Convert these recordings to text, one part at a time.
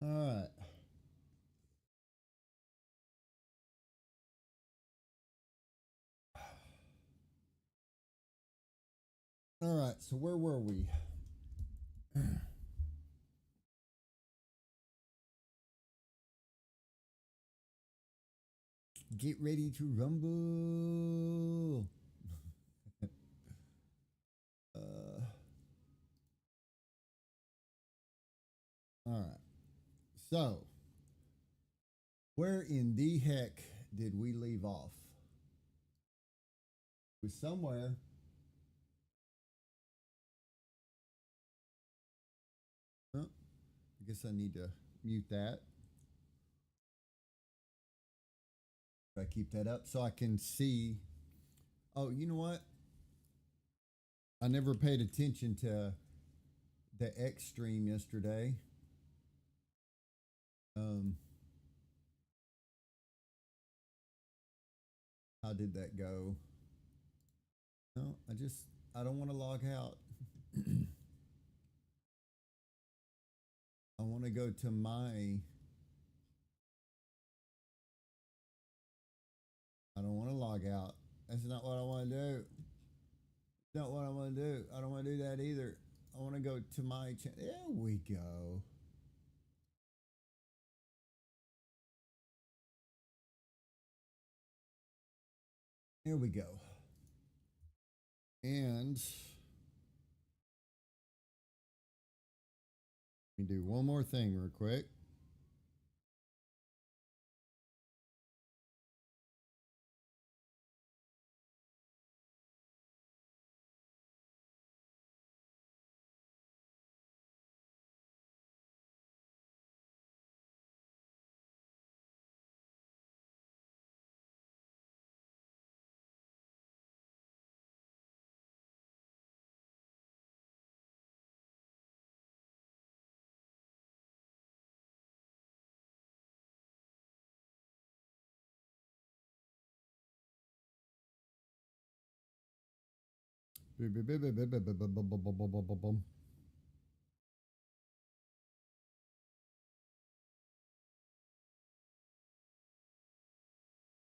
All right. All right. So where were we? Get ready to rumble. uh, all right. So where in the heck did we leave off? It was somewhere. Oh, I guess I need to mute that. I keep that up so I can see. Oh, you know what? I never paid attention to the X stream yesterday. Um, how did that go? No, I don't want to log out. I want to go to my. I don't want to log out. That's not what I want to do. Not what I want to do. I don't want to do that either. I want to go to my channel. There we go. Here we go. And let me do one more thing real quick.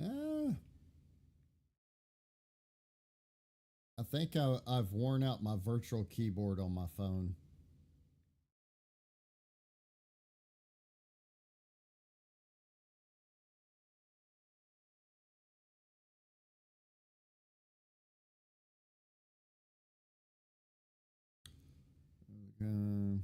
Ah, I think I've worn out my virtual keyboard on my phone. Uh,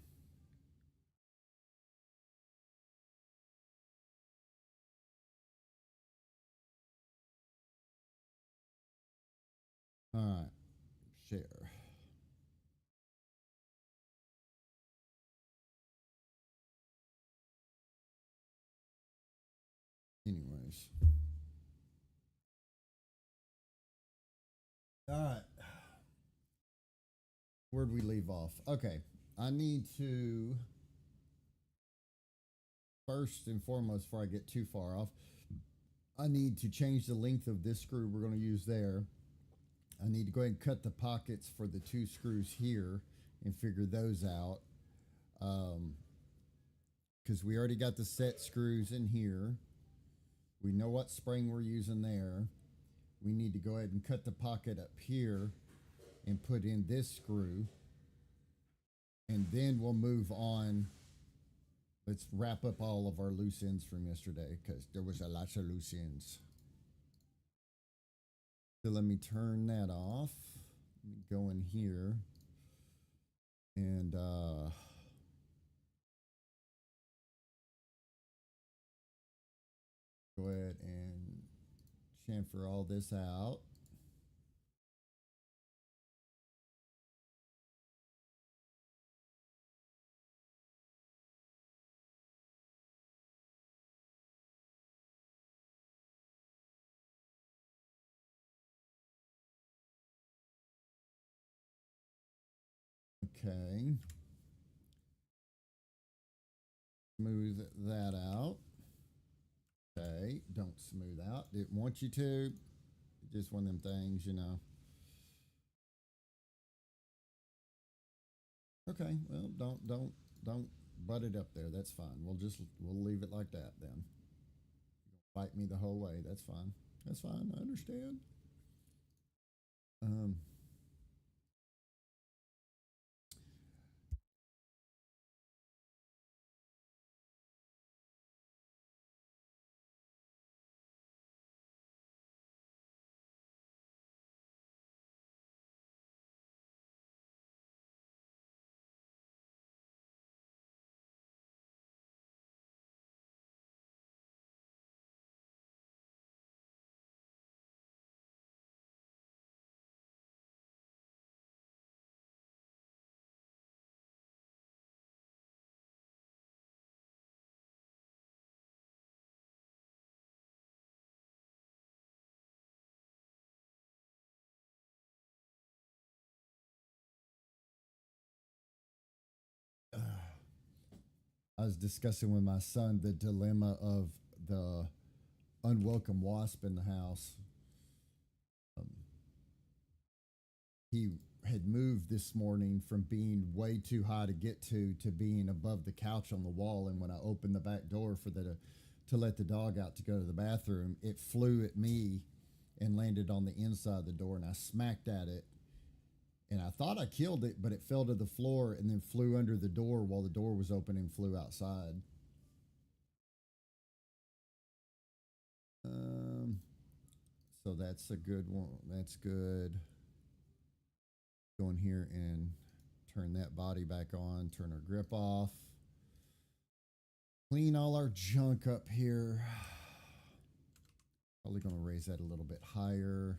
all right, share. Anyways, all right. Where'd we leave off? Okay, I need to first and foremost, before I get too far off, I need to change the length of this screw we're going to use there. I need to go ahead and cut the pockets for the two screws here and figure those out. Because we already got the set screws in here. We know what spring we're using there. We need to go ahead and cut the pocket up here and put in this screw. And then we'll move on. Let's wrap up all of our loose ends from yesterday because there was a lot of loose ends. So let me turn that off. Let me go in here and go ahead and chamfer all this out. Okay. Smooth that out. Okay. Don't smooth out. Didn't want you to. Just one of them things, you know. Okay. Well, don't butt it up there. That's fine. We'll leave it like that then. Fight me the whole way. That's fine. That's fine. I understand. Um, I was discussing with my son the dilemma of the unwelcome wasp in the house. Um, he had moved this morning from being way too high to get to being above the couch on the wall. And when I opened the back door for the to let the dog out to go to the bathroom, it flew at me and landed on the inside of the door, and I smacked at it. And I thought I killed it, but it fell to the floor and then flew under the door while the door was open and flew outside. Um, so that's a good one. That's good. Go in here and turn that body back on, turn our grip off, clean all our junk up here. Probably going to raise that a little bit higher.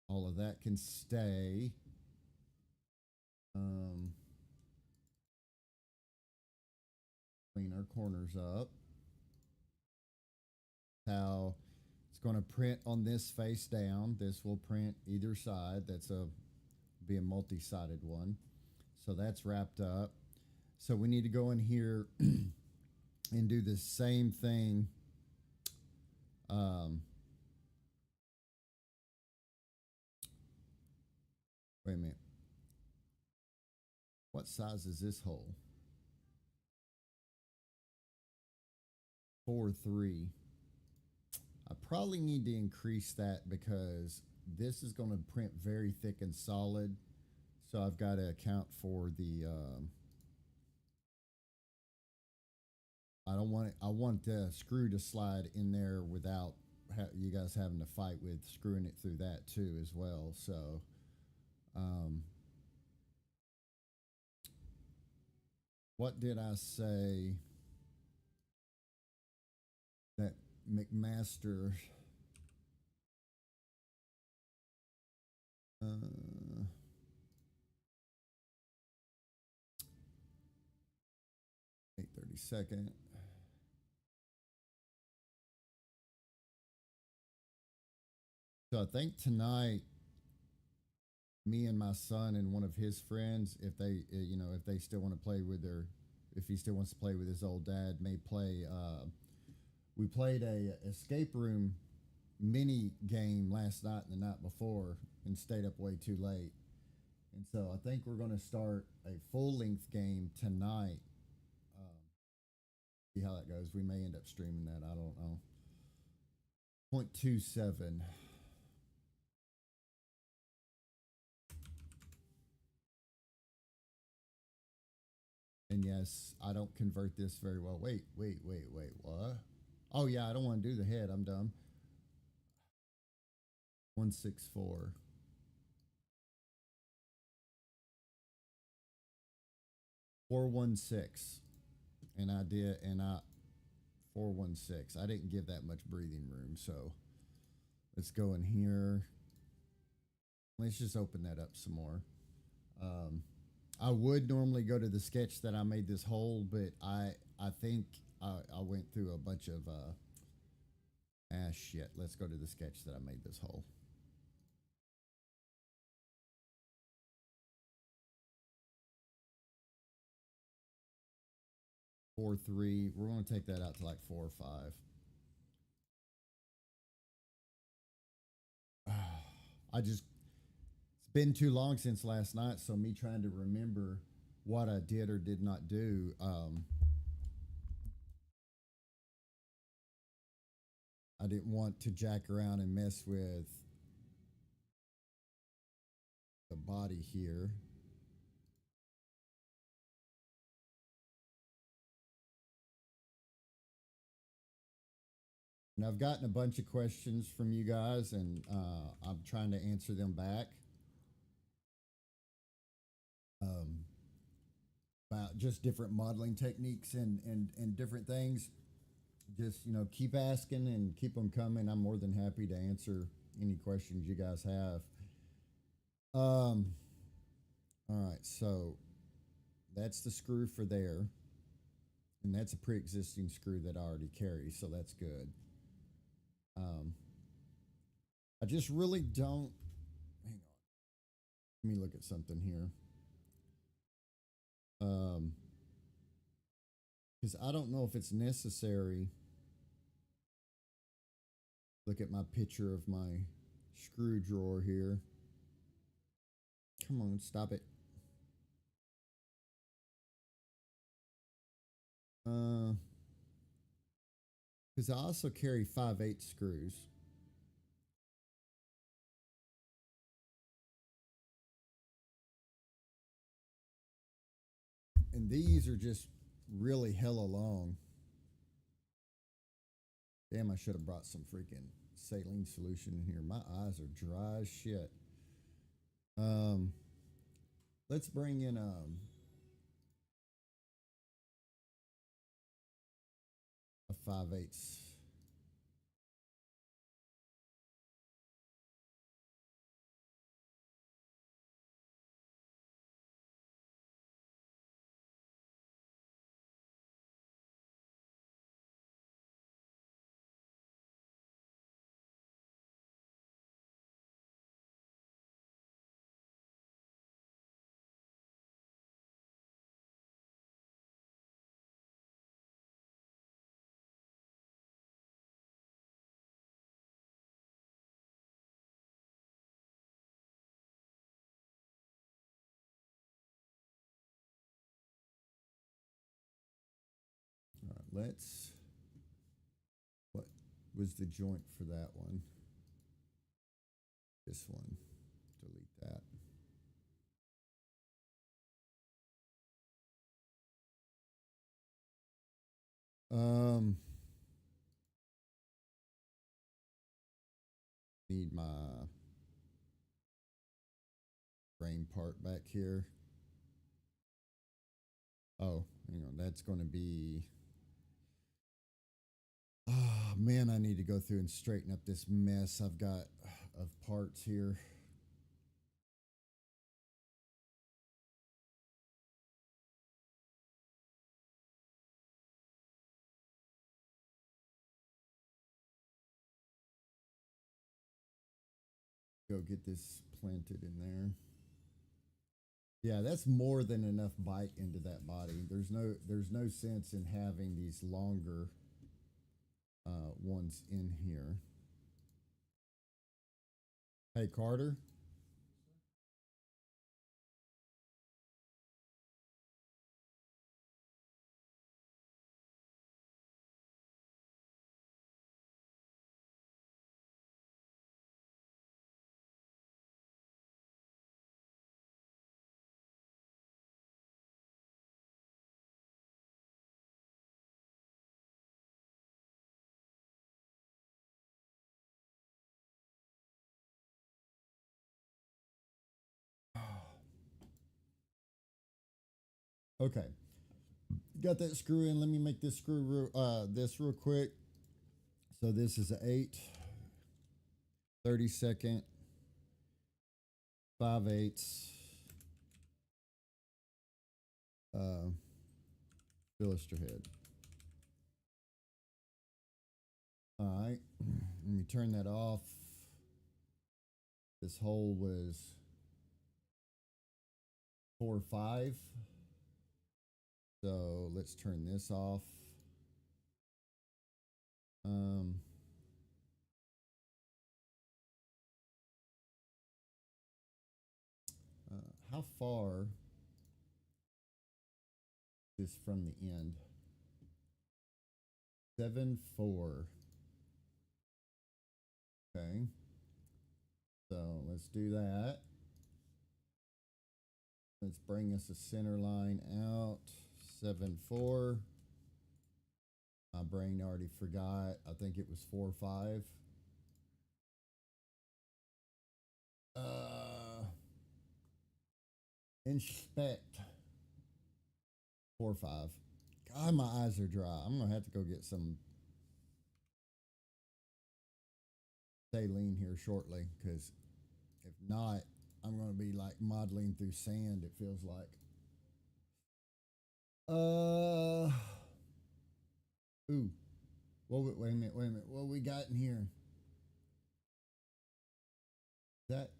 All of that can stay. Clean our corners up. How it's going to print on this face down. This will print either side. That's be a multi-sided one. So that's wrapped up. So we need to go in here and do the same thing. Wait a minute. What size is this hole? 4-3. I probably need to increase that because this is going to print very thick and solid. So I've got to account for the. I don't want it. I want the screw to slide in there without you guys having to fight with screwing it through that too as well. So, what did I say that McMaster? Uh, 8/32. So I think tonight, me and my son and one of his friends, if they, if they still want to play with their, if he still wants to play with his old dad, may play. We played a escape room mini game last night and the night before, and stayed up way too late. And so I think we're going to start a full length game tonight. Um, See how that goes. We may end up streaming that. I don't know. 0.27. And yes, I don't convert this very well. Wait. What? Oh, yeah, I don't want to do the head. I'm dumb. 164. 416. And I did, and I 416. I didn't give that much breathing room. So let's go in here. Let's just open that up some more. I would normally go to the sketch that I made this hole, but I think I went through a bunch of shit. Let's go to the sketch that I made this hole. Four, 3. We're going to take that out to like 4 or 5. It's been too long since last night, so me trying to remember what I did or did not do. I didn't want to jack around and mess with the body here. And I've gotten a bunch of questions from you guys, and I'm trying to answer them back. About just different modeling techniques and different things. Just, keep asking and keep them coming. I'm more than happy to answer any questions you guys have. All right, so that's the screw for there, and that's a pre-existing screw that I already carry, so that's good. I just really don't. Hang on, let me look at something here. Because I don't know if it's necessary. Look at my picture of my screw drawer here. Come on, stop it. Because I also carry 5/8 screws. And these are just really hella long. Damn, I should have brought some freaking saline solution in here. My eyes are dry as shit. Let's bring in a 5/8. All right, let's. What was the joint for that one? This one. Delete that. Need my frame part back here. Oh, that's going to be. Oh, man, I need to go through and straighten up this mess I've got of parts here. Go get this planted in there. Yeah, that's more than enough bite into that body. There's no sense in having these longer ones in here. Hey, Carter. Okay, got that screw in. Let me make this this real quick. So this is a 8/32, 5/8 uh, Philister head. All right, let me turn that off. This hole was 4/5. So let's turn this off. Um, how far this from the end. 7, 4. Okay. So let's do that. Let's bring us a center line out. 7, 4. My brain already forgot. I think it was 4, 5. Inspect. 4, 5. God, my eyes are dry. I'm gonna have to go get some saline here shortly, because if not, I'm gonna be like modeling through sand. It feels like. Ooh. Well, wait a minute. Wait a minute. What we got in here? That.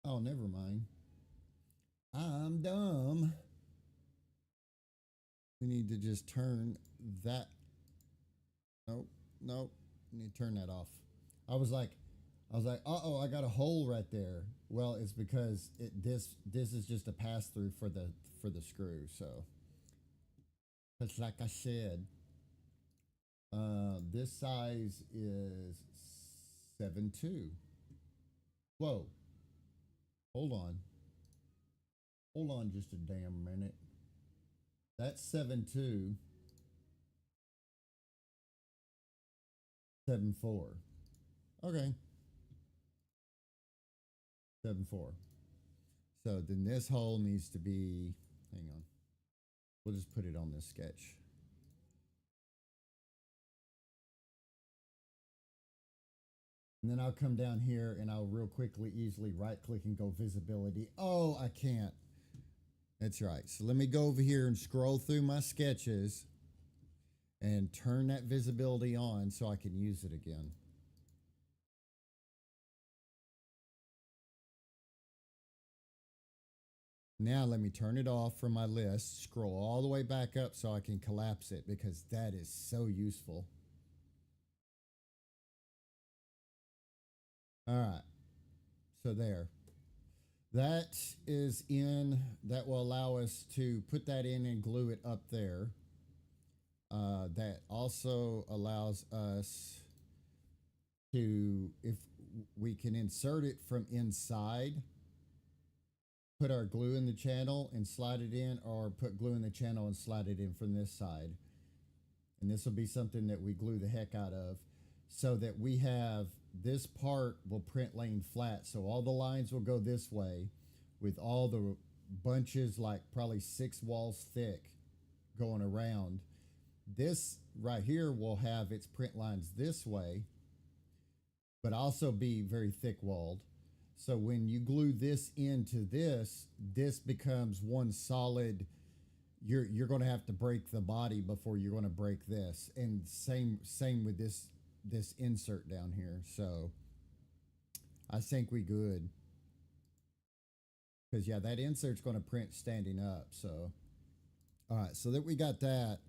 Oh, never mind. I'm dumb. We need to just turn that. Nope. Nope. We need to turn that off. I was like, uh-oh, I got a hole right there. Well, it's because this is just a pass through for the screw. So, because like I said, this size is 7.2. Whoa. Hold on. Hold on just a damn minute. That's 7.2. 7.4. Okay. 7.4. So then this hole needs to be, hang on. We'll just put it on this sketch. And then I'll come down here and I'll real quickly, easily right click and go visibility. Oh, I can't. That's right. So let me go over here and scroll through my sketches and turn that visibility on so I can use it again. Now let me turn it off from my list, scroll all the way back up so I can collapse it, because that is so useful. All right. So there. That is in. That will allow us to put that in and glue it up there. That also allows us to, if we can insert it from inside, put our glue in the channel and slide it in, or put glue in the channel and slide it in from this side. And this will be something that we glue the heck out of, so that we have this part will print laying flat. So all the lines will go this way with all the bunches like probably 6 walls thick going around. This right here will have its print lines this way, but also be very thick walled. So when you glue this into this, this becomes one solid. You're going to have to break the body before you're going to break this, and same with this insert down here. So I think we good, because yeah, that insert's going to print standing up. So all right, so that we got that,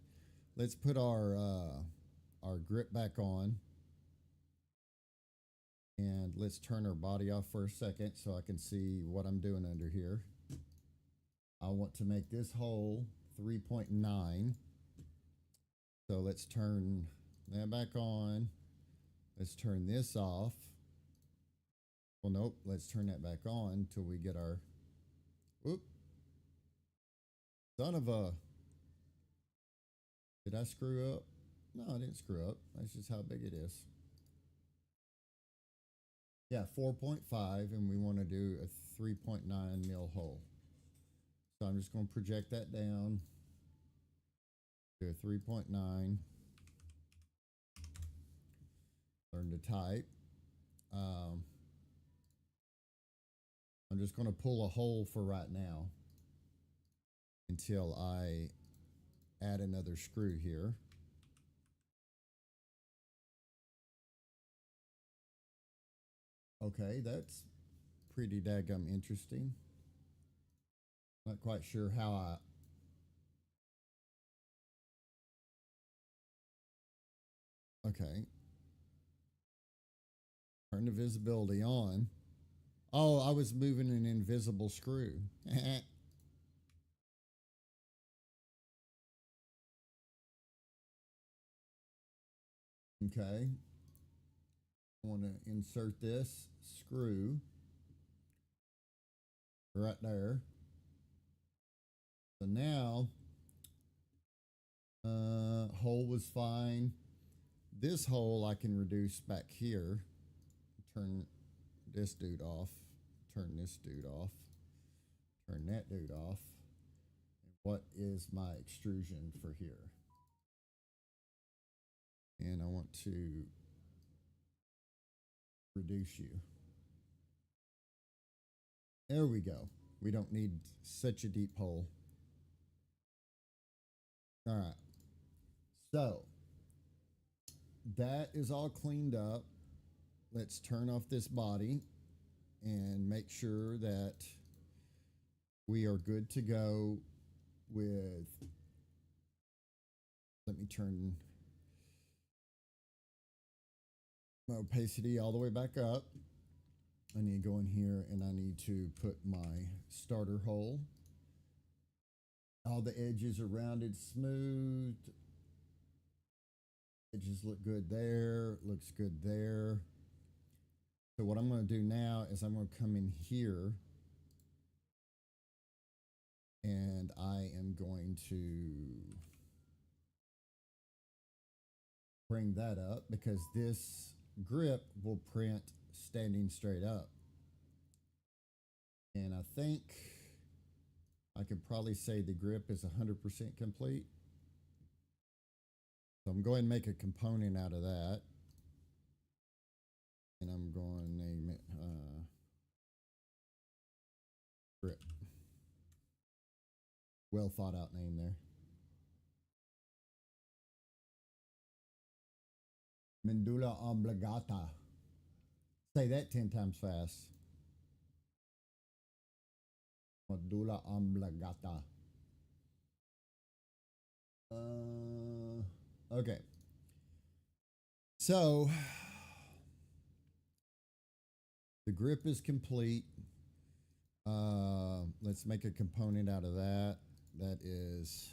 let's put our grip back on, and let's turn our body off for a second so I can see what I'm doing under here. I want to make this hole 3.9. So let's turn that back on. Let's turn this off. Well, nope. Let's turn that back on till we get our. Oop. Son of a. Did I screw up? No, I didn't screw up. That's just how big it is. Yeah, 4.5, and we want to do a 3.9 mil hole. So I'm just going to project that down to a 3.9. Learn to type. I'm just going to pull a hole for right now until I add another screw here. Okay, that's pretty daggum interesting. Not quite sure how okay. Turn the visibility on. Oh, I was moving an invisible screw. Okay. I want to insert this screw right there. So now, hole was fine. This hole I can reduce back here. Turn this dude off. Turn this dude off. Turn that dude off. What is my extrusion for here? And I want to reduce you. There we go. We don't need such a deep hole. All right. So that is all cleaned up. Let's turn off this body and make sure that we are good to go with, let me turn my opacity all the way back up. I need to go in here and I need to put my starter hole. All the edges are rounded, smooth. Edges look good there, looks good there. So what I'm going to do now is I'm going to come in here and I am going to bring that up because this grip will print standing straight up. And I think I could probably say the grip is 100% complete. So I'm going to make a component out of that. And I'm going to name it grip. Well thought out name there. Medulla oblongata. Say that 10 times fast. Medulla oblongata. Okay. So the grip is complete. Let's make a component out of that. That is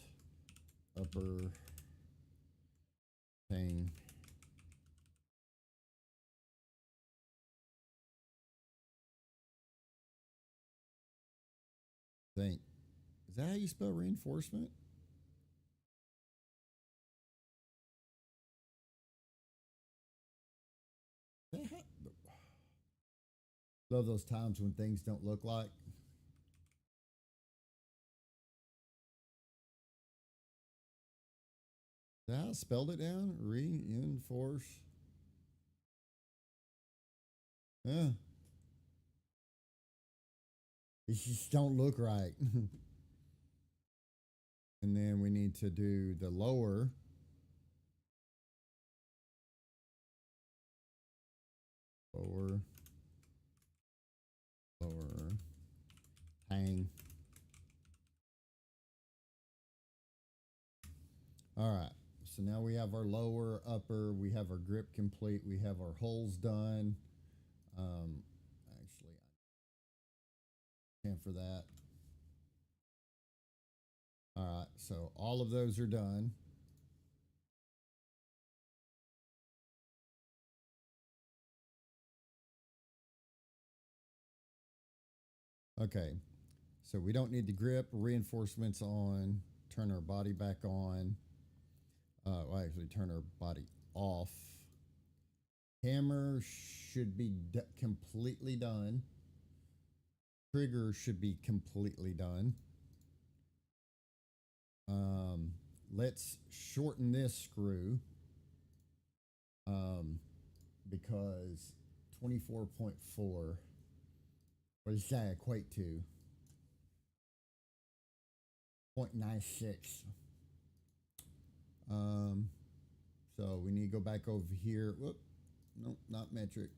upper thing. Think. Is that how you spell reinforcement? Love those times when things don't look like. Is that how I spelled it down? Reinforce. Yeah. It just don't look right. And then we need to do the lower. Lower. Lower. Hang. All right. So now we have our lower, upper, we have our grip complete, we have our holes done. Actually, I can't for that. All right, so all of those are done. Okay, so we don't need the grip, reinforcements on, turn our body back on. Well, actually, turn our body off. Hammer should be completely done. Trigger should be completely done. Let's shorten this screw because 24.4, what does that equate to? 0.96. So we need to go back over here. Whoop, nope, not metric.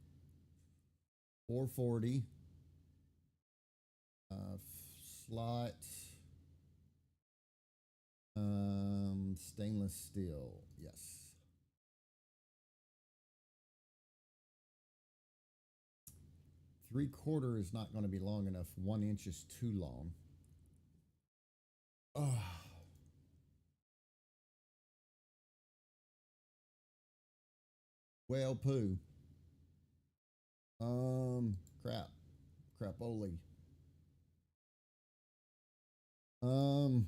440. Slot. Stainless steel. Yes. Three-quarter is not going to be long enough. 1 inch is too long. Oh. Whale poo. Crap. Crapoli. Um,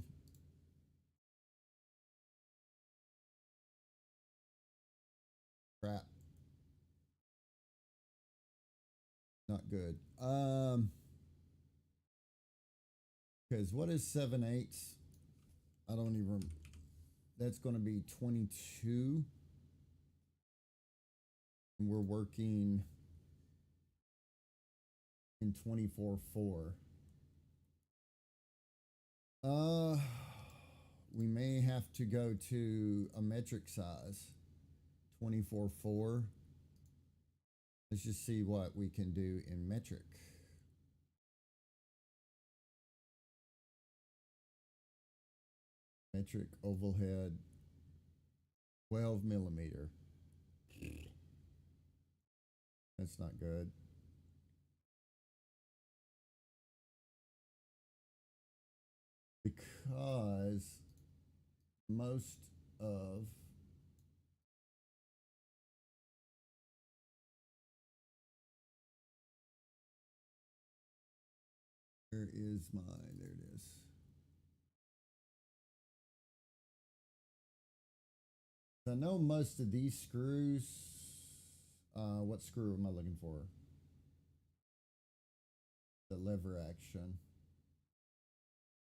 Crap. Not good. Because what is 7/8? I don't even. That's going to be 22. And we're working in 24/4. Uh, we may have to go to a metric size, 24/4. Let's just see what we can do in metric. Metric oval head, 12 millimeter. That's not good. Because most of where is my, there it is. I know most of these screws, what screw am I looking for? The lever action.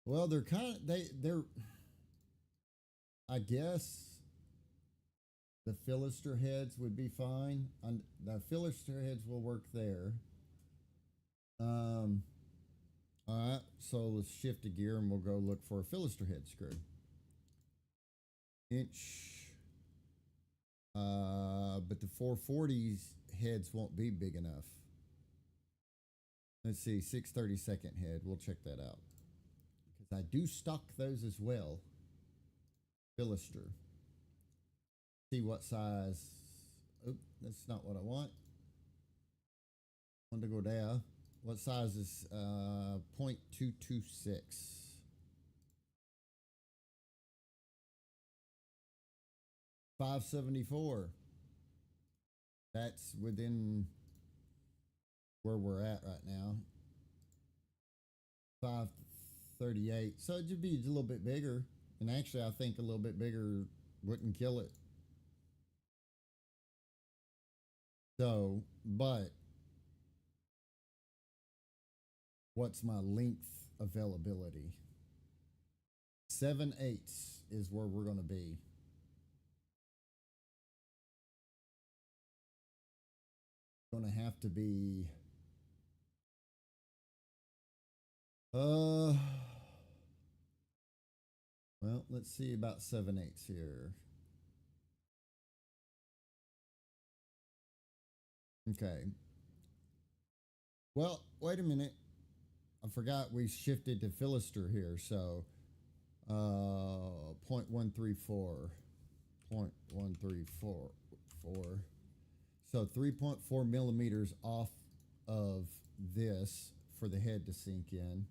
Well, they're kind of, they're, I guess the Philister heads would be fine. The Philister heads will work there. Um, all right, so let's shift a gear and we'll go look for a Philister head screw. Inch. But the 440s heads won't be big enough. Let's see, 6/32 head. We'll check that out. Because I do stock those as well. Philister. See what size. Oh, that's not what I want. I want to go down. What size is 0.226? 574. That's within where we're at right now. 538. So it'd be a little bit bigger. And actually, I think a little bit bigger wouldn't kill it. So, but what's my length availability? 7/8 is where we're going to be. Going to have to be well, let's see about 7/8 here. Okay. Well, wait a minute. I forgot we shifted to Philister here, so 0.134. 0.134. So 3.4 millimeters off of this for the head to sink in.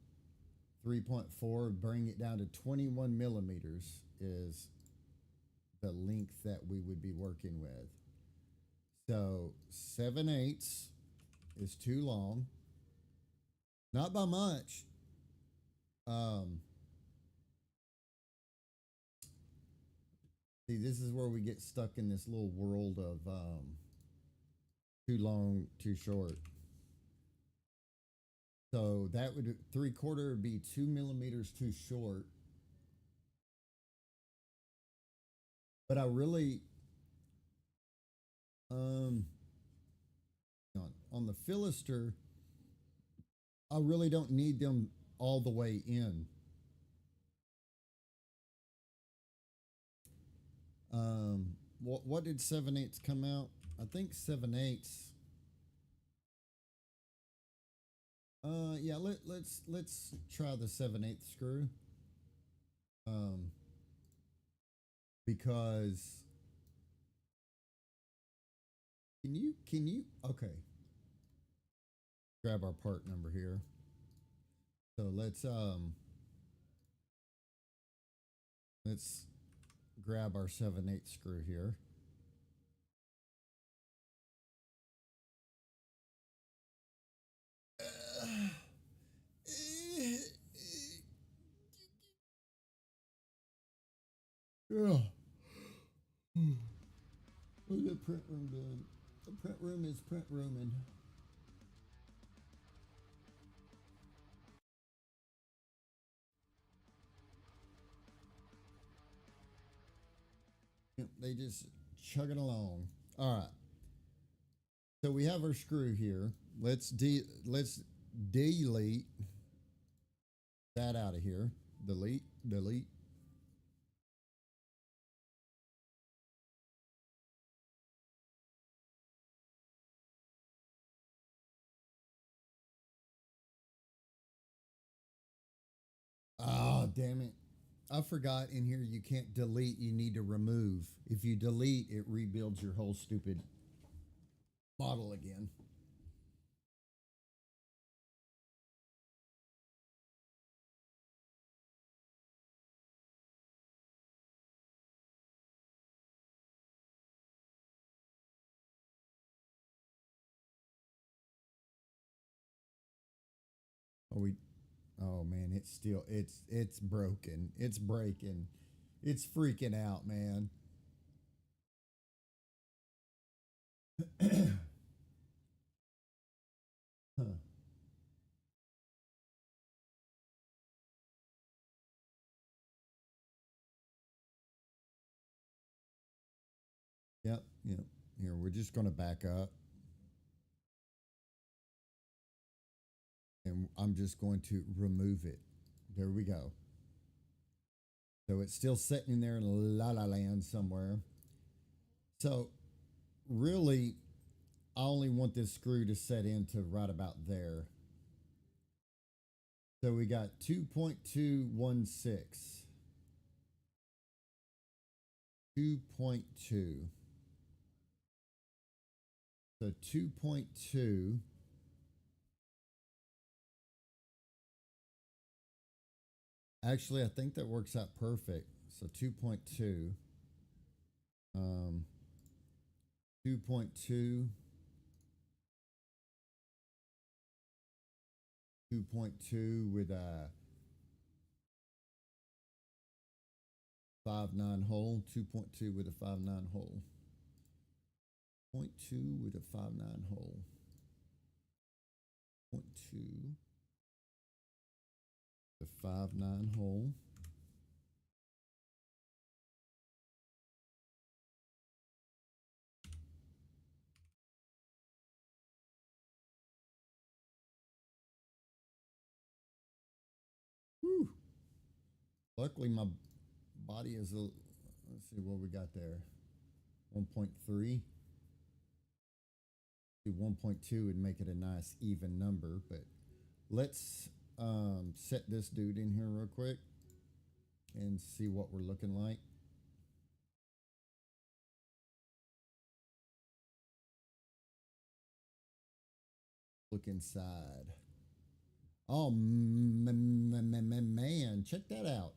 3.4, bring it down to 21 millimeters is the length that we would be working with. So 7/8 is too long. Not by much. See, this is where we get stuck in this little world of too long, too short. So that would 3/4 would be 2 millimeters too short. But I really on the Philister, I really don't need them all the way in. What did 7/8 come out? I think 7/8. Yeah. Let's try the 7/8 screw. Um, because can you okay? Grab our part number here. So let's grab our 7/8 screw here. Yeah. What's the print room doing? The print room is print rooming. Yep, they just chugging along. All right. So we have our screw here. Let's delete that out of here. Delete, delete. Oh, damn it. I forgot in here you can't delete, you need to remove. If you delete, it rebuilds your whole stupid model again. Oh, we oh man, it's broken. It's breaking. It's freaking out, man. Huh. Yep, yep. Here, we're just gonna back up and I'm just going to remove it. There we go. So it's still sitting there in la la land somewhere. So really, I only want this screw to set into right about there. So we got 2.216. 2.2. So 2.2. Actually, I think that works out perfect. So 2.2. 2.2. 2.2 with a 5.9 hole. 2.2 with a 5.9 hole. Point 0.2 with a 5.9 hole. Point 0.2. The 5.9 hole. Whew. Luckily, my body is a. Let's see what we got there. 1.3. 1.2 would make it a nice even number, but let's set this dude in here real quick and see what we're looking like. Look inside. Oh man, check that out.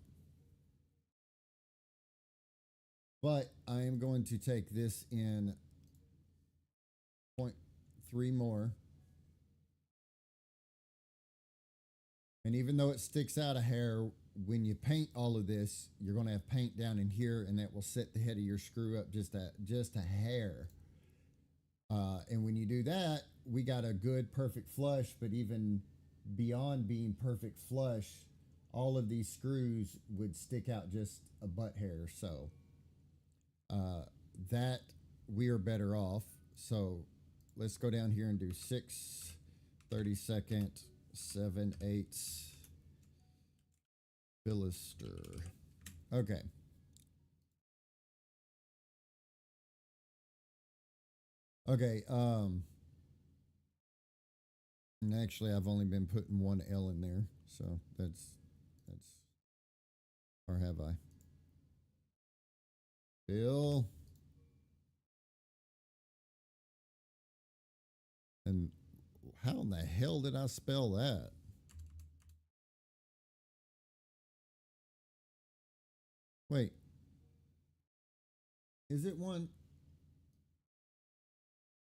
But I am going to take this in 0.3 more. And even though it sticks out a hair, when you paint all of this, you're going to have paint down in here, and that will set the head of your screw up just a hair. And when you do that, we got a good perfect flush. But even beyond being perfect flush, all of these screws would stick out just a butt hair. So uh, that we are better off. So let's go down here and do 6 32nd 7/8 Philister. Okay. Okay. And actually, I've only been putting one L in there, so that's or have I? Bill and how in the hell did I spell that? Wait, is it one?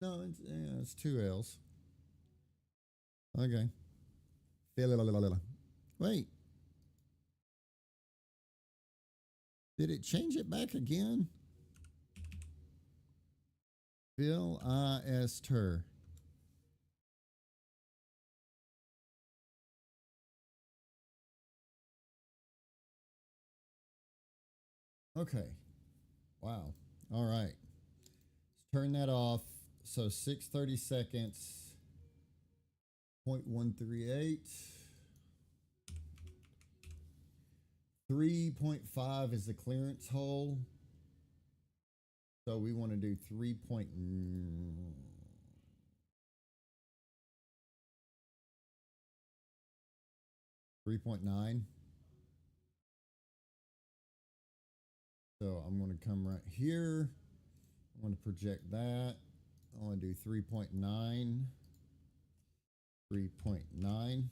No, yeah, it's two L's. Okay. Wait, Did it change it back again? Bill I asked her. Okay. Wow. All right. Let's turn that off. So 630 seconds, 0.138. 3.5 is the clearance hole. So we want to do 3.9. So I'm going to come right here. I'm going to project that. I want to do 3.9. 3.9.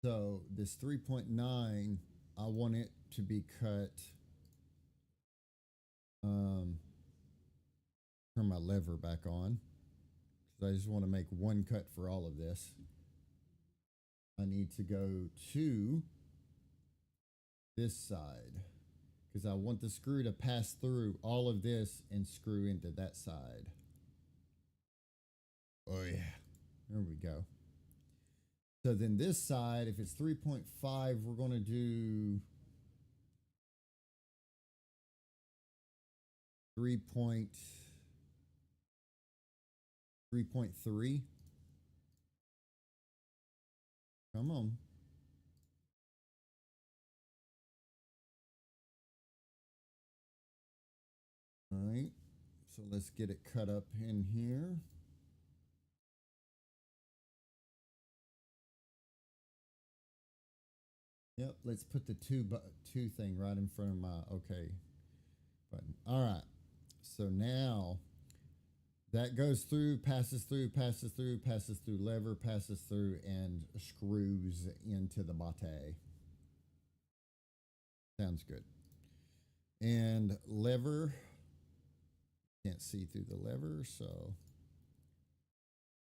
So this 3.9, I want it to be cut. Turn my lever back on because I just want to make one cut for all of this. I need to go to this side because I want the screw to pass through all of this and screw into that side. Oh yeah, there we go. So then this side, if it's 3.5, we're going to do 3.3. Come on. All right. So let's get it cut up in here. Yep, let's put the two thing right in front of my okay button. All right. So now that goes through, passes through, passes through, passes through lever, passes through, and screws into the bate. Sounds good. And lever, can't see through the lever, so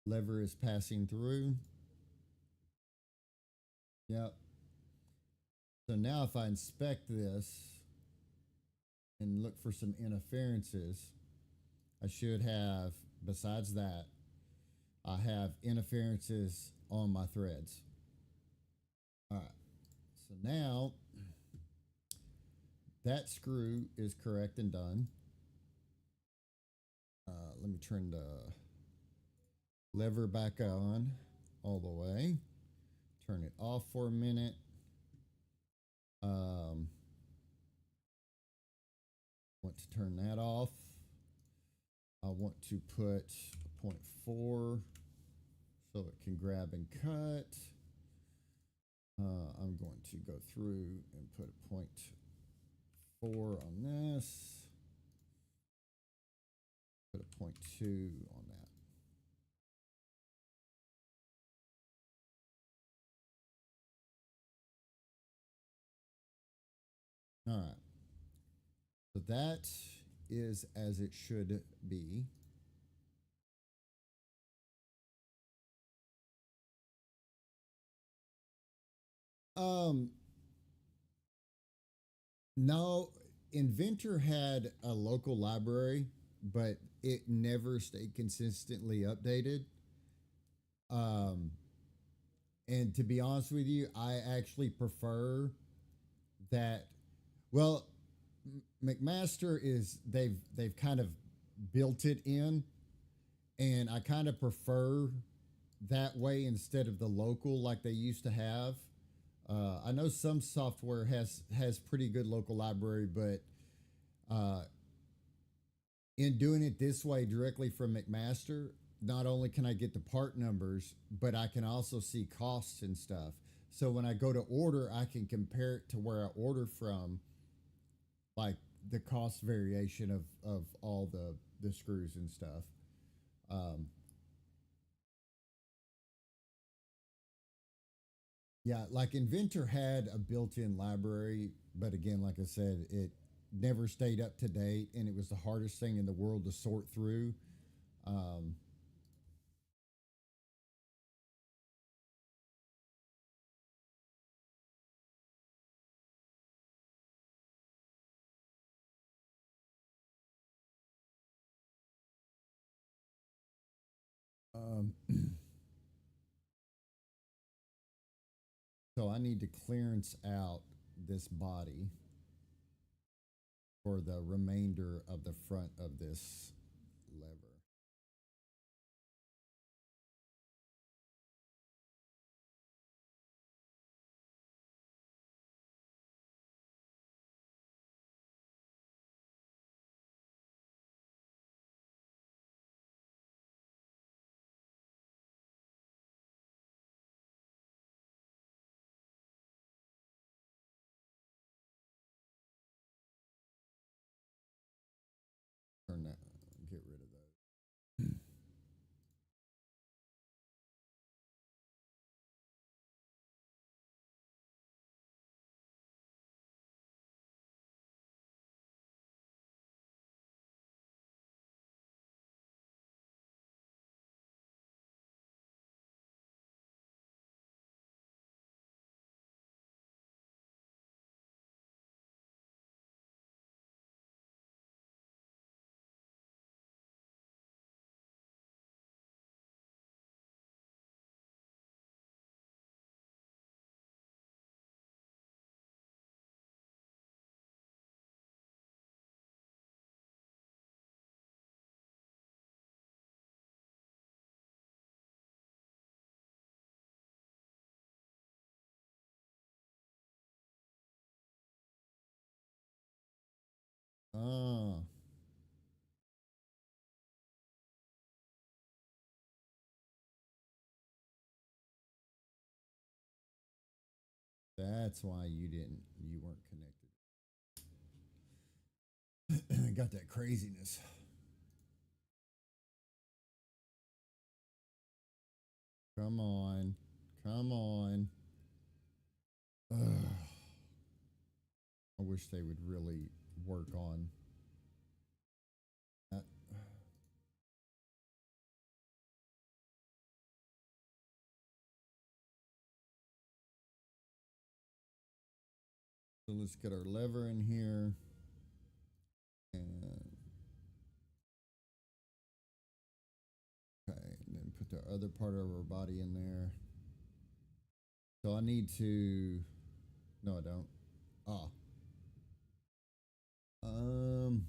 lever is passing through. Yep. So now if I inspect this and look for some interferences, I should have, besides that, I have interferences on my threads. All right. So now that screw is correct and done. Let me turn the lever back on all the way. Turn it off for a minute. Want to turn that off. I want to put 0.4 so it can grab and cut. I'm going to go through and put a 0.4 on this. Put a 0.2 on that. All right. So that is as it should be. Um, no, Inventor had a local library, but it never stayed consistently updated. Um, and to be honest with you, I actually prefer that. Well, McMaster is they've kind of built it in, and I kind of prefer that way instead of the local like they used to have. I know some software has pretty good local library, but uh, in doing it this way directly from McMaster, not only can I get the part numbers, but I can also see costs and stuff. So when I go to order, I can compare it to where I order from, like the cost variation of all the screws and stuff. Um, yeah, like Inventor had a built-in library, but again, like I said, it never stayed up to date, and it was the hardest thing in the world to sort through. Um, So I need to clearance out this body for the remainder of the front of this lever. Turn that, get rid of those. Ah, that's why you weren't connected. Got that craziness. Come on. Come on. Ugh. I wish they would really work on that. So let's get our lever in here. And okay, and then put the other part of our body in there. So I need to. No, I don't. Ah. Um.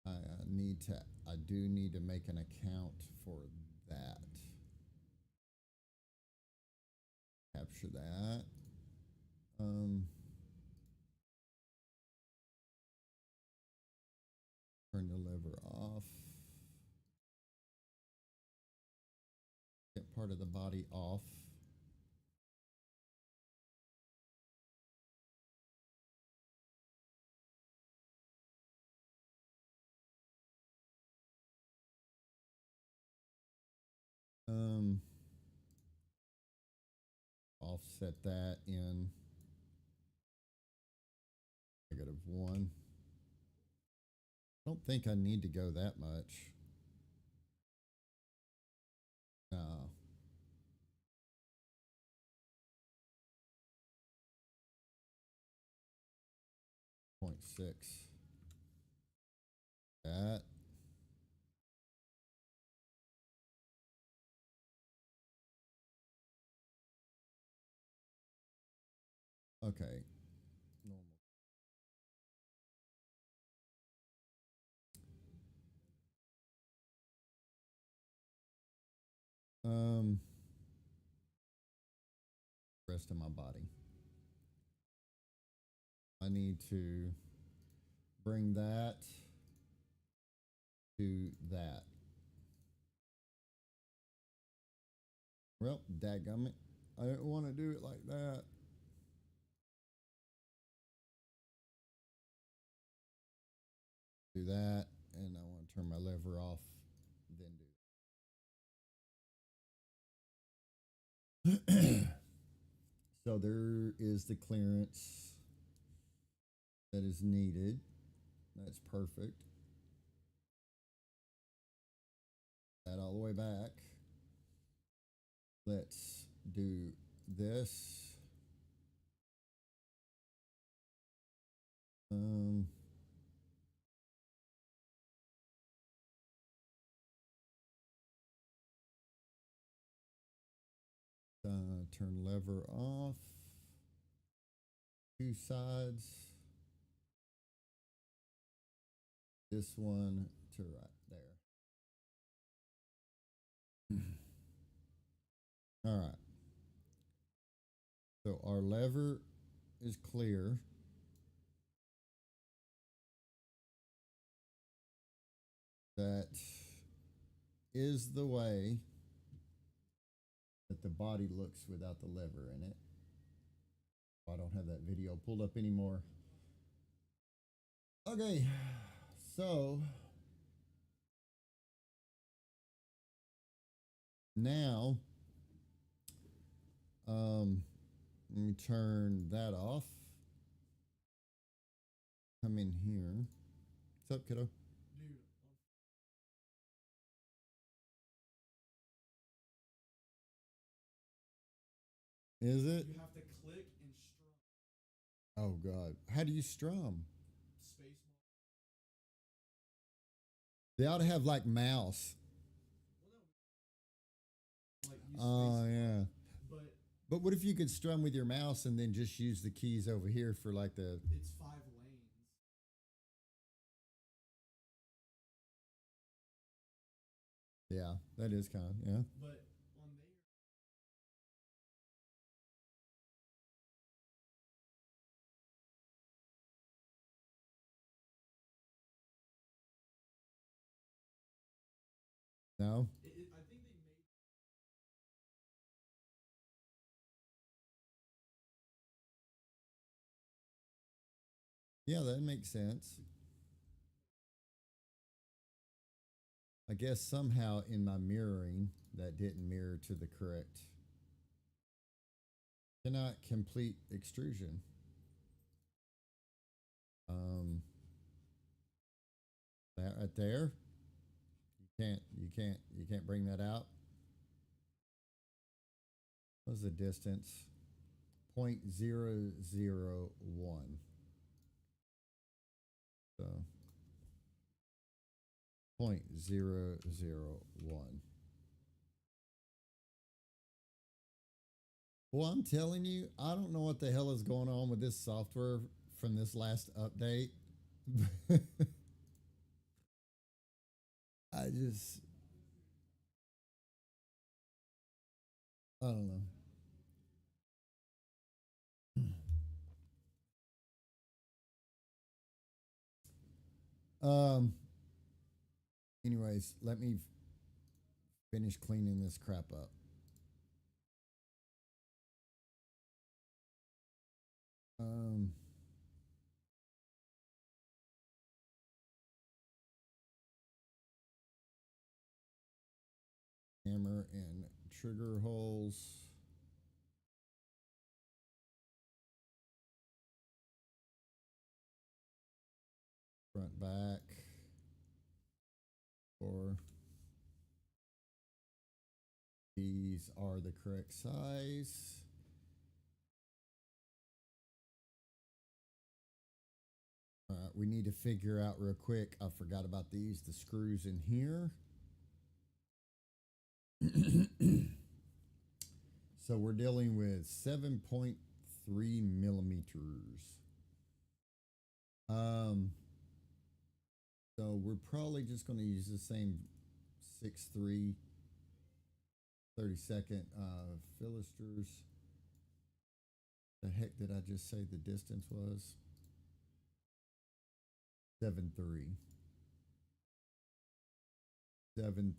I need to. I do need to make an account for that. Capture that. Um. Turn the lever off. Get part of the body off. Um. Offset that in -1. I don't think I need to go that much. No. 0.6. That. Okay. Normal. Um. Rest of my body. I need to bring that to that. Well, dadgummit. I didn't want to do it like that. Do that, and I want to turn my lever off, then do that. So there is the clearance that is needed. That's perfect. That all the way back. Let's do this. Um, turn lever off. 2 sides. This one to right there. All right. So our lever is clear. That is the way that the body looks without the lever in it. I don't have that video pulled up anymore. Okay, so now let me turn that off. Come in here. What's up, kiddo? Is it? You have to click and strum. Oh God, how do you strum? Space. They ought to have like mouse. Like use Oh space yeah. but But what if you could strum with your mouse and then just use the keys over here for like the? it's 5 lanes. Yeah, that is kind of yeah. But on there, No. I think they made. Yeah, that makes sense. I guess somehow in my mirroring that didn't mirror to the correct. Cannot complete extrusion. Um, that right there. You can't bring that out. What's the distance? 0.001. So 0.001. Well, I'm telling you, I don't know what the hell is going on with this software from this last update. I just, I don't know. Um. Anyways, let me finish cleaning this crap up. Um. Hammer and trigger holes. Front, back. Or these are the correct size. We need to figure out real quick. I forgot about these. The screws in here. So we're dealing with 7.3 millimeters. Um, so we're probably just going to use the same 6.3 32nd filisters. The heck did I just say the distance was? 7.3. 7.3.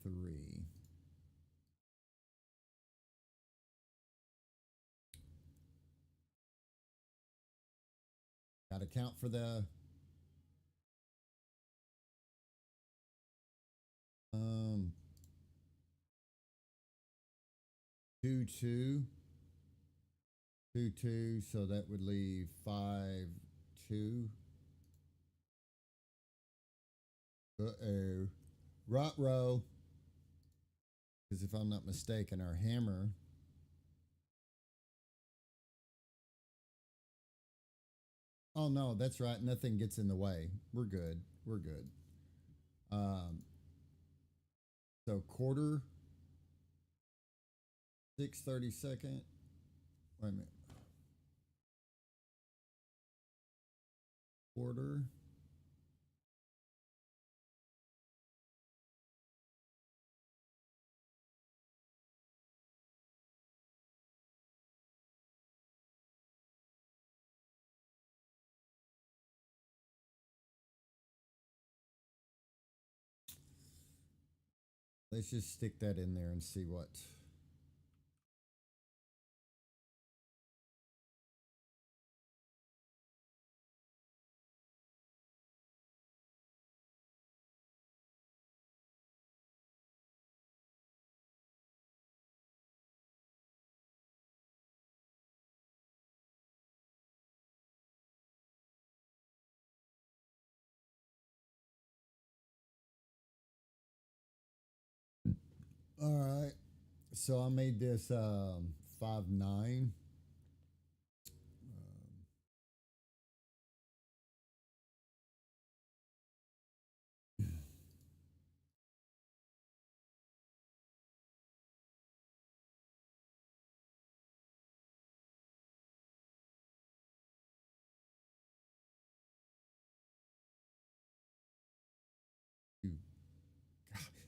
Got to count for the 2 2 2 2, so that would leave 5 2. Uh-oh. Rot row. Because if I'm not mistaken, our hammer. Oh no, that's right. Nothing gets in the way. We're good. We're good. Um, so quarter, 6/32. Wait a minute. Order. Let's just stick that in there and see what. All right. So I made this 5'9". 2.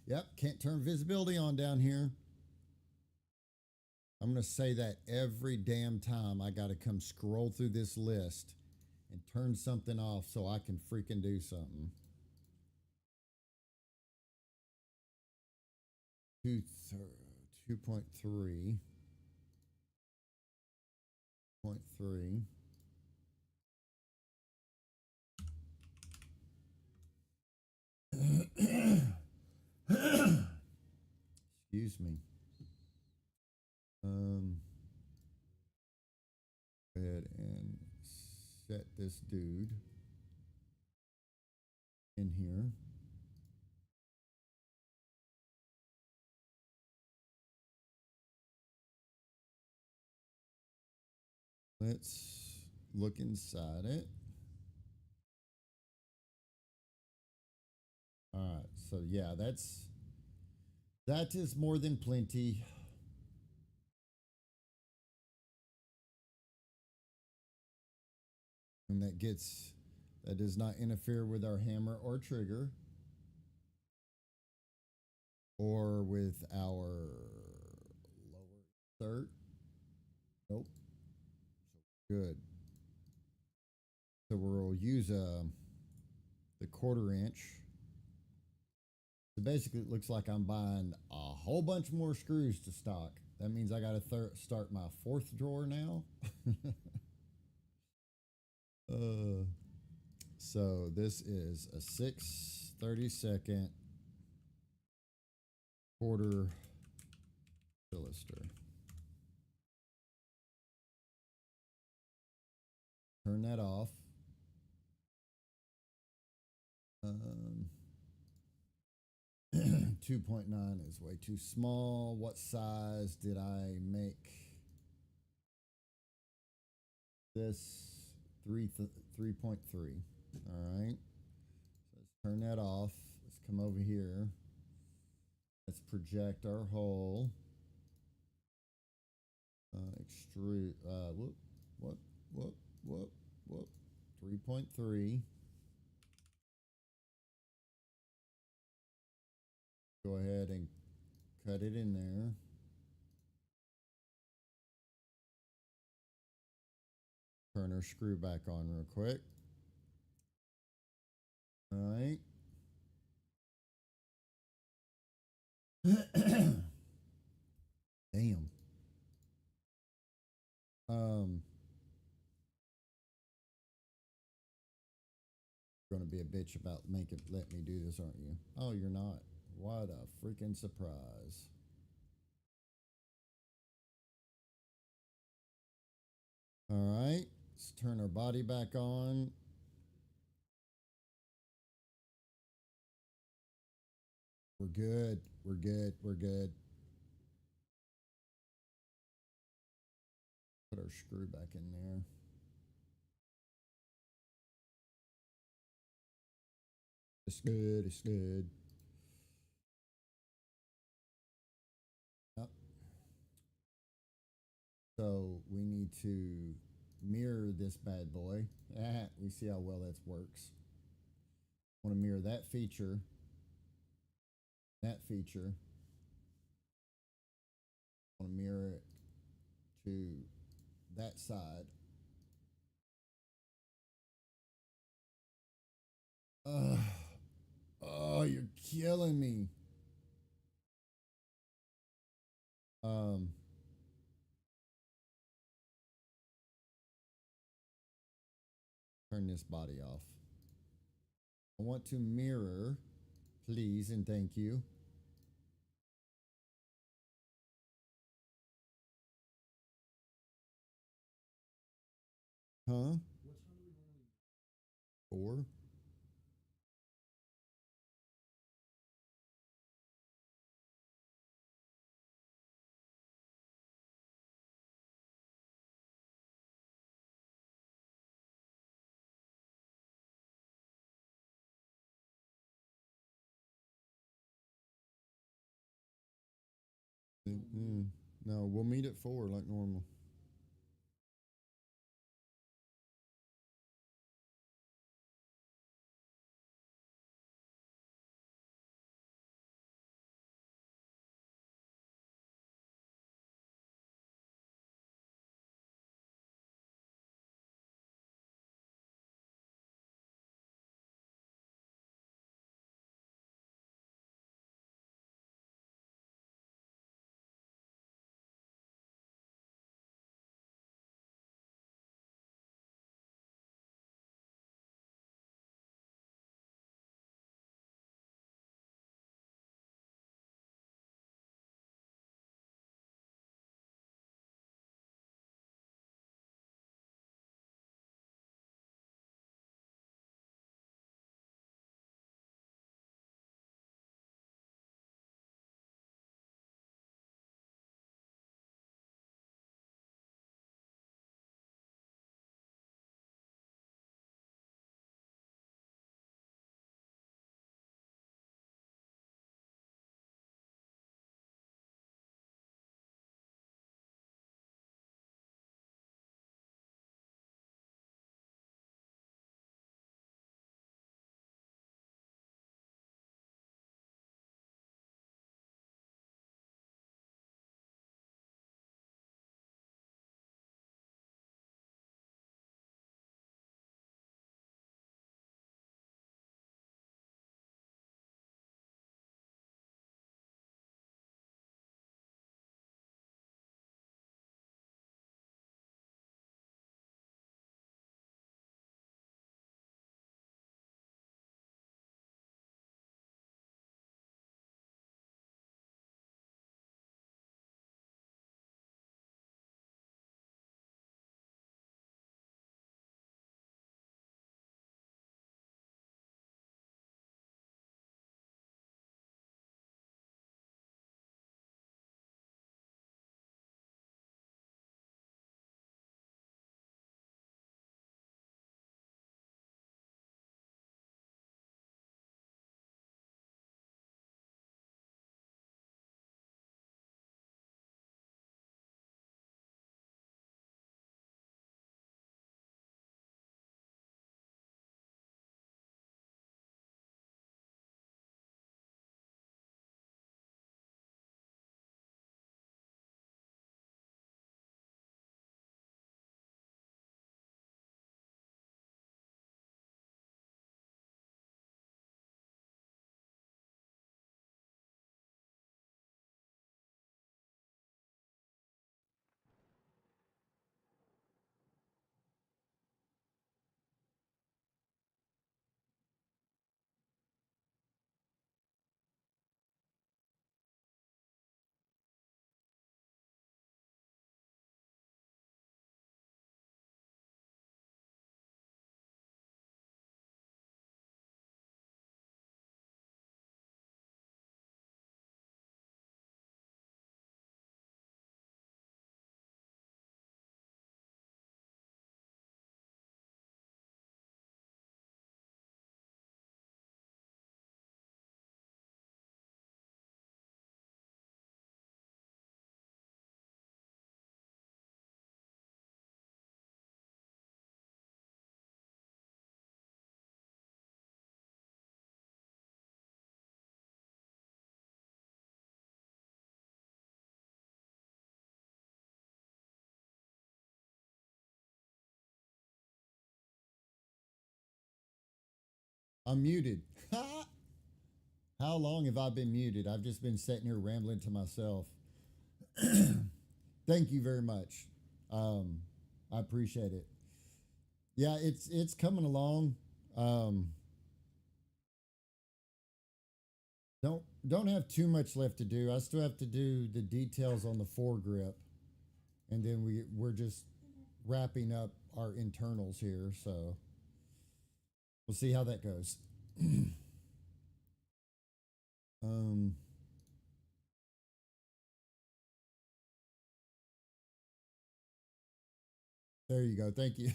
Yep, can't turn visibility on down here. I'm going to say that every damn time I got to come scroll through this list and turn something off so I can freaking do something. 2.3. 0.3. Excuse me. Go ahead and set this dude in here. Let's look inside it. All right, so yeah, that is more than plenty. And that does not interfere with our hammer or trigger or with our lower third. Nope. Good. So we'll use the 1/4 inch. So basically, it looks like I'm buying a whole bunch more screws to stock. That means I got to start my 4th drawer now. So this is a 6/32 1/4 Philister. Turn that off. 2.9 is way too small. What size did I make this? 3.3. All right. So let's turn that off. Let's come over here. Let's project our hole. Extrude. Whoop. 3.3. Go ahead and cut it in there. Turn our screw back on real quick. All right. Damn. Going to be a bitch about let me do this, aren't you? Oh, you're not. What a freaking surprise. All right. Let's turn our body back on. We're good. We're good. We're good. Put our screw back in there. It's good. It's good. Yep. So we need to mirror this bad boy. Ah, we see how well that works. Want to mirror that feature, that feature. Want to mirror it to that side. Ugh. Oh, you're killing me. Um, turn this body off. I want to mirror, please and thank you. Huh? What time do we normally? 4. No, we'll meet at 4 like normal. I'm muted. How long have I been muted? I've just been sitting here rambling to myself. Thank you very much. I appreciate it. Yeah, it's coming along. Um, don't have too much left to do. I still have to do the details on the foregrip, and then we're just wrapping up our internals here. So we'll see how that goes. um, there you go. Thank you.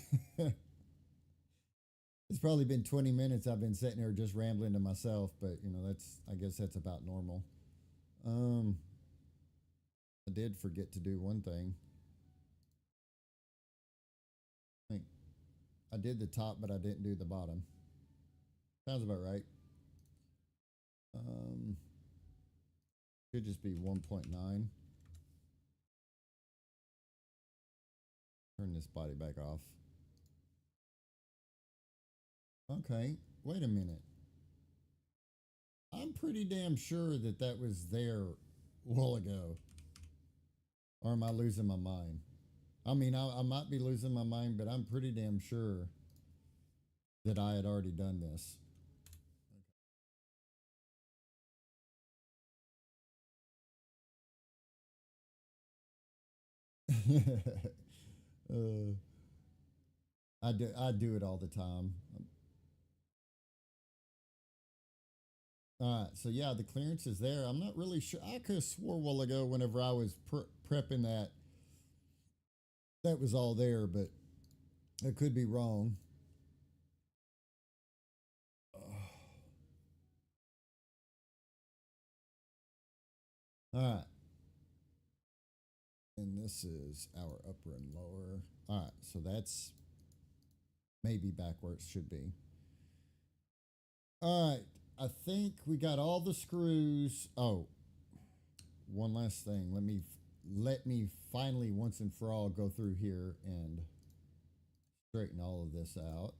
It's probably been 20 minutes I've been sitting here just rambling to myself, but you know, I guess that's about normal. Um I did forget to do one thing. I think I did the top, but I didn't do the bottom. Sounds about right. Um Should just be 1.9. Turn this body back off. Okay, wait a minute. I'm pretty damn sure that that was there a while ago. Or am I losing my mind? I mean, I might be losing my mind, but I'm pretty damn sure that I had already done this. uh, I do it all the time. All right, so yeah, the clearance is there. I'm not really sure. I could have swore a while ago, whenever I was prepping that was all there, but I could be wrong. All right, and this is our upper and lower. All right, so that's maybe back where it should be. All right, I think we got all the screws. Oh, one last thing. Let me finally once and for all go through here and straighten all of this out.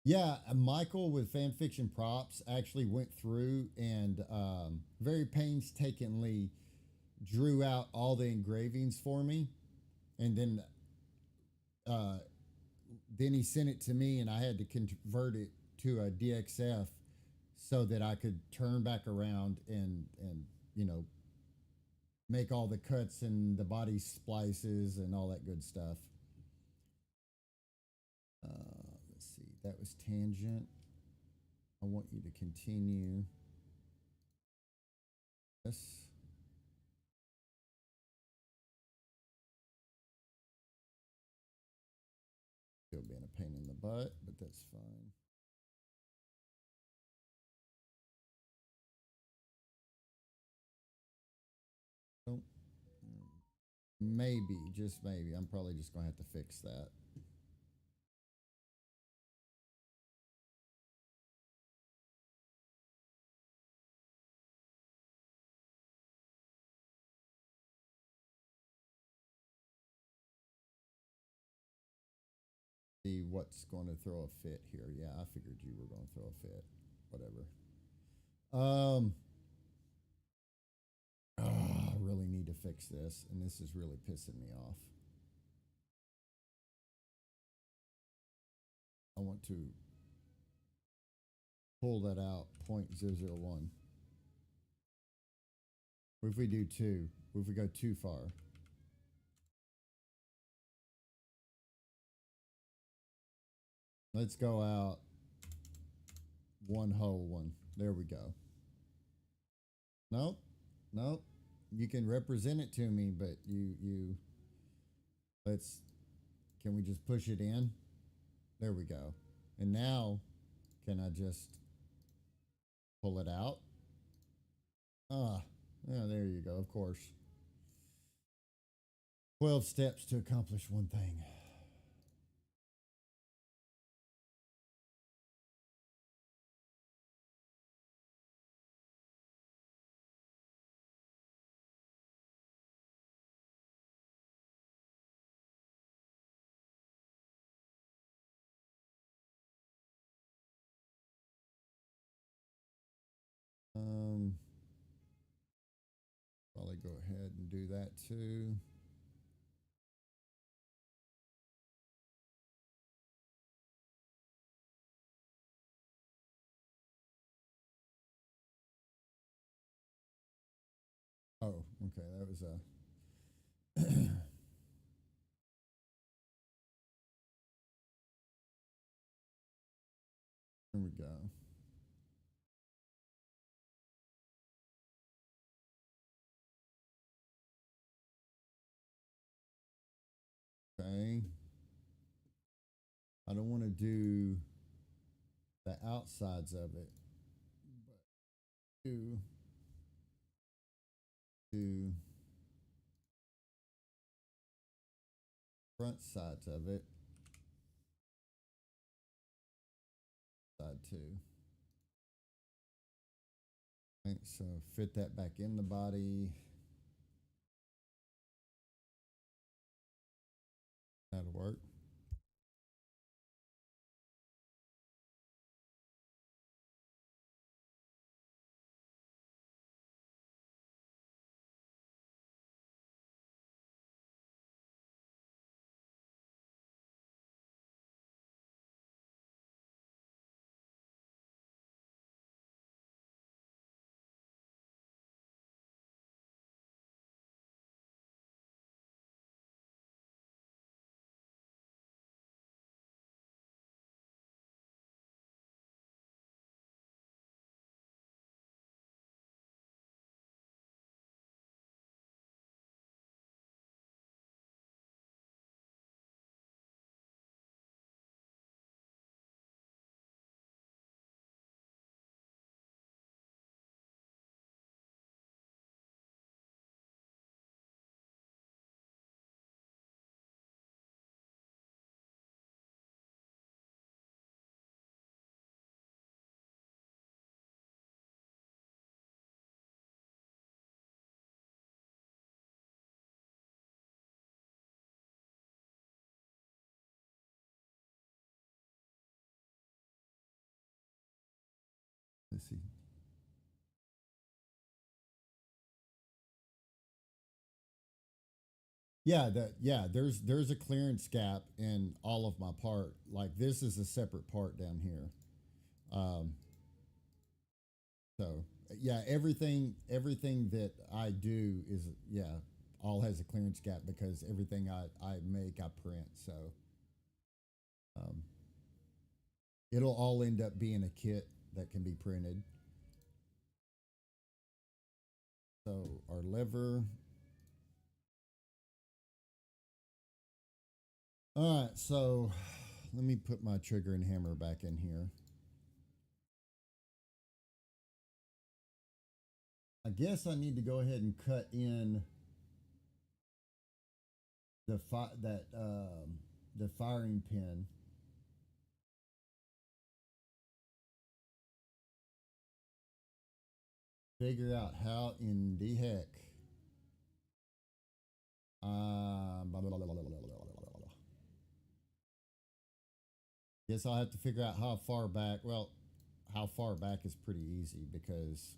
Yeah, Michael with Fanfiction Props actually went through and very painstakingly drew out all the engravings for me, and uh, then he sent it to me, and I had to convert it to a DXF so that I could turn back around and you know, make all the cuts and the body splices and all that good stuff. Let's see, that was tangent. I want you to continue this. Still being a pain in the butt, but that's fine. Oh, maybe, just maybe. I'm probably just going to have to fix that. See what's going to throw a fit here. Yeah, I figured you were going to throw a fit. Whatever. I really need to fix this, and this is really pissing me off. I want to pull that out 0.001. What if we do 2? What if we go too far? Let's go out one whole one. There we go. Nope. Nope. You can represent it to me, but you let's can we just push it in? There we go. And now can I just pull it out? Ah, yeah, there you go, of course. 12 steps to accomplish one thing. Probably go ahead and do that too. Oh, okay. That was a. Here we go. Okay. I don't want to do the outsides of it, but do front sides of it. Side two. Right, so fit that back in the body. That'll work. Let's see. There's a clearance gap in all of my part. Like this is a separate part down here. Um, so yeah, everything that I do is all has a clearance gap because everything I make I print. So um, it'll all end up being a kit that can be printed. So our lever. All right, so let me put my trigger and hammer back in here. I guess I need to go ahead and cut in the firing pin. Figure out how in the heck. Guess I'll have to figure out how far back. Well, how far back is pretty easy because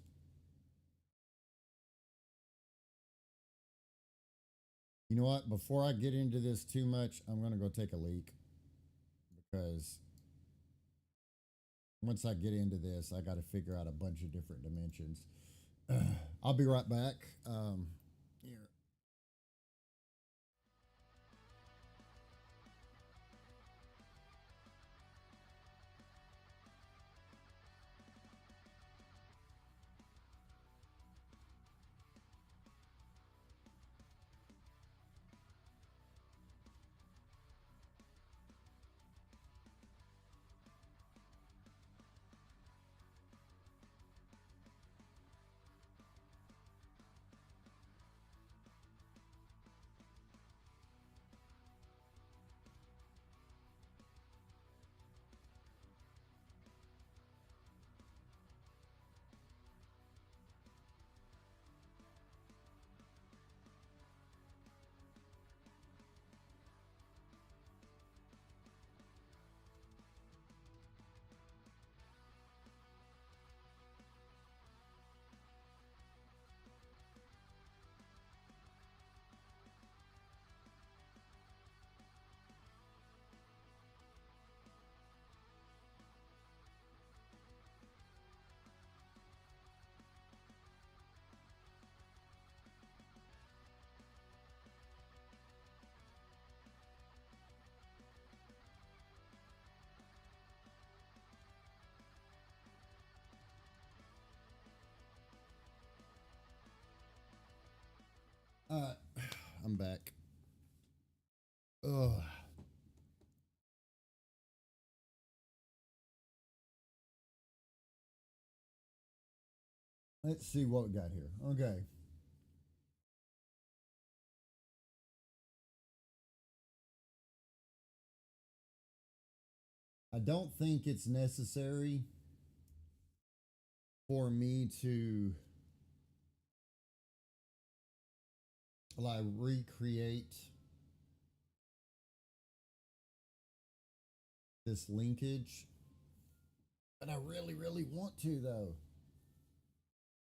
you know what? Before I get into this too much, I'm gonna go take a leak because once I get into this, I got to figure out a bunch of different dimensions. I'll be right back. Here. Alright, I'm back. Ugh. Let's see what we got here. Okay. I don't think it's necessary for me to like recreate this linkage, but I really, really want to though.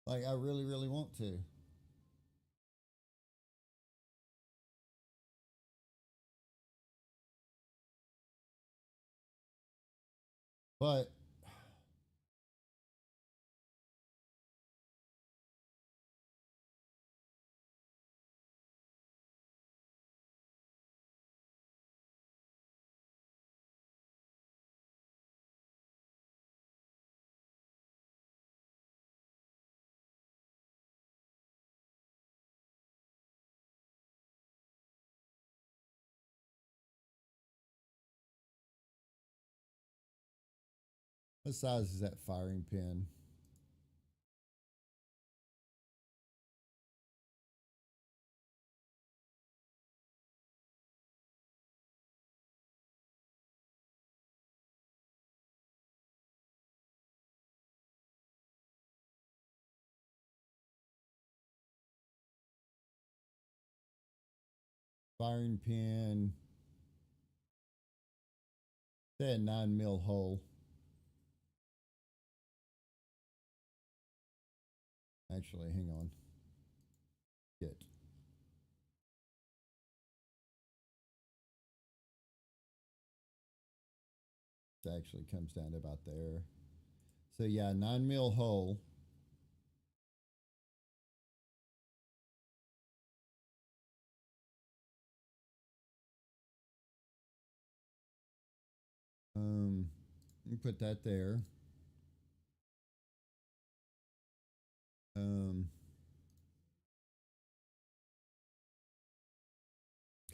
Like, I really, really want to. But what size is that firing pin? Firing pin. Say a 9 mil hole. Actually, hang on. Get. It actually comes down to about there. So yeah, 9 mil hole. You put that there.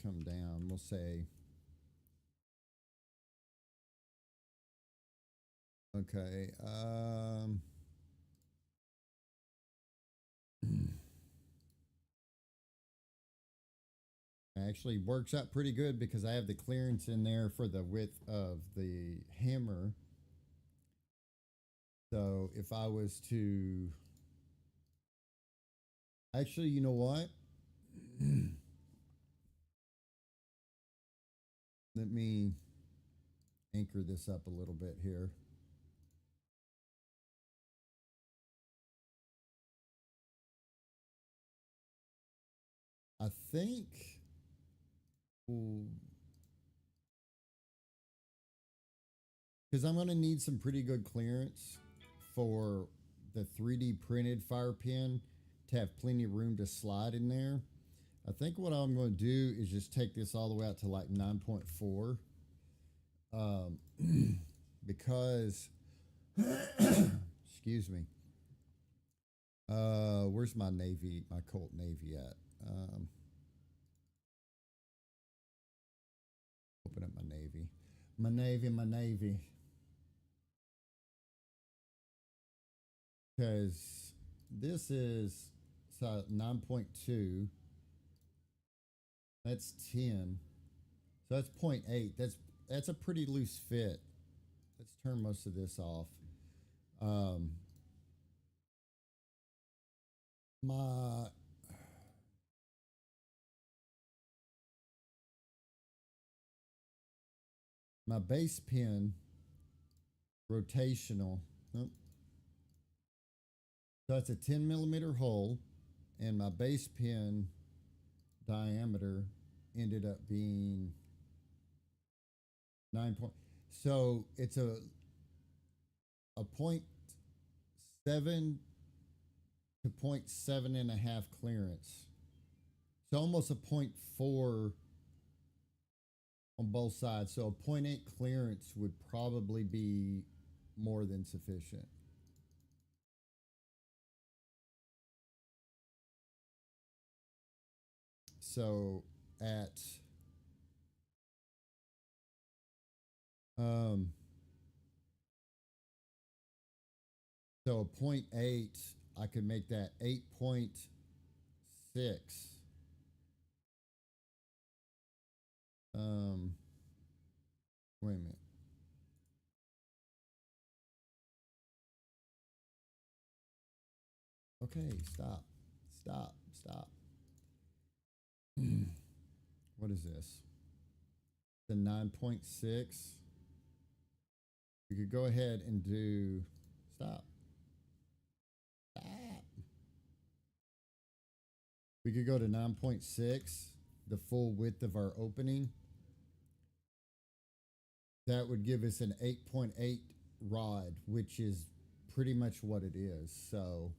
Come down. We'll say. Okay. Actually works out pretty good because I have the clearance in there for the width of the hammer. So if I was to actually, you know what? Let me anchor this up a little bit here. I think because I'm going to need some pretty good clearance for the 3D printed fire pin to have plenty of room to slide in there. I think what I'm going to do is just take this all the way out to like 9.4 because excuse me, where's my Colt Navy at? Open up my Navy, because this is 9.2. That's 10. So that's 0.8. That's a pretty loose fit. Let's turn most of this off. My base pin rotational. Oh, so that's a 10 millimeter hole, and my base pin diameter ended up being 9 point. So it's a 0.7 to 0.7.5 clearance. So almost a 0.4 on both sides. So a 0.8 clearance would probably be more than sufficient. So at um so 0.8, I could make that 8.6. Um Wait a minute. Okay, stop. Stop. Stop. What is this? The 9.6. We could go ahead and do stop. Stop. We could go to 9.6, the full width of our opening. That would give us an 8.8 rod, which is pretty much what it is. So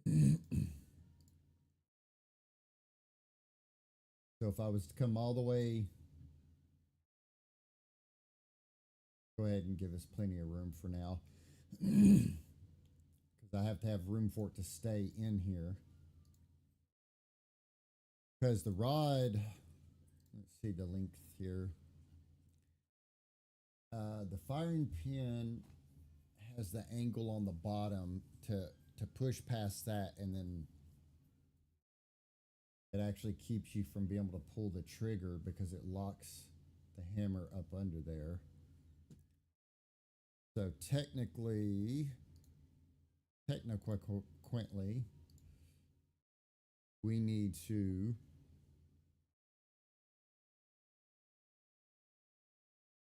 so if I was to come all the way, go ahead and give us plenty of room for now. Because I have to have room for it to stay in here. Because the rod, let's see the length here. The firing pin has the angle on the bottom to push past that, and then it actually keeps you from being able to pull the trigger because it locks the hammer up under there. So technically, we need to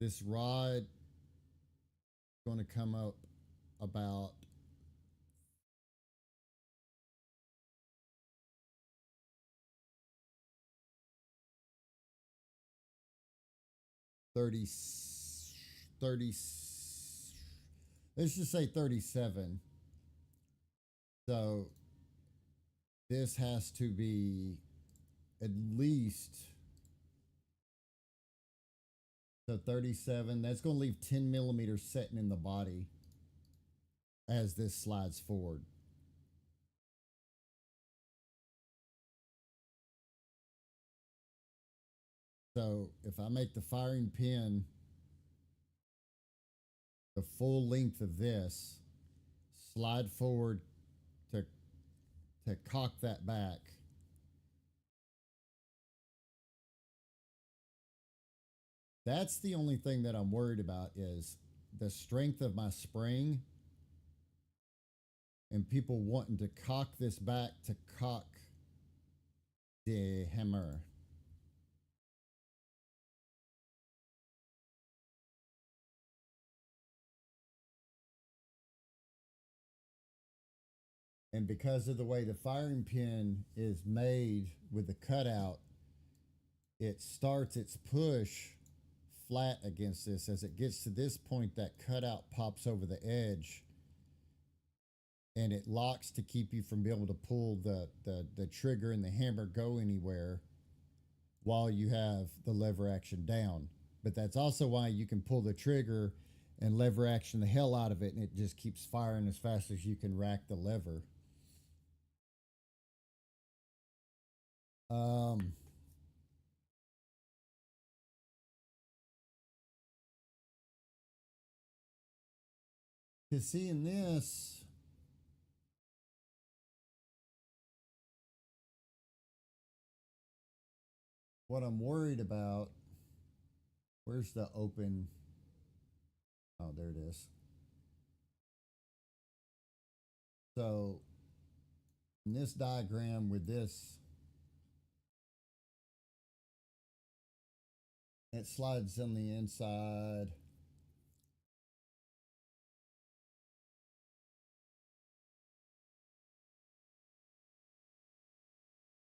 this rod is going to come up about 30, 30, let's just say 37. So this has to be at least, so 37. That's going to leave 10 millimeters setting in the body as this slides forward. So if I make the firing pin the full length of this, slide forward to cock that back, that's the only thing that I'm worried about is the strength of my spring and people wanting to cock this back to cock the hammer. And because of the way the firing pin is made with the cutout, it starts its push flat against this. As it gets to this point, that cutout pops over the edge and it locks to keep you from being able to pull the trigger and the hammer go anywhere while you have the lever action down. But that's also why you can pull the trigger and lever action the hell out of it, and it just keeps firing as fast as you can rack the lever. Because seeing this, what I'm worried about, where's the open? Oh, there it is. So in this diagram with this, it slides on the inside.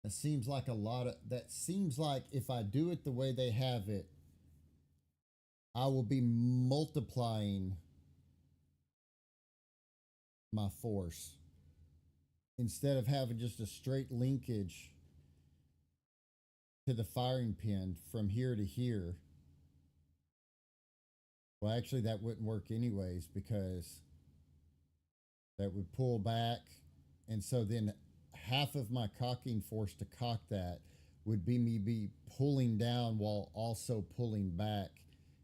It seems like a lot of that seems like if I do it the way they have it, I will be multiplying my force instead of having just a straight linkage to the firing pin from here to here. Well, actually, that wouldn't work anyways because that would pull back. And so then half of my cocking force to cock that would be me be pulling down while also pulling back,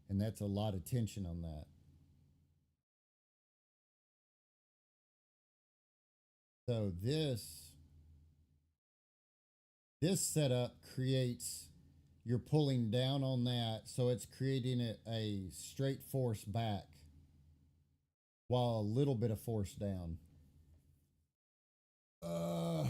and that's a lot of tension on that. So this setup creates, you're pulling down on that, so it's creating a straight force back while a little bit of force down. Uh,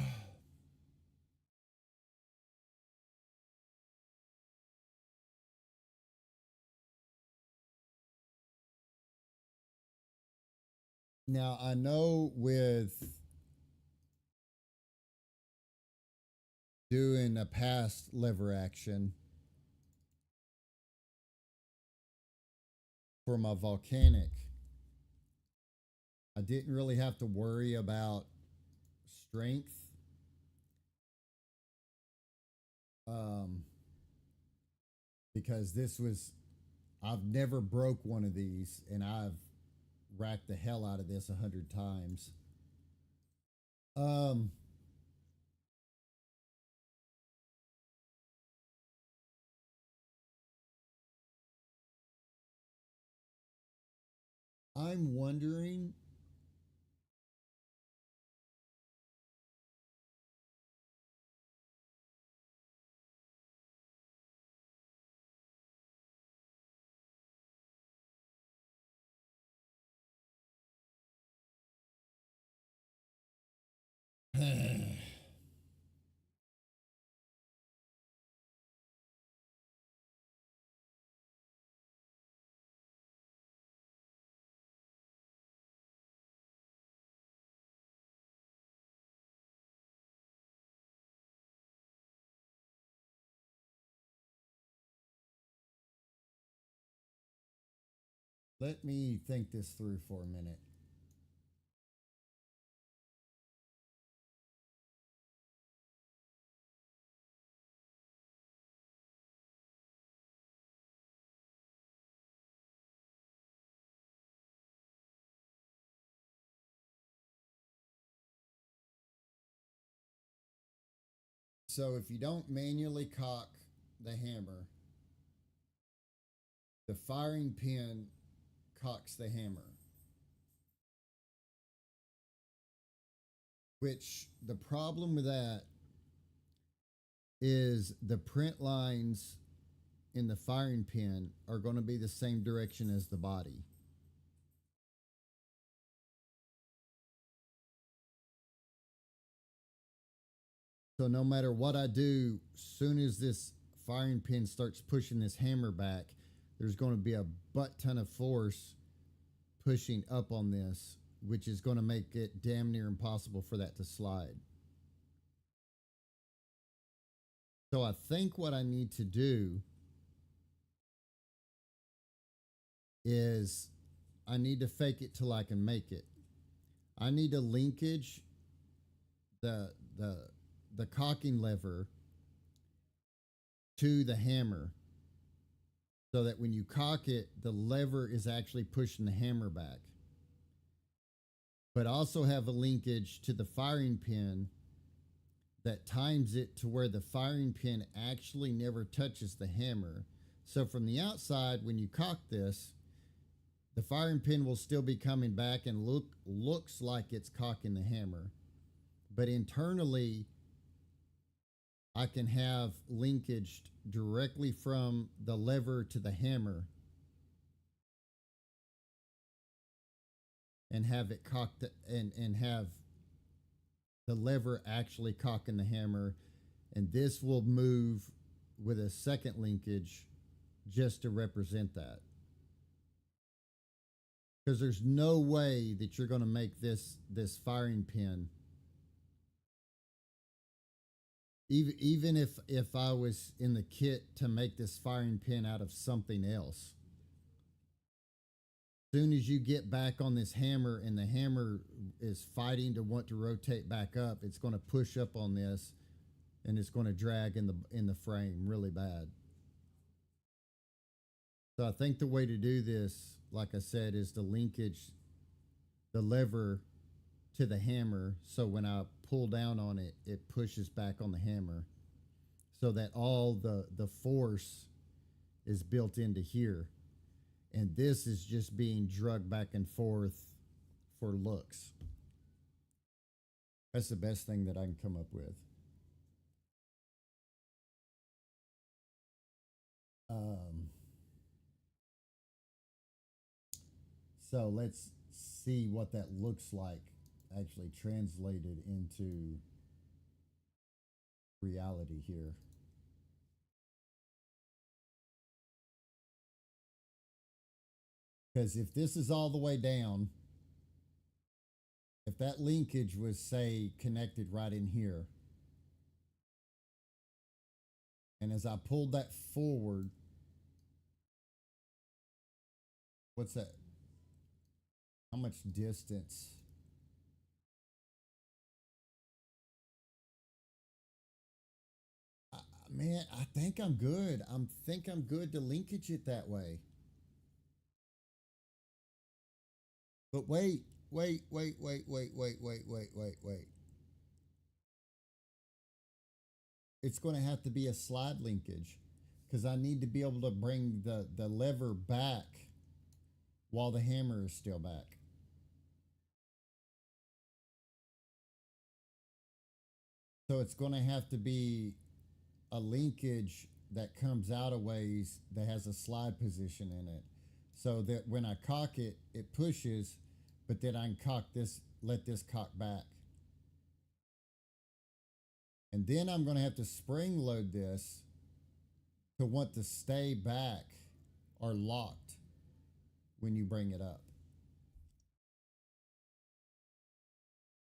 Now I know with doing a past lever action for my volcanic, I didn't really have to worry about strength. Um, because this was, I've never broke one of these, and I've racked the hell out of this 100 times. Um, I'm wondering. Let me think this through for a minute. So if you don't manually cock the hammer, the firing pin cocks the hammer. Which the problem with that is the print lines in the firing pin are going to be the same direction as the body. So no matter what I do, soon as this firing pin starts pushing this hammer back, there's going to be a butt ton of force pushing up on this, which is going to make it damn near impossible for that to slide. So I think what I need to do is I need to fake it till I can make it. I need to linkage the the the cocking lever to the hammer so that when you cock it, the lever is actually pushing the hammer back. But also have a linkage to the firing pin that times it to where the firing pin actually never touches the hammer. So from the outside, when you cock this, the firing pin will still be coming back and looks like it's cocking the hammer. But internally, I can have linkage directly from the lever to the hammer and have it cocked and have the lever actually cocking the hammer. And this will move with a second linkage just to represent that. Because there's no way that you're going to make this firing pin. Even if I was in the kit to make this firing pin out of something else, soon as you get back on this hammer and the hammer is fighting to want to rotate back up, it's going to push up on this and it's going to drag in the frame really bad. So I think the way to do this, like I said, is to linkage the lever to the hammer, so when I pull down on it, it pushes back on the hammer. so that all the force is built into here. And this is just being drugged back and forth for looks. That's the best thing that I can come up with. Um, so let's see what that looks like actually translated into reality here. Because if this is all the way down, if that linkage was, say, connected right in here, and as I pulled that forward, what's that? How much distance? Man, I think I'm good. I'm good to linkage it that way. But wait. It's going to have to be a slide linkage because I need to be able to bring the lever back while the hammer is still back. So it's going to have to be a linkage that comes out a ways that has a slide position in it. So that when I cock it, it pushes, but then I can cock this, let this cock back. And then I'm going to have to spring load this to want to stay back or locked when you bring it up.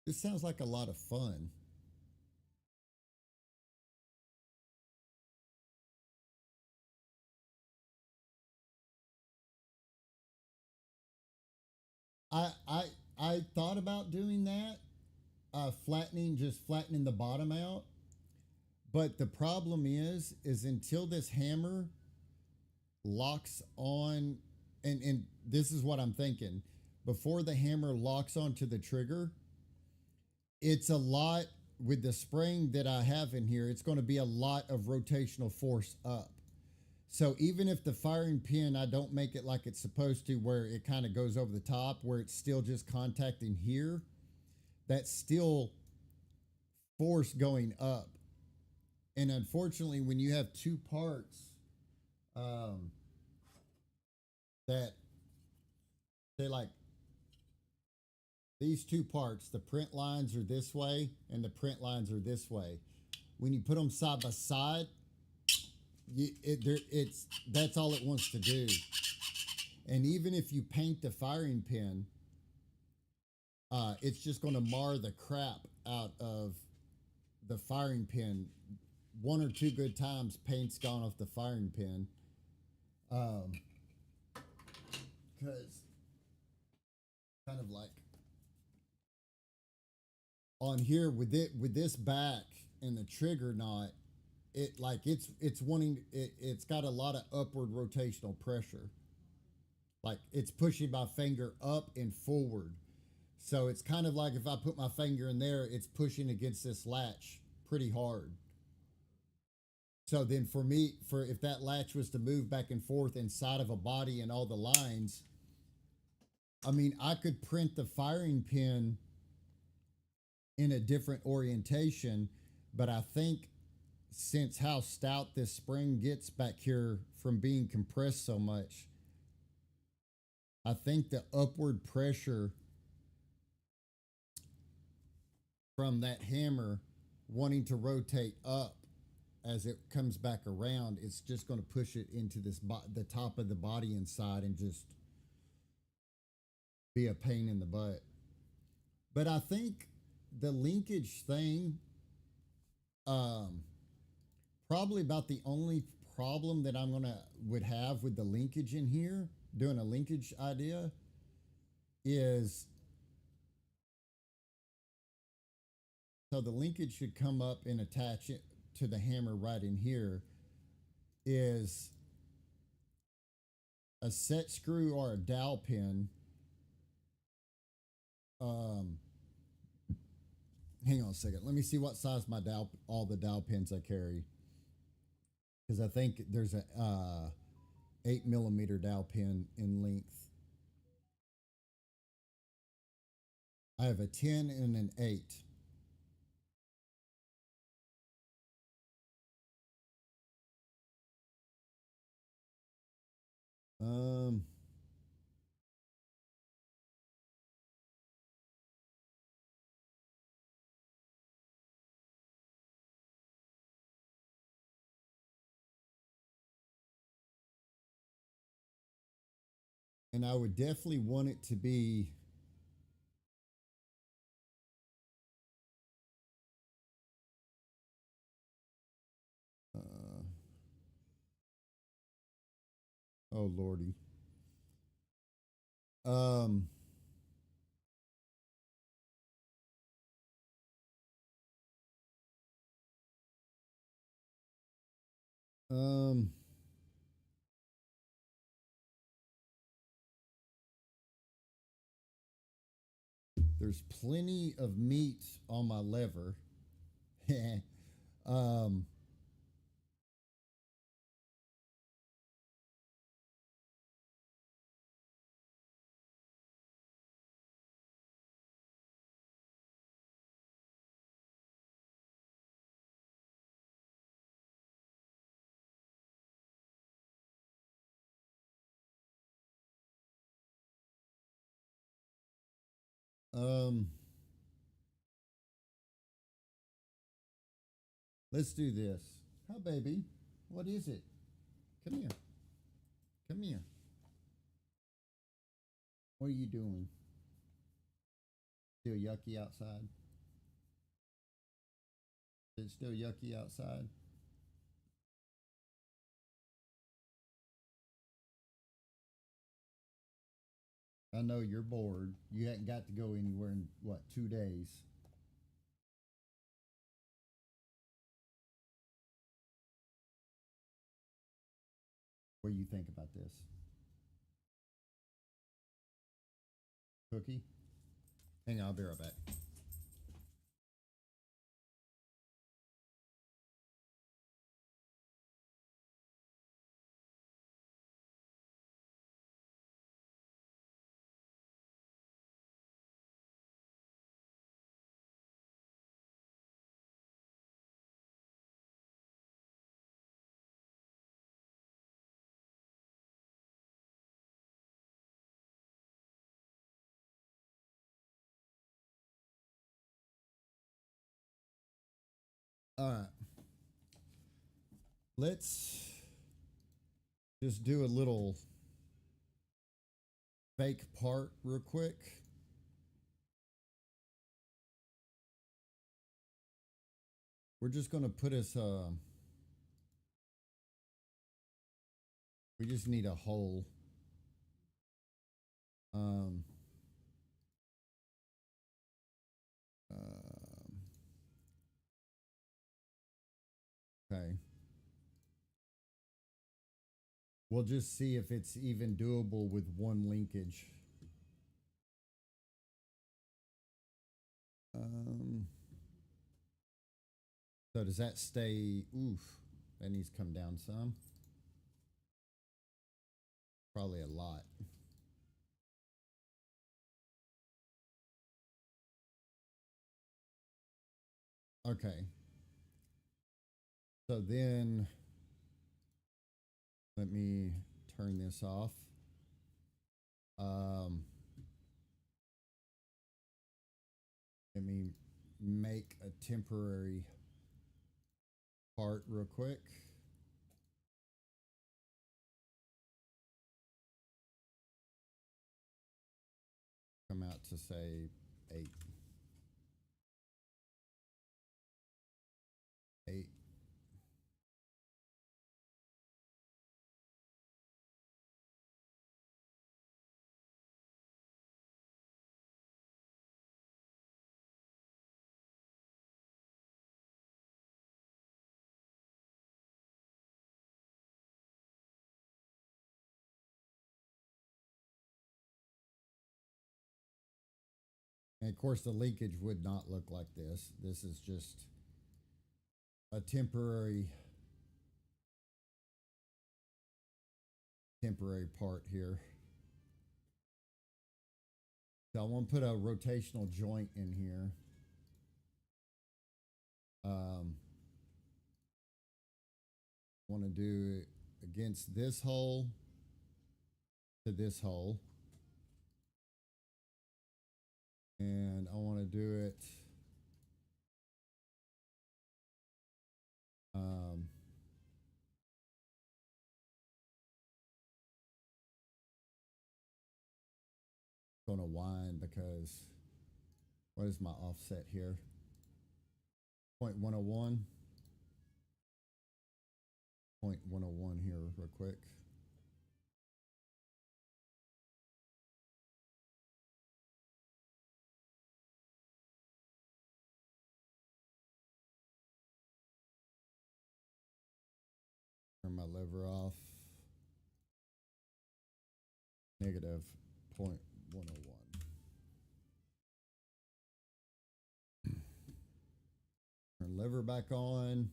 This sounds like a lot of fun. I I I thought about doing that, flattening the bottom out. But the problem is until this hammer locks on, and this is what I'm thinking, before the hammer locks onto the trigger, it's a lot with the spring that I have in here. It's going to be a lot of rotational force up. So even if the firing pin, I don't make it like it's supposed to, where it kind of goes over the top, where it's still just contacting here, that's still force going up. And unfortunately, when you have two parts um, that they like these two parts, the print lines are this way and the print lines are this way. When you put them side by side, it's that's all it wants to do. And even if you paint the firing pin, it's just going to mar the crap out of the firing pin. One or two good times, paint's gone off the firing pin. Because kind of like on here with this back and the trigger knot, it's got a lot of upward rotational pressure. Like it's pushing my finger up and forward. So it's kind of like if I put my finger in there, it's pushing against this latch pretty hard. So then for me, for if that latch was to move back and forth inside of a body and all the lines, I mean, I could print the firing pin in a different orientation, but I think since how stout this spring gets back here from being compressed so much, I think the upward pressure from that hammer wanting to rotate up as it comes back around, it's just going to push it into the top of the body inside and just be a pain in the butt. But I think the linkage thing, probably about the only problem that would have with the linkage in here, doing a linkage idea, is so the linkage should come up and attach it to the hammer right in here, is a set screw or a dowel pin. Hang on a second. Let me see what size all the dowel pins I carry. because I think there's a 8 millimeter dowel pin in length. I have a 10 and an 8. Um, and I would definitely want it to be uh, oh lordy. Um, um, there's plenty of meat on my lever. um, um, let's do this. Hi, baby. What is it? Come here. Come here. What are you doing? Still yucky outside? Is it still yucky outside? I know you're bored. You hadn't got to go anywhere in what, 2 days? What do you think about this? Cookie? Hang on, I'll be right back. All right. Let's just do a little fake part real quick. We're just going to put us, we just need a hole. Um, um, okay. We'll just see if it's even doable with one linkage. Um, so does that stay? Oof, that needs to come down some. Probably a lot. Okay. So then let me turn this off. Um, Let me make a temporary part real quick. Come out to say 8. 8. And of course, the leakage would not look like this. This is just a temporary temporary part here. So I want to put a rotational joint in here. Want to do it against this hole to this hole. And I want to do it going to wind because what is my offset here? 0.101. 0.101 here real quick. Turn my lever off. Negative 0.101. Turn lever back on.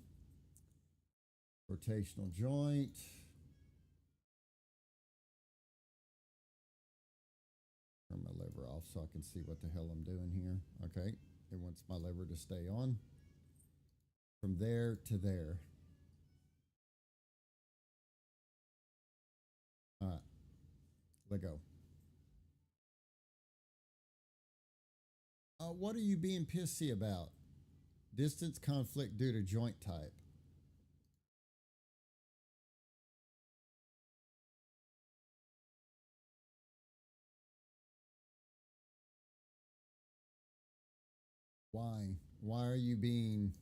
Rotational joint. Turn my lever off so I can see what the hell I'm doing here. Okay, it wants my lever to stay on. From there to there. All right, let go. What are you being pissy about? Distance conflict due to joint type. Why? Why are you being,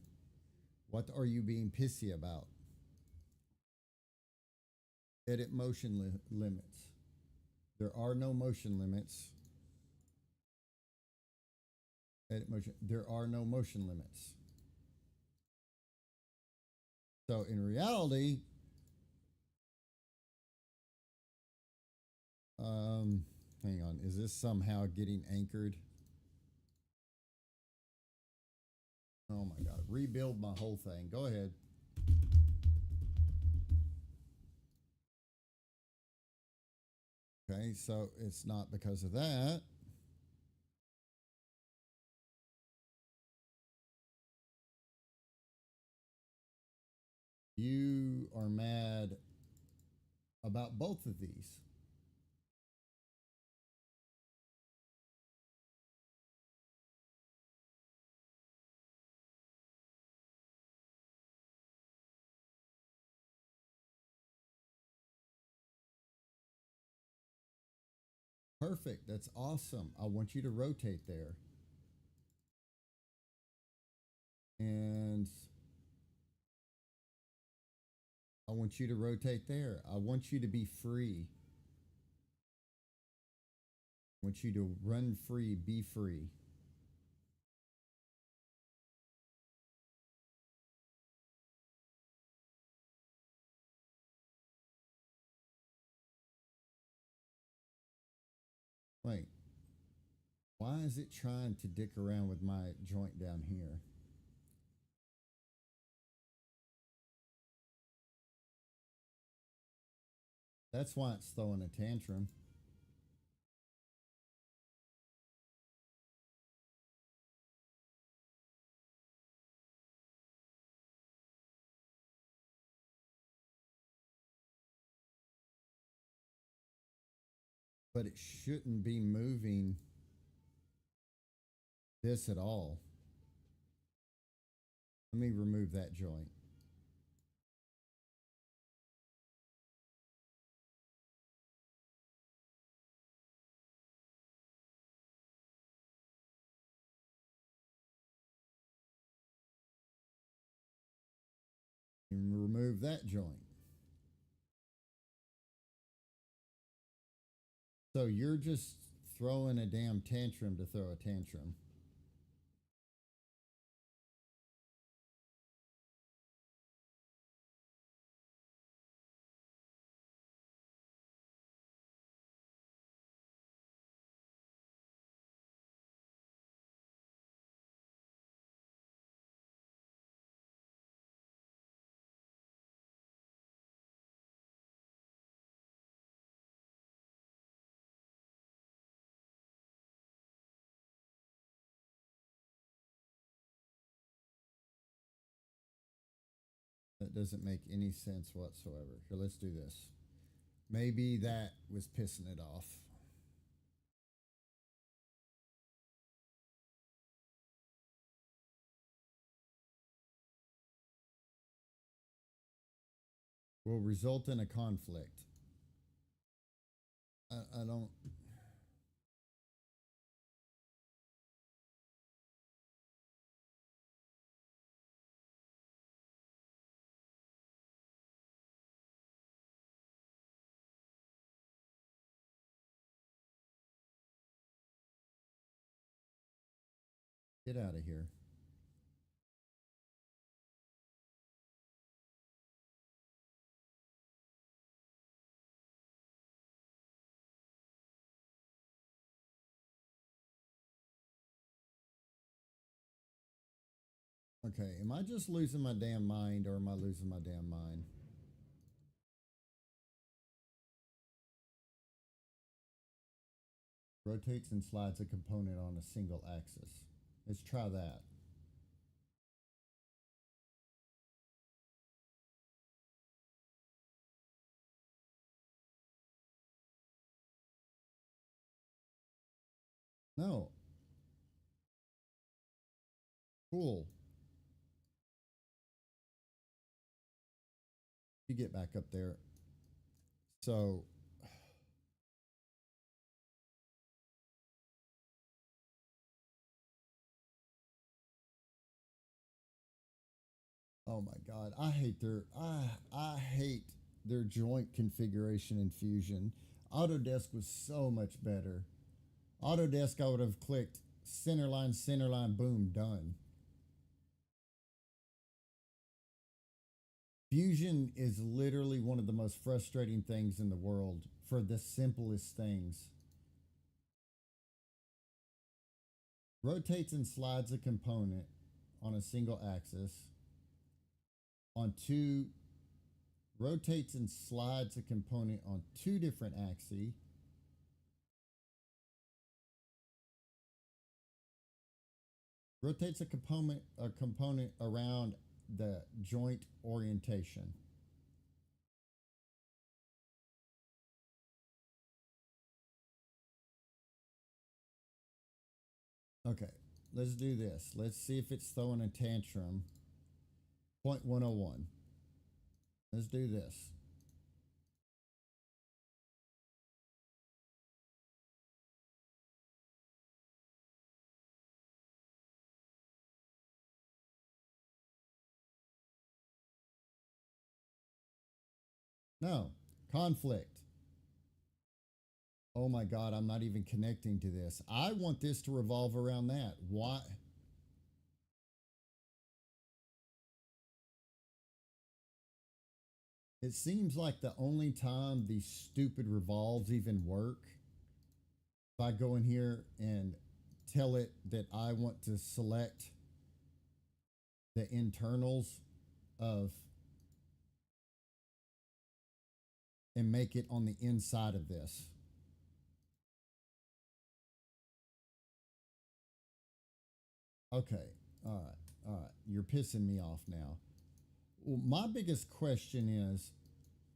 what are you being pissy about? Edit motion limits. There are no motion limits. Edit motion. There are no motion limits. So in reality, hang on, is this somehow getting anchored? Oh my God, rebuild my whole thing. Go ahead. Okay, so it's not because of that. You are mad about both of these. Perfect. That's awesome. I want you to rotate there. And I want you to rotate there. I want you to be free. I want you to run free, be free. Wait, why is it trying to dick around with my joint down here? That's why it's throwing a tantrum. But it shouldn't be moving this at all. Let me remove that joint. And remove that joint. So you're just throwing a damn tantrum to throw a tantrum. doesn't make any sense whatsoever. Here, let's do this. Maybe that was pissing it off. Will result in a conflict. I don't. Get out of here. Okay, am I just losing my damn mind or am I losing my damn mind? Rotates and slides a component on a single axis. Let's try that. No. Cool. You get back up there. So oh my god, I hate their joint configuration in Fusion. Autodesk was so much better. Autodesk, I would have clicked center line, boom, done. Fusion is literally one of the most frustrating things in the world for the simplest things. Rotates and slides a component on a single axis on two rotates and slides a component on two different axes. Rotates a component around the joint orientation. Okay, let's do this. Let's see if it's throwing a tantrum. 0.101. Let's do this. No, conflict. Oh my God, I'm not even connecting to this. I want this to revolve around that. Why? It seems like the only time these stupid revolves even work, if I go in here and tell it that I want to select the internals of and make it on the inside of this. Okay. All right. All right. You're pissing me off now. Well, my biggest question is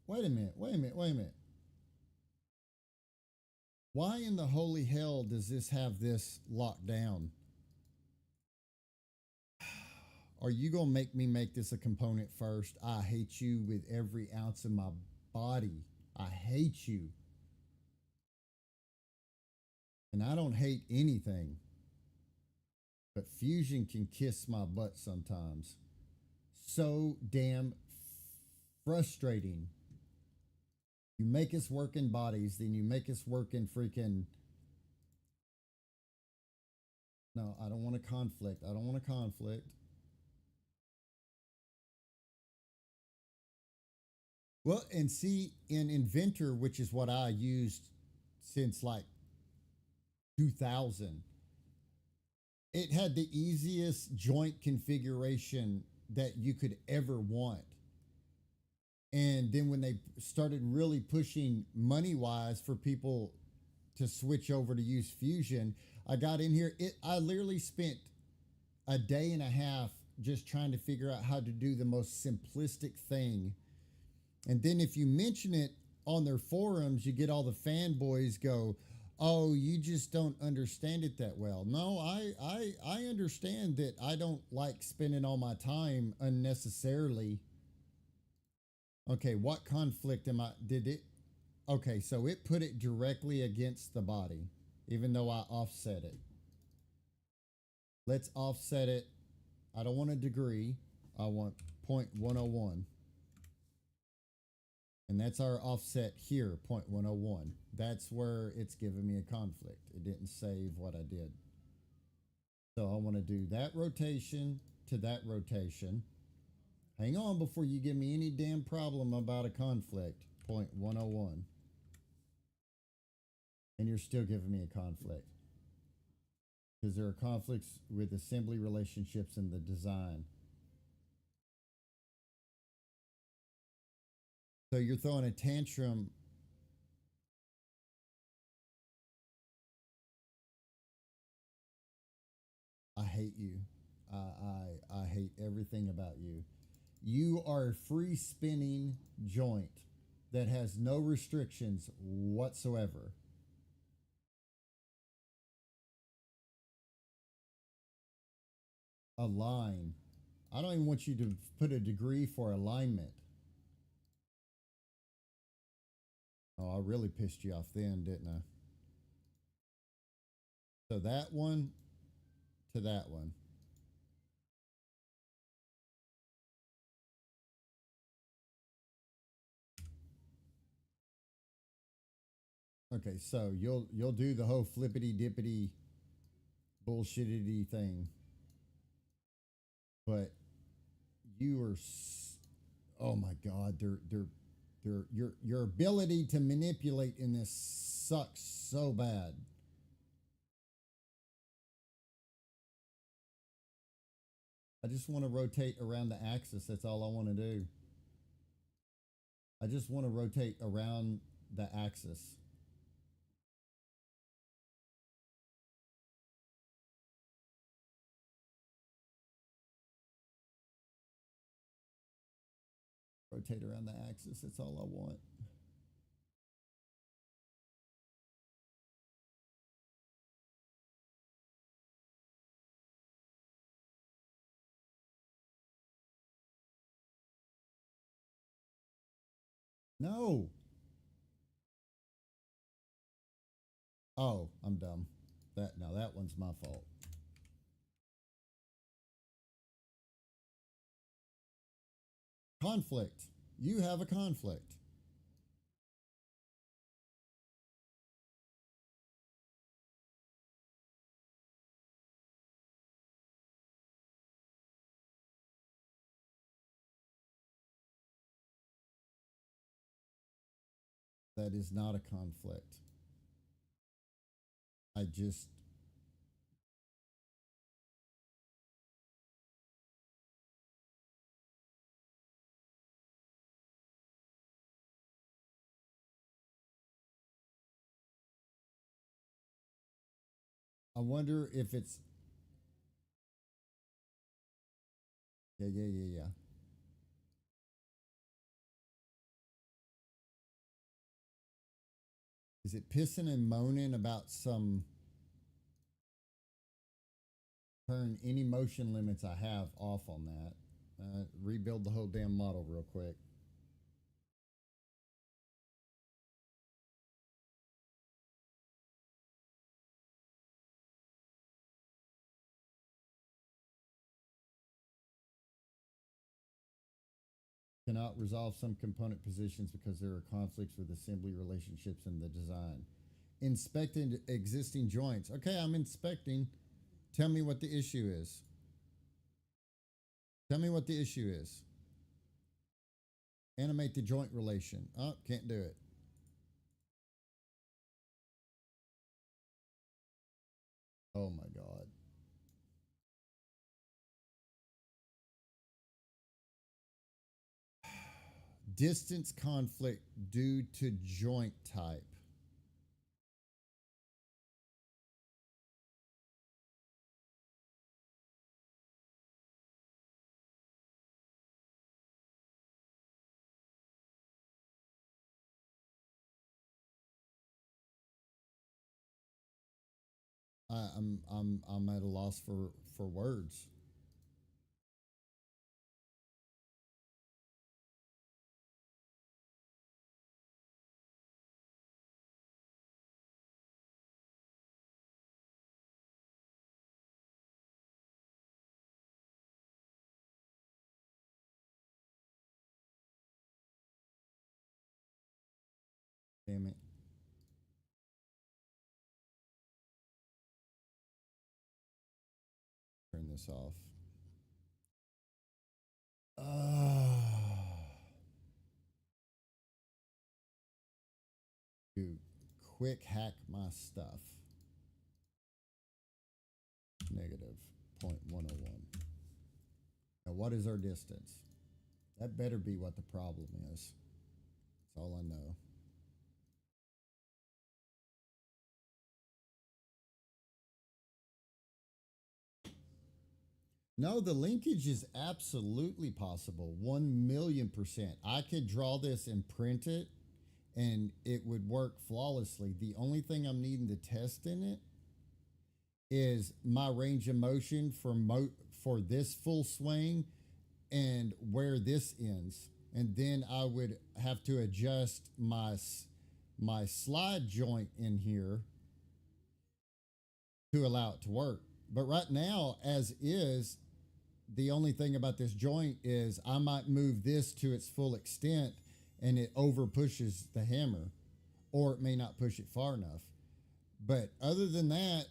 wait a minute. Wait a minute. Wait a minute. Why in the holy hell does this have this locked down? Are you going to make me make this a component first? I hate you with every ounce of my body. I hate you. And I don't hate anything. But Fusion can kiss my butt sometimes. So damn frustrating. You make us work in bodies, then you make us work in freaking. No, I don't want a conflict. I don't want a conflict. Well, and see, in Inventor, which is what I used since like 2000, it had the easiest joint configuration that you could ever want. And then when they started really pushing money wise for people to switch over to use Fusion, I got in here. I literally spent a day and a half just trying to figure out how to do the most simplistic thing. And then if you mention it on their forums, you get all the fanboys go, "Oh, you just don't understand it that well." No, I understand that I don't like spending all my time unnecessarily. Okay, what conflict am I did it okay, so it put it directly against the body, even though I offset it. Let's offset it. I don't want a degree. I want 0.101. And that's our offset here, 0.101. That's where it's giving me a conflict. It didn't save what I did. So I want to do that rotation to that rotation. Hang on before you give me any damn problem about a conflict. 0.101. And you're still giving me a conflict. Because there are conflicts with assembly relationships in the design. So you're throwing a tantrum. I hate you. I hate everything about you. You are a free spinning joint that has no restrictions whatsoever. Align. I don't even want you to put a degree for alignment. Oh, I really pissed you off then, didn't I? So that one to that one. Okay, so you'll do the whole flippity dippity bullshittity thing, but you are. Oh my God, your ability to manipulate in this sucks so bad. I just want to rotate around the axis. That's all I want to do. I just want to rotate around the axis. Rotate around the axis. That's all I want. No. Oh, I'm dumb. That one's my fault. Conflict. You have a conflict. That is not a conflict. I just I wonder if it's yeah. Is it pissing and moaning about some turn any motion limits I have off on that? Rebuild the whole damn model real quick. Cannot resolve some component positions because there are conflicts with assembly relationships in the design. Inspecting existing joints. Okay, I'm inspecting. Tell me what the issue is. Tell me what the issue is. Animate the joint relation. Oh, can't do it. Oh my God. Distance conflict due to joint type. I'm at a loss for words. Damn it. Turn this off. To quick hack my stuff. Negative 0.101. Now, what is our distance? That better be what the problem is. That's all I know. No, the linkage is absolutely possible. 1,000,000%. I could draw this and print it and it would work flawlessly. The only thing I'm needing to test in it is my range of motion for this full swing and where this ends. And then I would have to adjust my slide joint in here to allow it to work. But right now, as is, the only thing about this joint is I might move this to its full extent and it over pushes the hammer, or it may not push it far enough. But other than that,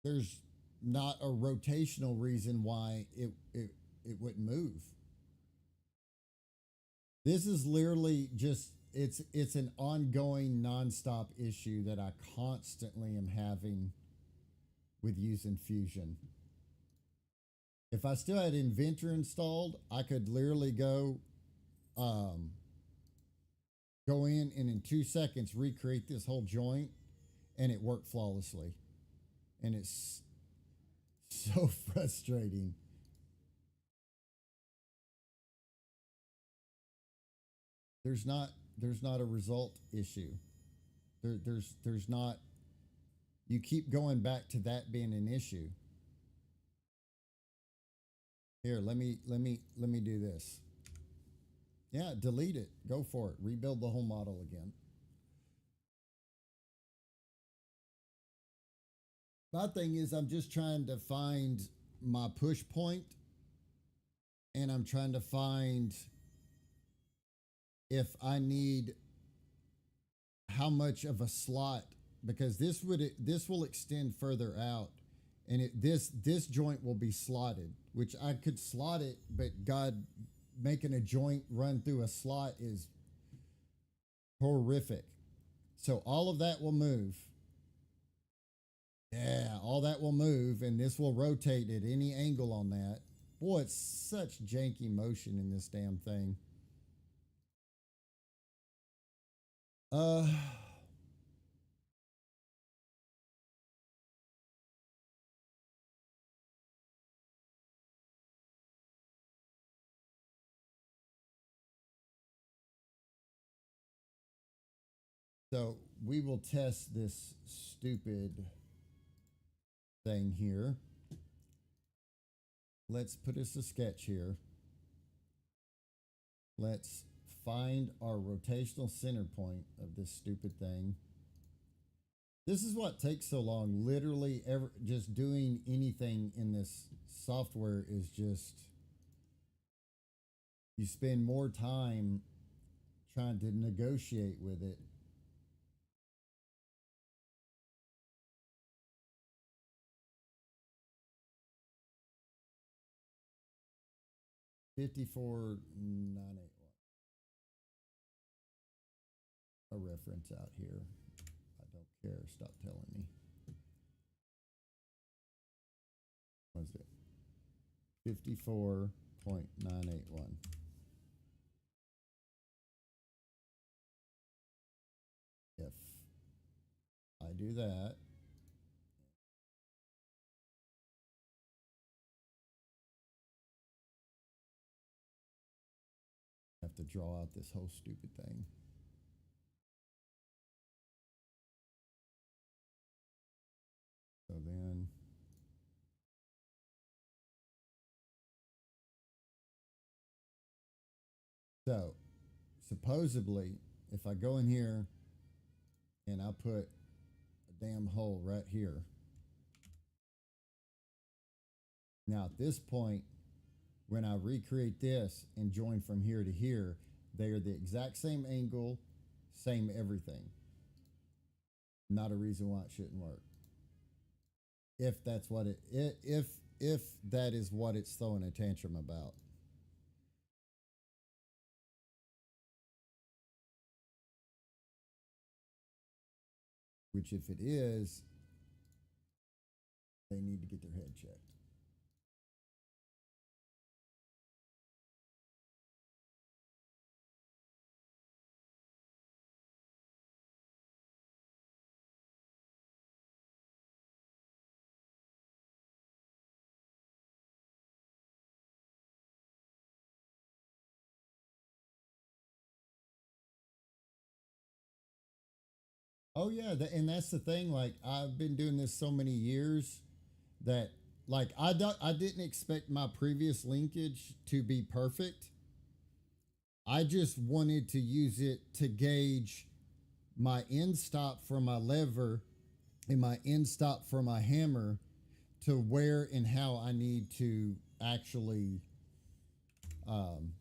there's not a rotational reason why it wouldn't move. This is literally just it's an ongoing nonstop issue that I constantly am having with using Fusion. If I still had Inventor installed, I could literally um, go in and in 2 seconds recreate this whole joint and it worked flawlessly. And it's so frustrating. There's not a result issue. There's not. You keep going back to that being an issue. Here, let me do this. Yeah, delete it. Go for it. Rebuild the whole model again. My thing is I'm just trying to find my push point and I'm trying to find if I need how much of a slot, because this will extend further out and this joint will be slotted, which I could slot it, but God, making a joint run through a slot is horrific. So all of that will move. Yeah, all that will move and this will rotate at any angle on that. Boy, it's such janky motion in this damn thing. Uh So we will test this stupid thing here. Let's put us a sketch here. Let's find our rotational center point of this stupid thing. This is what takes so long. Literally, just doing anything in this software is just, you spend more time trying to negotiate with it. $54,981. A reference out here. I don't care. Stop telling me. What is it? 54.981. If I do that, I have to draw out this whole stupid thing. So supposedly, if I go in here and I put a damn hole right here, now at this point, when I recreate this and join from here to here, they are the exact same angle, same everything. Not a reason why it shouldn't work. If that's what if that is what it's throwing a tantrum about. Which if it is, they need to get their head checked. Oh yeah, and that's the thing. Like I've been doing this so many years that like I didn't expect my previous linkage to be perfect. I just wanted to use it to gauge my end stop for my lever and my end stop for my hammer to where and how I need to actually um,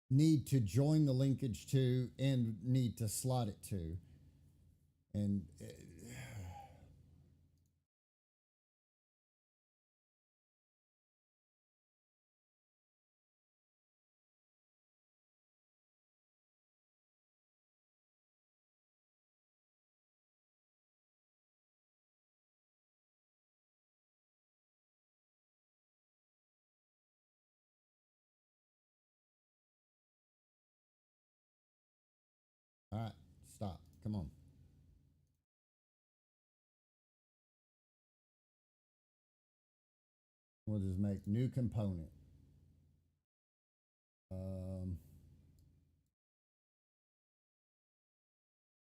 need to join the linkage to and need to slot it to. And all right, stop. Come on. We'll just make new component. Um,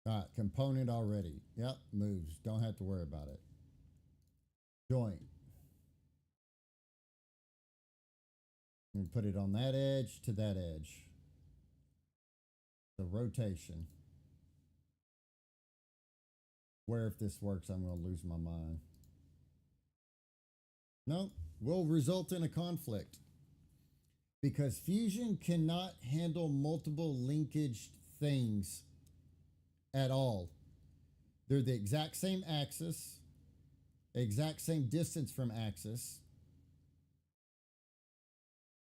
all right, component already. Yep, moves. Don't have to worry about it. Joint. And put it on that edge to that edge. The rotation. Where if this works, I'm going to lose my mind. No, will result in a conflict because fusion cannot handle multiple linkaged things at all. They're the exact same axis, exact same distance from axis.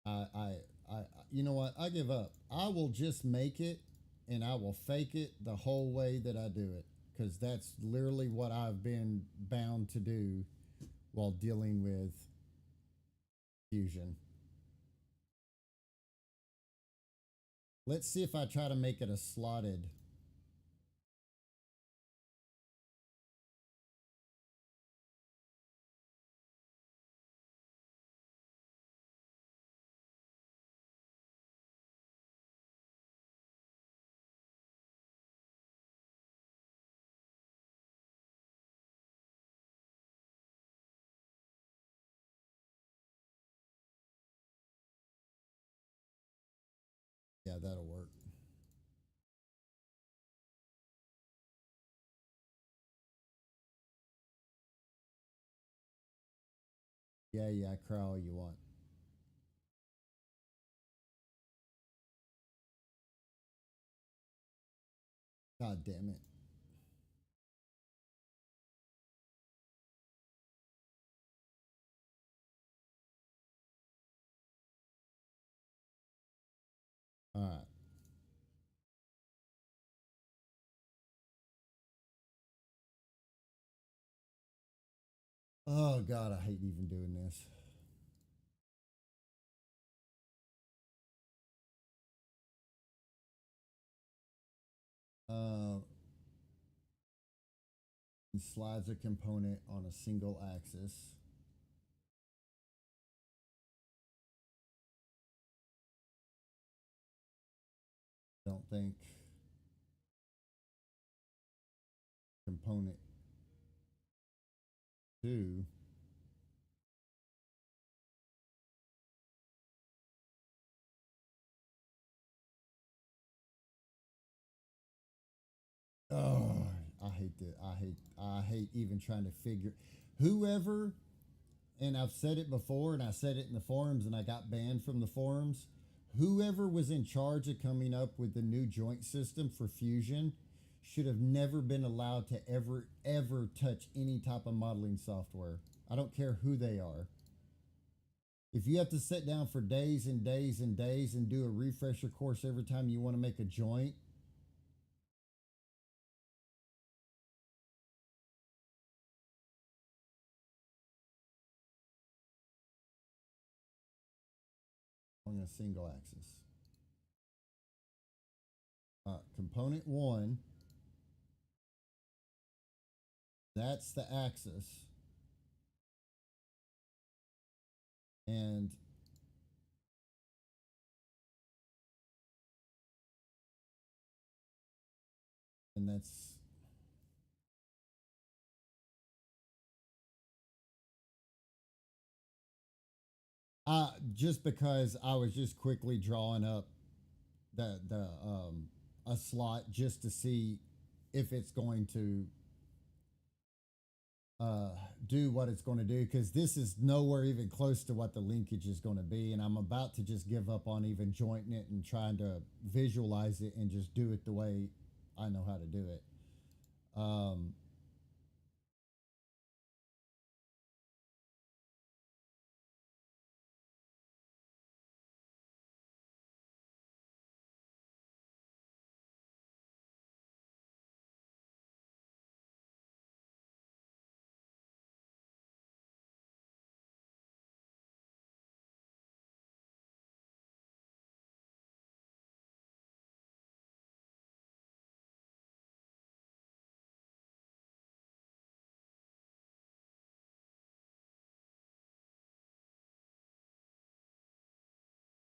I, I, you know what? I give up. I will just make it and I will fake it the whole way that I do it because that's literally what I've been bound to do while dealing with fusion. Let's see if I try to make it a slotted. Yeah, that'll work. Yeah, cry all you want. God damn it. All right. Oh God, I hate even doing this. Uh, slides a component on a single axis. Don't think component two Oh, I hate even trying to figure whoever, and I've said it before and I said it in the forums and I got banned from the forums. Whoever was in charge of coming up with the new joint system for Fusion should have never been allowed to ever touch any type of modeling software. I don't care who they are. If you have to sit down for days and days and days and do a refresher course every time you want to make a joint, on a single axis. Component one, that's the axis. And that's just because I was just quickly drawing up the a slot just to see if it's going to uh do what it's going to do, because this is nowhere even close to what the linkage is going to be, and I'm about to just give up on even jointing it and trying to visualize it and just do it the way I know how to do it.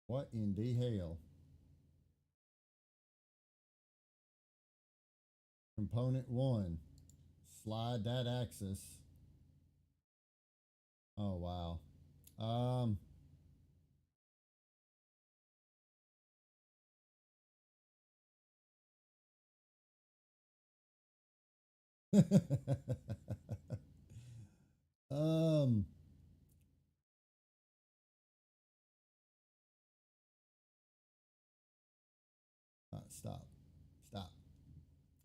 What in the hell? Component one, slide that axis. Oh wow. um um stop, stop.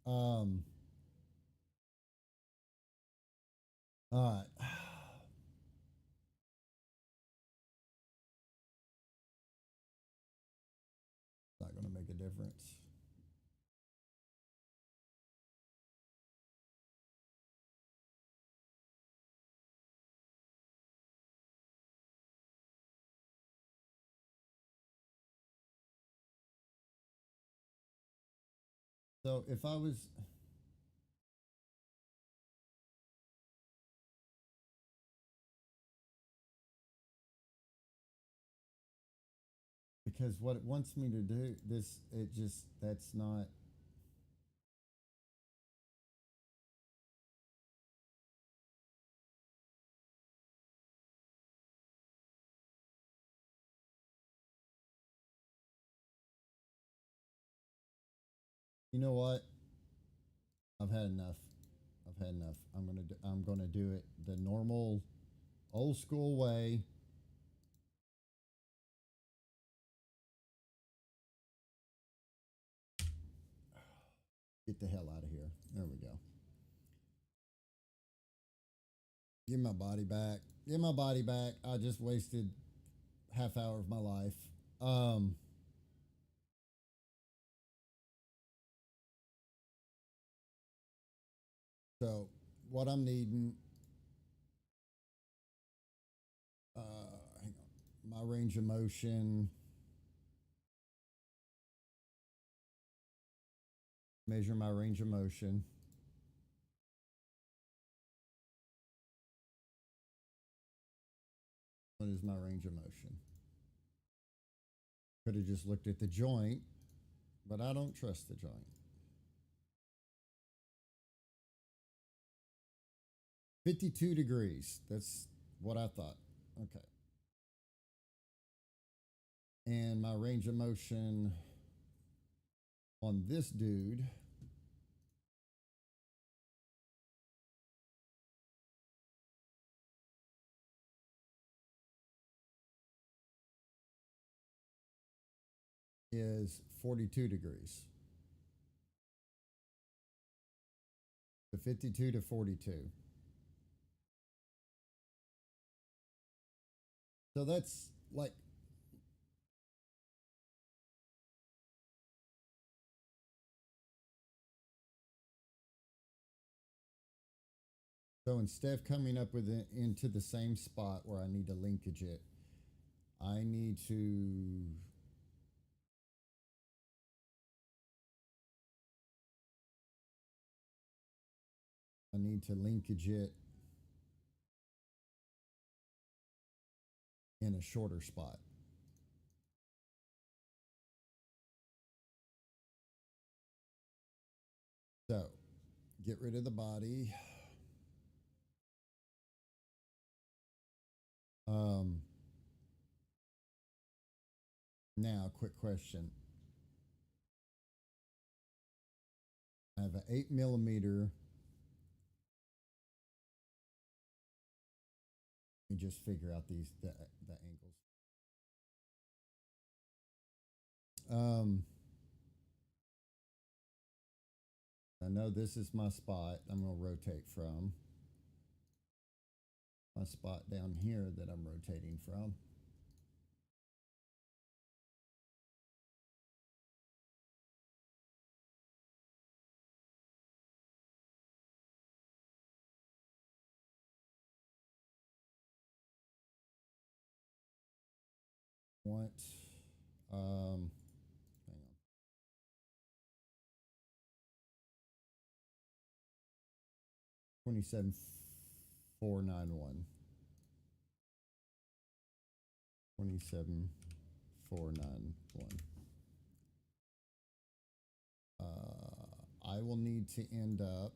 um all right. Not going to make a difference. So if I was, because what it wants me to do, this, it just, that's not. You know what? I've had enough. I've had enough. I'm gonna do it the normal, old school way. Get the hell out of here. There we go. Give my body back. Give my body back. I just wasted half hour of my life. Um, so what I'm needing, hang on, my range of motion, measure my range of motion. What is my range of motion? Could have just looked at the joint, but I don't trust the joint. 52 degrees. That's what I thought. Okay. And my range of motion on this dude is 42 degrees. So 52 to 42. So that's like, so instead of coming up with it into the same spot where I need to linkage it, I need to linkage it in a shorter spot. So get rid of the body. Now, quick question. I have an 8mm. Let me just figure out the angles. I know this is my spot I'm going to rotate from. My spot down here that I'm rotating from. Want hang on. 27,491. 27,491. I will need to end up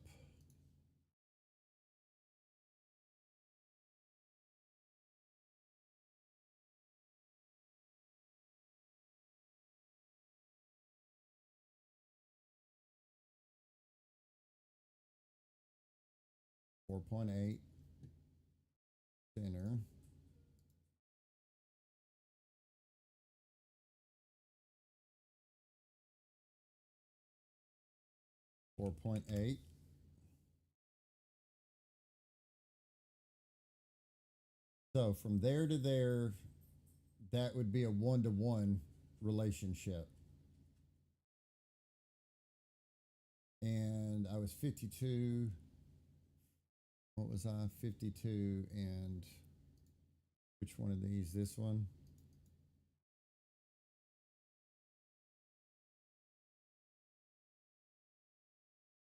.8 center. .8. So from there to there, that would be a 1-to-1 relationship. And I was 52. What was I? 52 and which one of these? This one?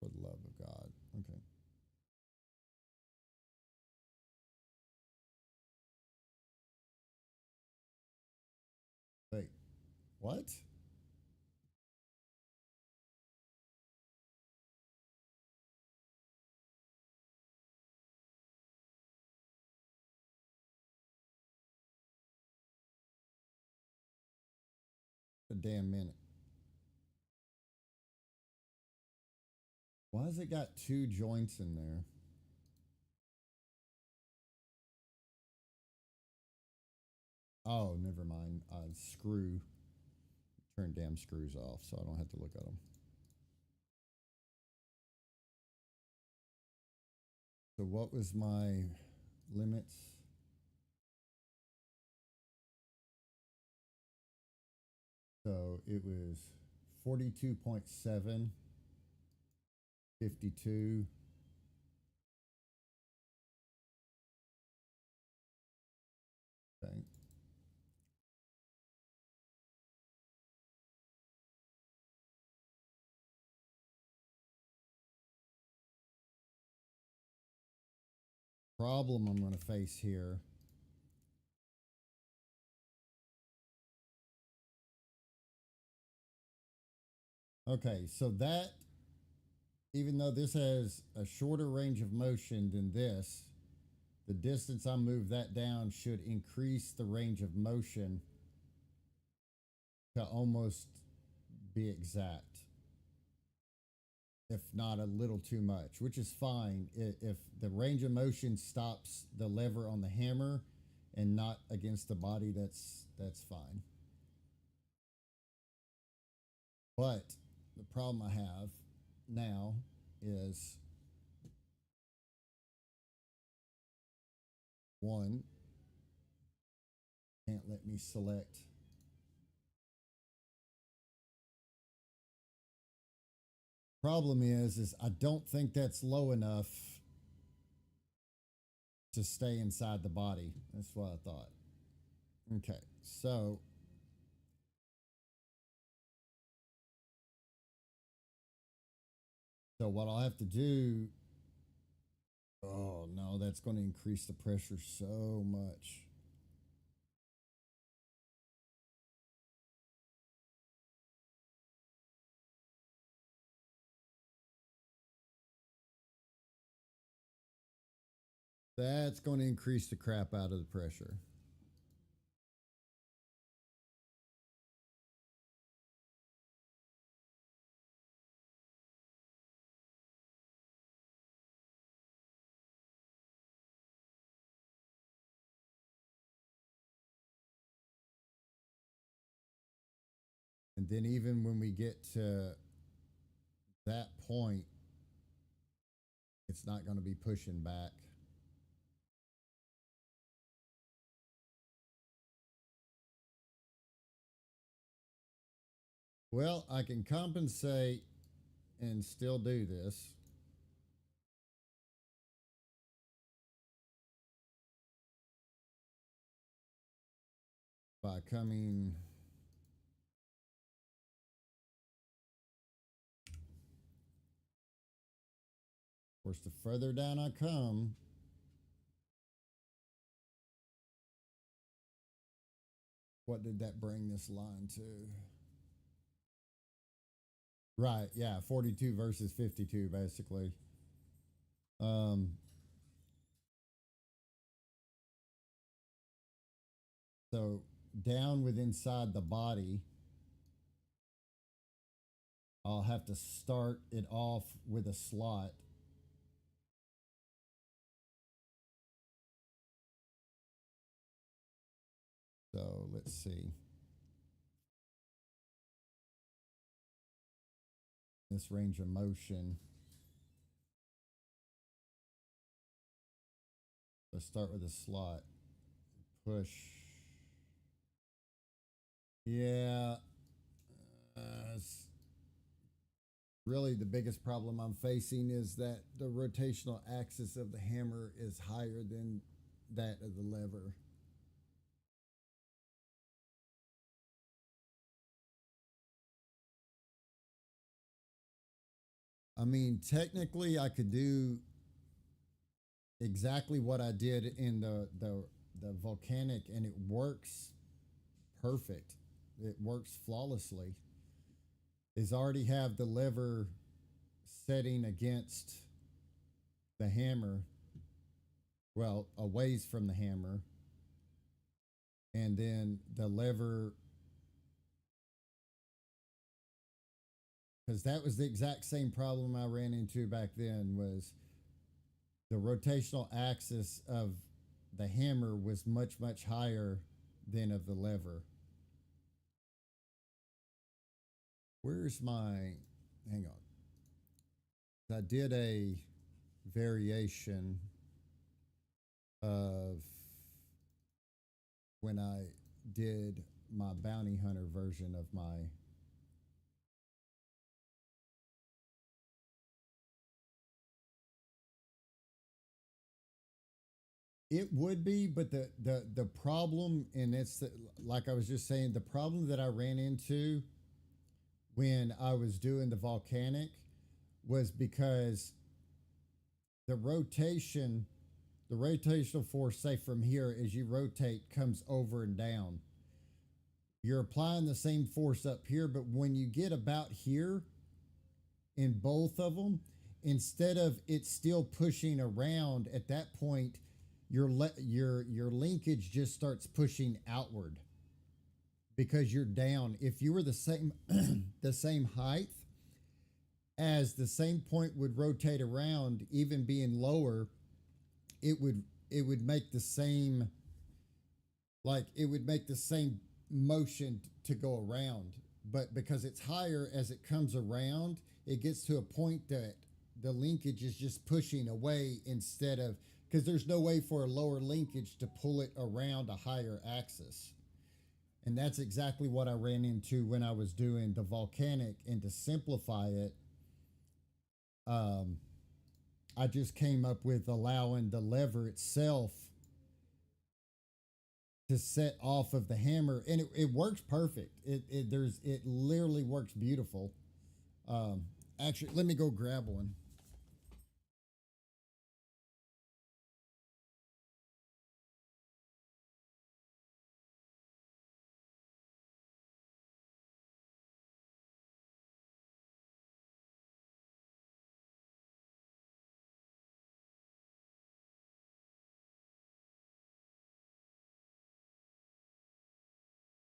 For the love of God. Okay. Wait, what? A damn minute. Why has it got two joints in there? Oh, never mind. Screw. Turn damn screws off so I don't have to look at them. So what was my limits? So it was 42.7, 52. Okay. Problem I'm going to face here. Okay, so that, even though this has a shorter range of motion than this, the distance I move that down should increase the range of motion to almost be exact, if not a little too much, which is fine if the range of motion stops the lever on the hammer and not against the body. That's fine. But the problem I have now is one, can't let me select. Problem is I don't think that's low enough to stay inside the body. That's what I thought. Okay, so what I'll have to do, oh no, that's going to increase the pressure so much. That's going to increase the crap out of the pressure. And then even when we get to that point, it's not going to be pushing back. Well, I can compensate and still do this. By coming, of course, the further down I come, what did that bring this line to? Right, yeah, 42 versus 52, basically. So down with inside the body, I'll have to start it off with a slot. So let's see. This range of motion. Let's start with a slot. Push. Yeah. Really, the biggest problem I'm facing is that the rotational axis of the hammer is higher than that of the lever. I mean, technically, I could do exactly what I did in the volcanic, and it works perfect. It works flawlessly. Is already have the lever setting against the hammer, well, a ways from the hammer, and then the lever, because that was the exact same problem I ran into back then, was the rotational axis of the hammer was much higher than of the lever. Where's my, hang on. I did a variation of when I did my bounty hunter version of my it would be, but the problem, and it's like I was just saying, the problem that I ran into when I was doing the volcanic was because the rotation, the rotational force, say from here as you rotate, comes over and down. You're applying the same force up here, but when you get about here in both of them, instead of it still pushing around at that point, your linkage just starts pushing outward because you're down. If you were the same the same height, as the same point would rotate around, even being lower, it would make the same, like it would make the same motion to go around. but because it's higher, as it comes around, it gets to a point that the linkage is just pushing away instead of, because there's no way for a lower linkage to pull it around a higher axis. And that's exactly what I ran into when I was doing the volcanic. And to simplify it, um, I just came up with allowing the lever itself to set off of the hammer, and it works perfect. It literally works beautiful. Um, Actually, let me go grab one.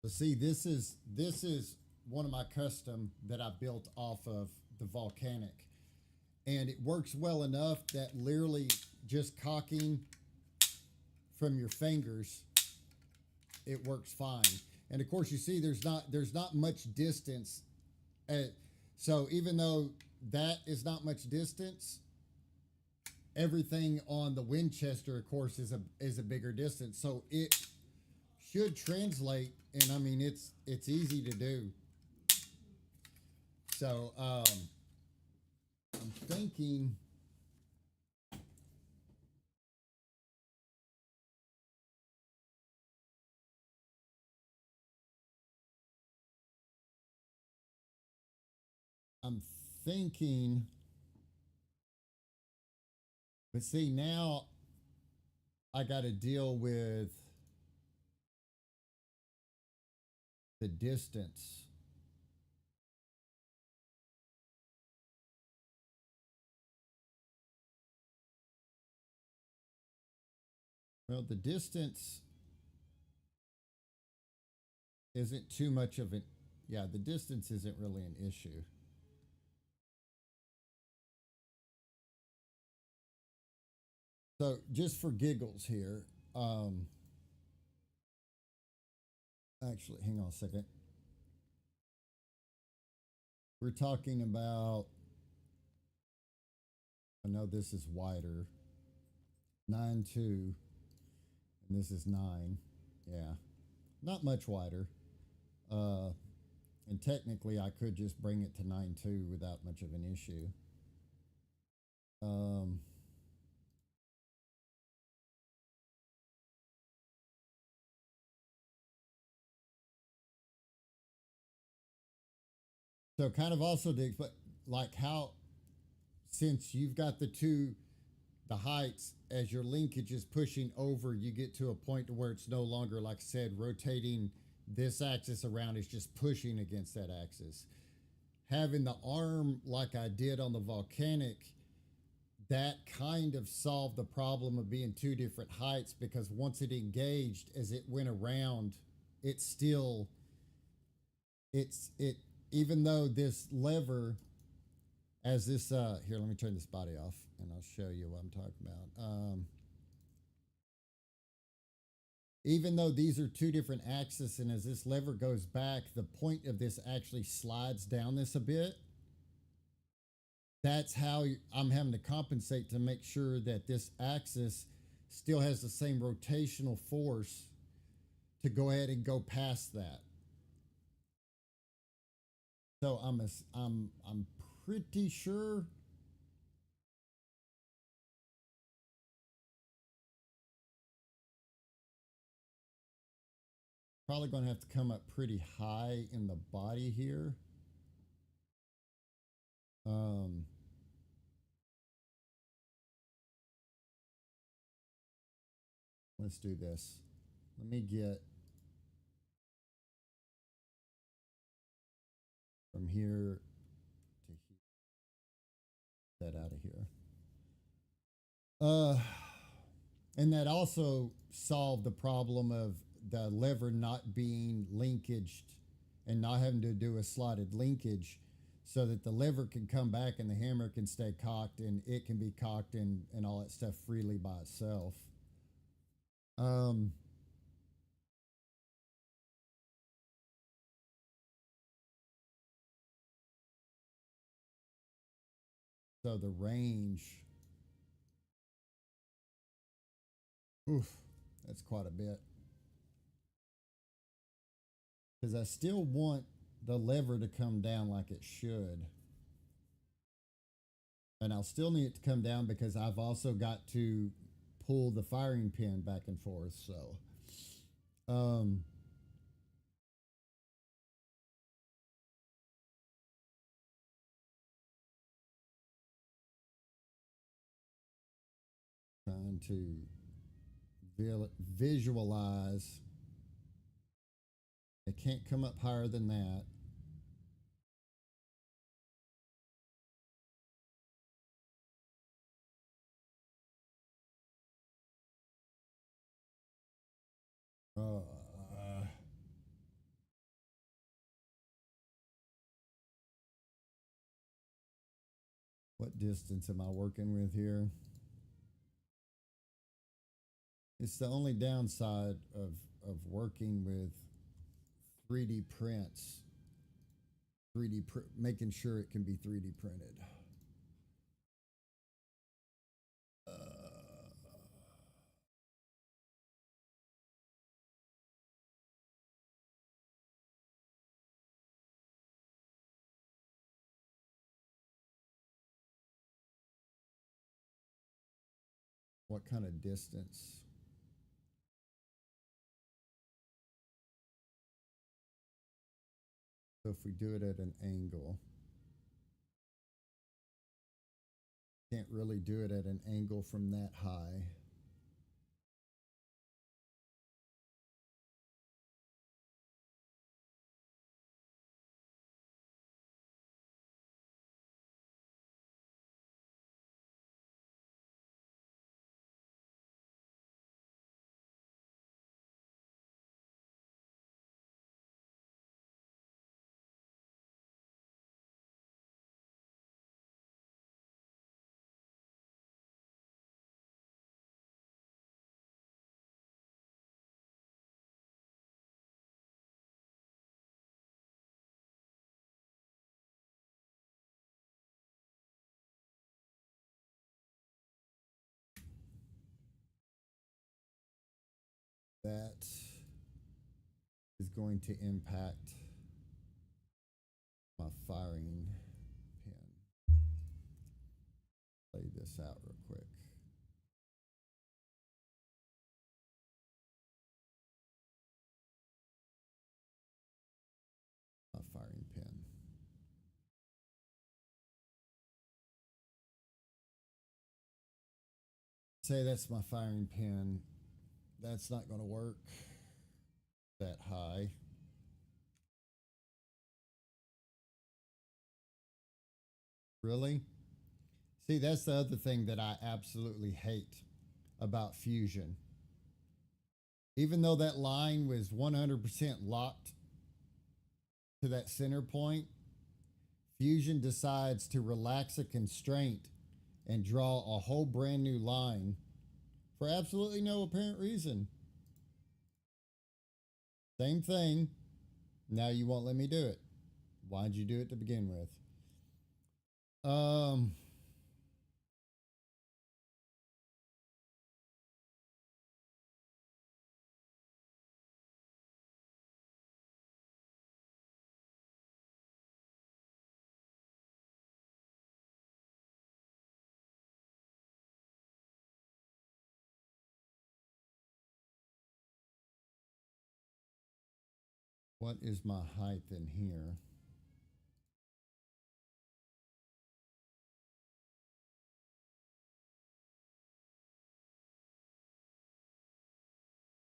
But see, this is one of my custom that I built off of the volcanic, and it works well enough that literally just cocking from your fingers, it works fine. And of course, you see, there's not much distance. At, so even though that is not much distance, everything on the Winchester, of course, is a bigger distance. So it should translate, and I mean it's easy to do. So I'm thinking. I'm thinking, but see, now I got to deal with the distance. Well, the distance isn't too much of an, yeah, the distance isn't really an issue. So just for giggles here, um, actually, hang on a second. We're talking about, I know this is wider, 9.2, and this is 9. Yeah, not much wider. Uh, and technically, I could just bring it to 9.2 without much of an issue. Um, so kind of also to, but like how, since you've got the heights, as your linkage is pushing over, you get to a point to where it's no longer, like I said, rotating this axis around, is just pushing against that axis. Having the arm like I did on the volcanic, that kind of solved the problem of being two different heights, because once it engaged, as it went around, it still, it even though this lever, as this here, let me turn this body off and I'll show you what I'm talking about. Even though these are two different axes, and as this lever goes back, the point of this actually slides down this a bit. That's how I'm having to compensate to make sure that this axis still has the same rotational force to go ahead and go past that. So I'm pretty sure. Probably going to have to come up pretty high in the body here. Um, let's do this. Let me get from here to here, that out of here. Uh, and that also solved the problem of the lever not being linkaged and not having to do a slotted linkage, so that the lever can come back and the hammer can stay cocked, and it can be cocked and all that stuff freely by itself. Um, So the range, oof, that's quite a bit. Because I still want the lever to come down like it should. And I'll still need it to come down because I've also got to pull the firing pin back and forth. So, um, trying to visualize. It can't come up higher than that. Uh, what distance am I working with here? It's the only downside of working with 3D prints. Making sure it can be 3D printed. What kind of distance? So if we do it at an angle, can't really do it at an angle from that high. That is going to impact my firing pin. Play this out real quick. My firing pin. Say that's my firing pin. That's not going to work that high. Really? See, that's the other thing that I absolutely hate about Fusion. Even though that line was 100% locked to that center point, Fusion decides to relax a constraint and draw a whole brand new line for absolutely no apparent reason. Same thing. Now you won't let me do it. Why'd you do it to begin with? What is my height in here?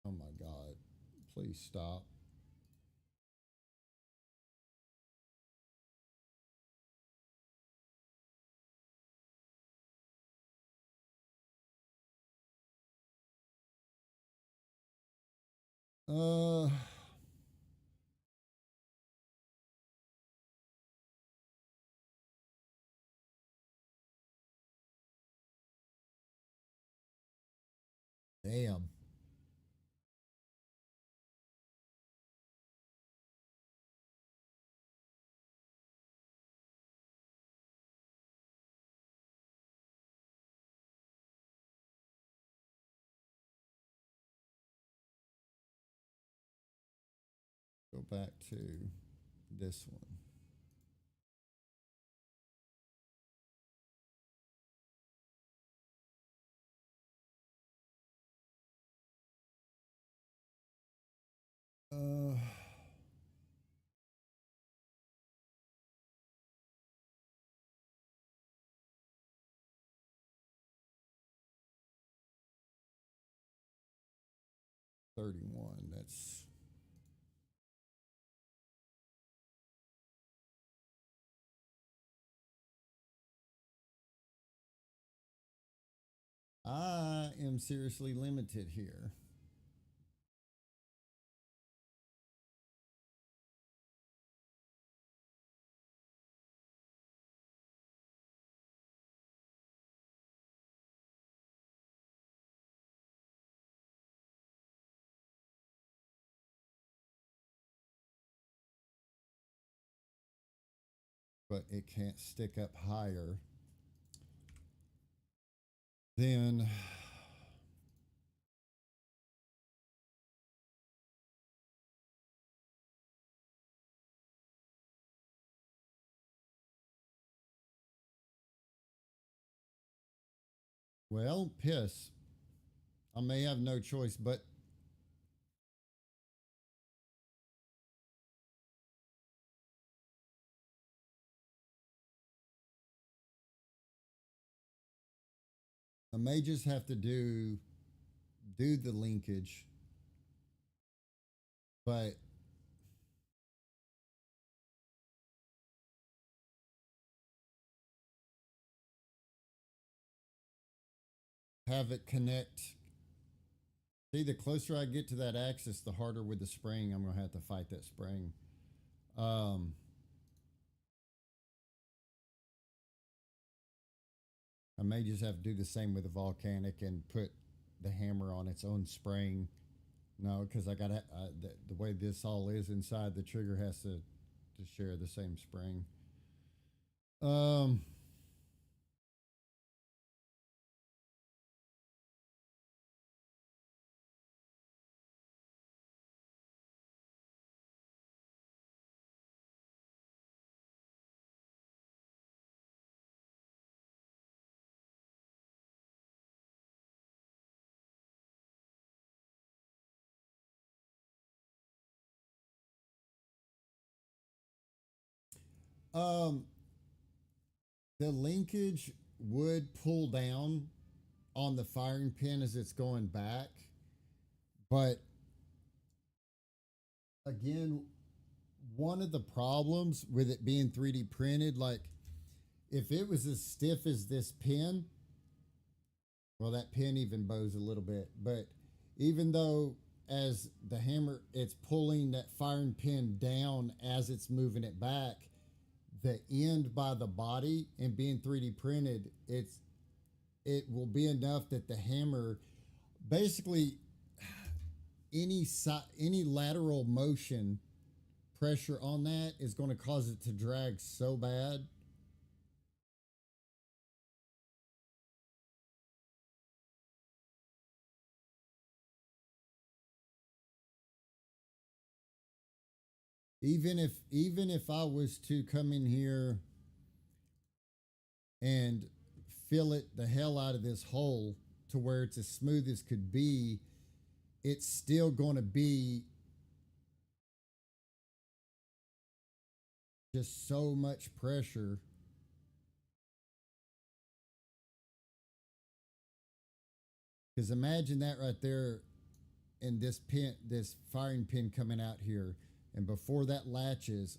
Oh my God. Please stop. Uh, damn. go back to this one. Uh, $31. That's I am seriously limited here. But it can't stick up higher than well, piss. I may have no choice, but I may just have to do the linkage. But have it connect. See, the closer I get to that axis, the harder with the spring I'm gonna have to fight that spring. Um, I may just have to do the same with the volcanic and put the hammer on its own spring. No, because I got the way this all is inside, the trigger has to share the same spring. Um, um, the linkage would pull down on the firing pin as it's going back, but again, one of the problems with it being 3D printed, like if it was as stiff as this pin, well, that pin even bows a little bit, but even though as the hammer, it's pulling that firing pin down as it's moving it back, the end by the body and being 3D printed, it will be enough that the hammer basically any lateral motion pressure on that is going to cause it to drag so bad. Even if I was to come in here and fill it the hell out of this hole to where it's as smooth as could be, it's still going to be just so much pressure. Because imagine that right there, and this firing pin coming out here, and before that latches,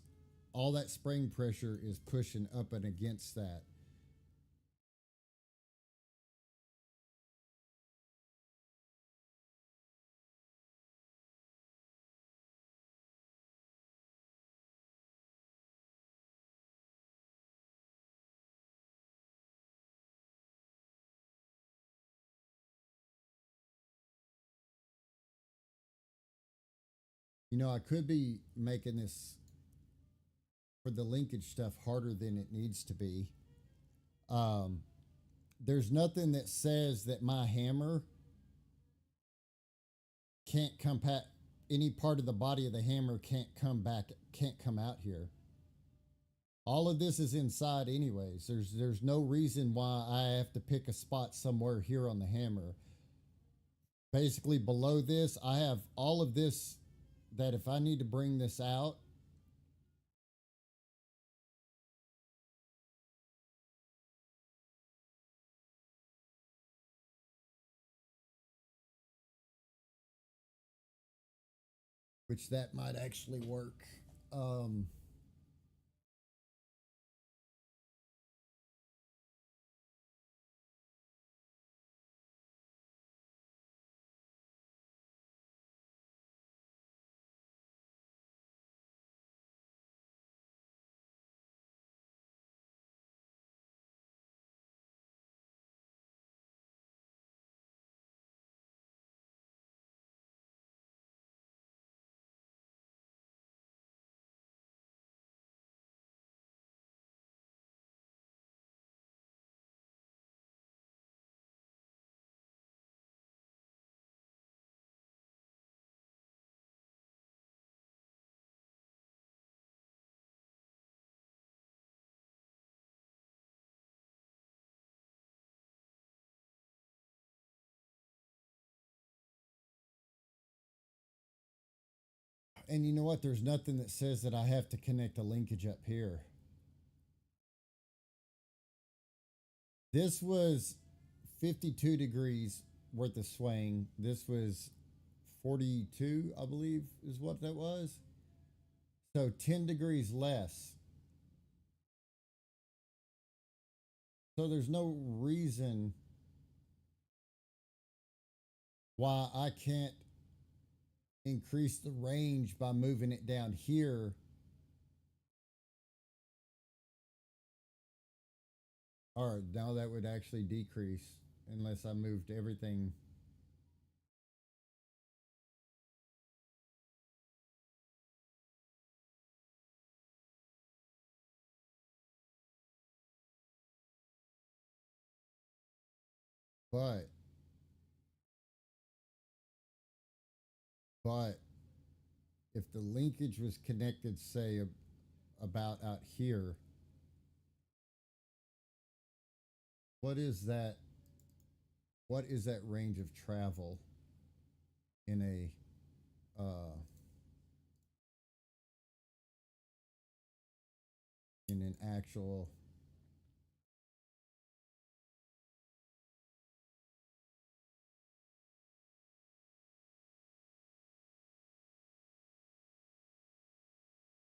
all that spring pressure is pushing up and against that. I could be making this for the linkage stuff harder than it needs to be. Um, there's nothing that says that my hammer can't compact any part of the body of the hammer can't come out here. All of this is inside anyways. There's no reason why I have to pick a spot somewhere here on the hammer. Basically below this, I have all of this that if I need to bring this out, which that might actually work. Um, and you know what? There's nothing that says that I have to connect a linkage up here. This was 52 degrees worth of swaying. This was 42, I believe, is what that was. So 10 degrees less. So there's no reason why I can't increase the range by moving it down here. All right, now that would actually decrease unless I moved everything. But, but if the linkage was connected, say, about out here, what is that? What is that range of travel in an actual?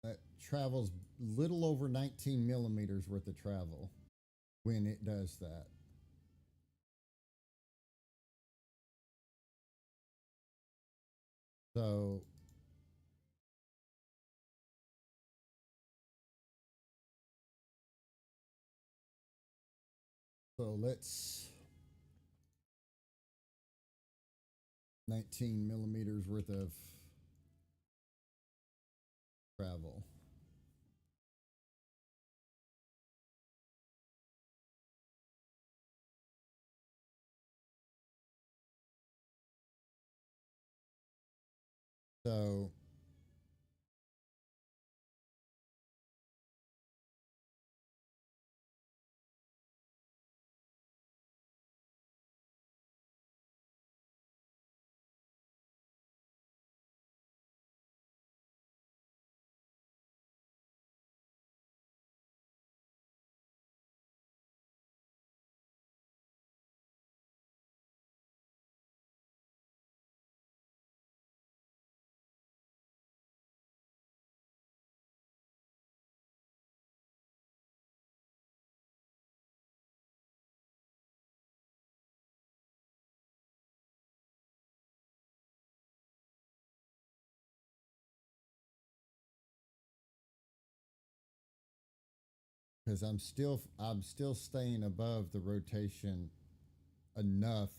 That travels little over 19 millimeters worth of travel when it does that. So let's 19 millimeters worth of travel. So because I'm still staying above the rotation enough.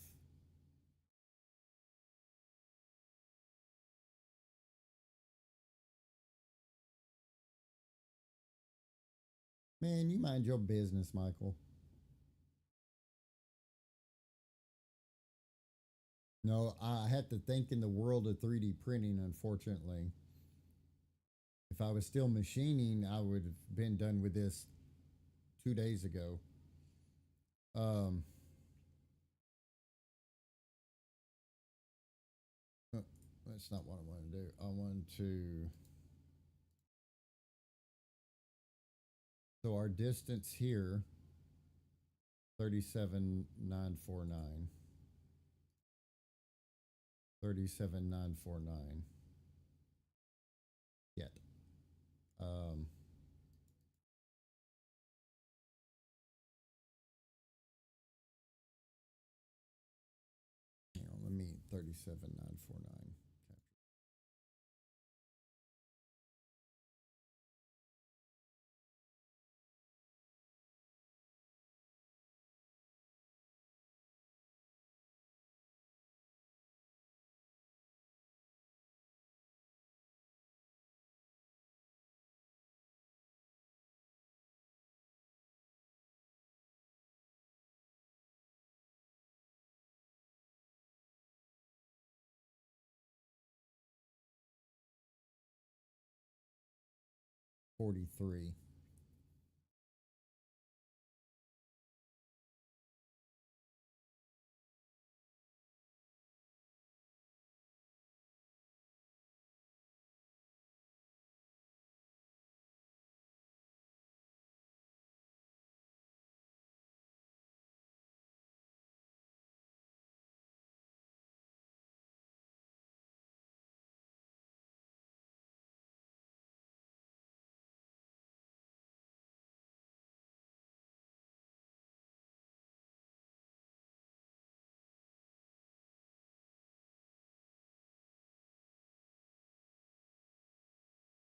Man, you mind your business, Michael. No, I had to think in the world of 3D printing, unfortunately. If I was still machining, I would have been done with this 2 days ago. Um, uh, that's not what I want to do. I want to. So our distance here, 37,949. 37,949. Yet. Um, hang on, let me 37,949. 43.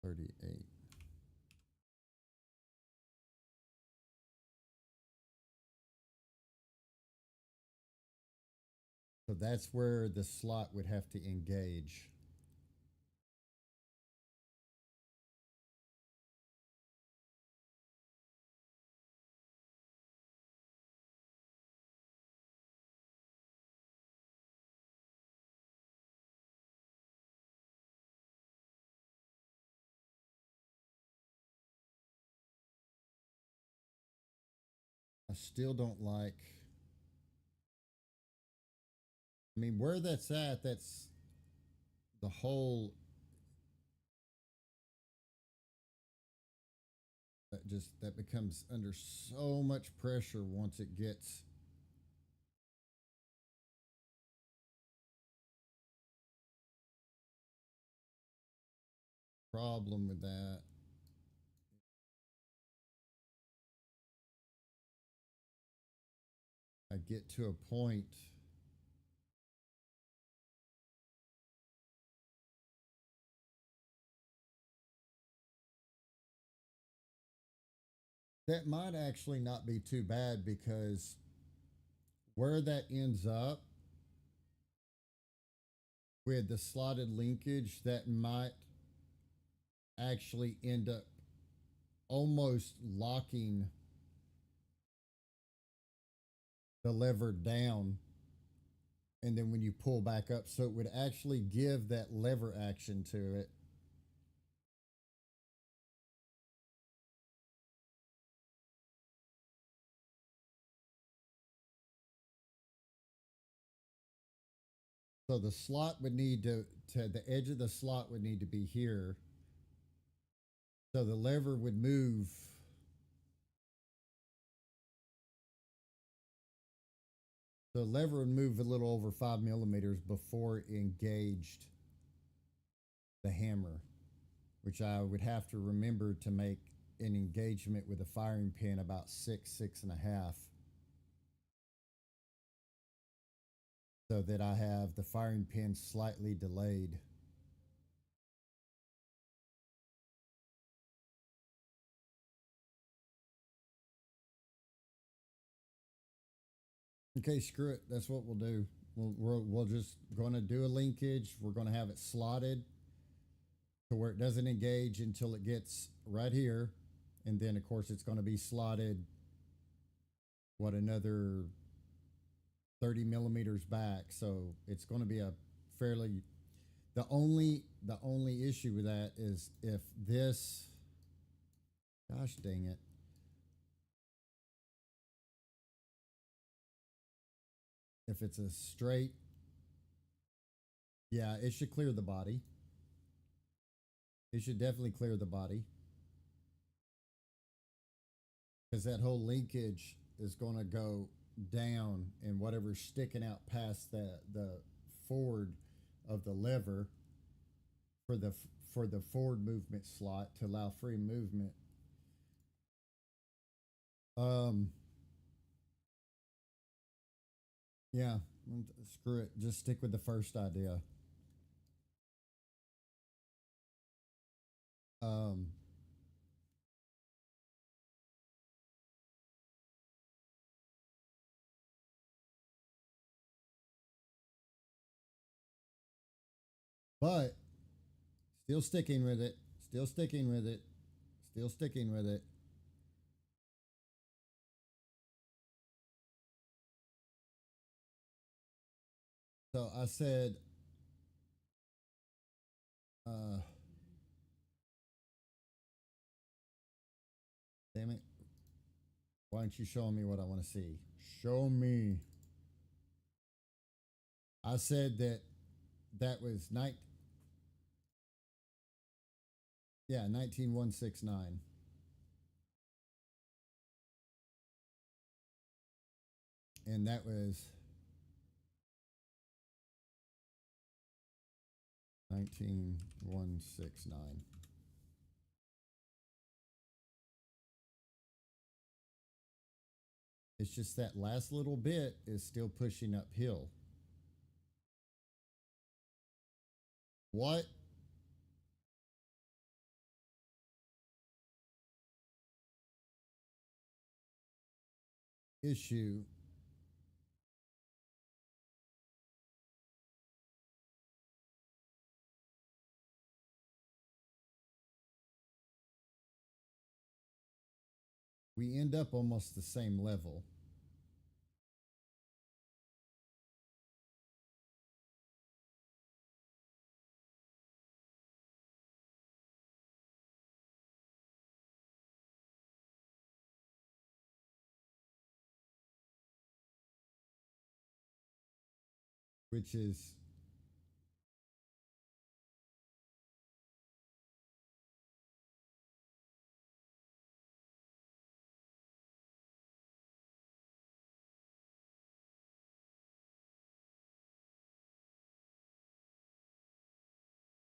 $38. So that's where the slot would have to engage. I still don't like. I mean, where that's at, that's the whole. That becomes under so much pressure once it gets. Problem with that. I get to a point. That might actually not be too bad because where that ends up with the slotted linkage, that might actually end up almost locking the lever down. And then when you pull back up, so it would actually give that lever action to it. So the slot would need to the edge of the slot would need to be here. So the lever would move. The lever would move a little over 5 millimeters before it engaged the hammer, which I would have to remember to make an engagement with a firing pin about 6.5, so that I have the firing pin slightly delayed. Okay, screw it. That's what we'll do. We'll just going to do a linkage. We're going to have it slotted to where it doesn't engage until it gets right here. And then, of course, it's going to be slotted, what, another 30 millimeters back, so it's going to be a fairly. The only issue with that is if this, gosh dang it, if it's a straight, yeah, it should clear the body. It should definitely clear the body because that whole linkage is going to go down, and whatever's sticking out past the forward of the lever for the forward movement slot to allow free movement. Um, yeah, screw it. Just stick with the first idea. Um, but still sticking with it. Still sticking with it. Still sticking with it. So I said, uh, damn it. Why aren't you showing me what I want to see? Show me. I said that that was yeah, 19169. And that was 19169. It's just that last little bit is still pushing uphill. What issue? We end up almost the same level. Which is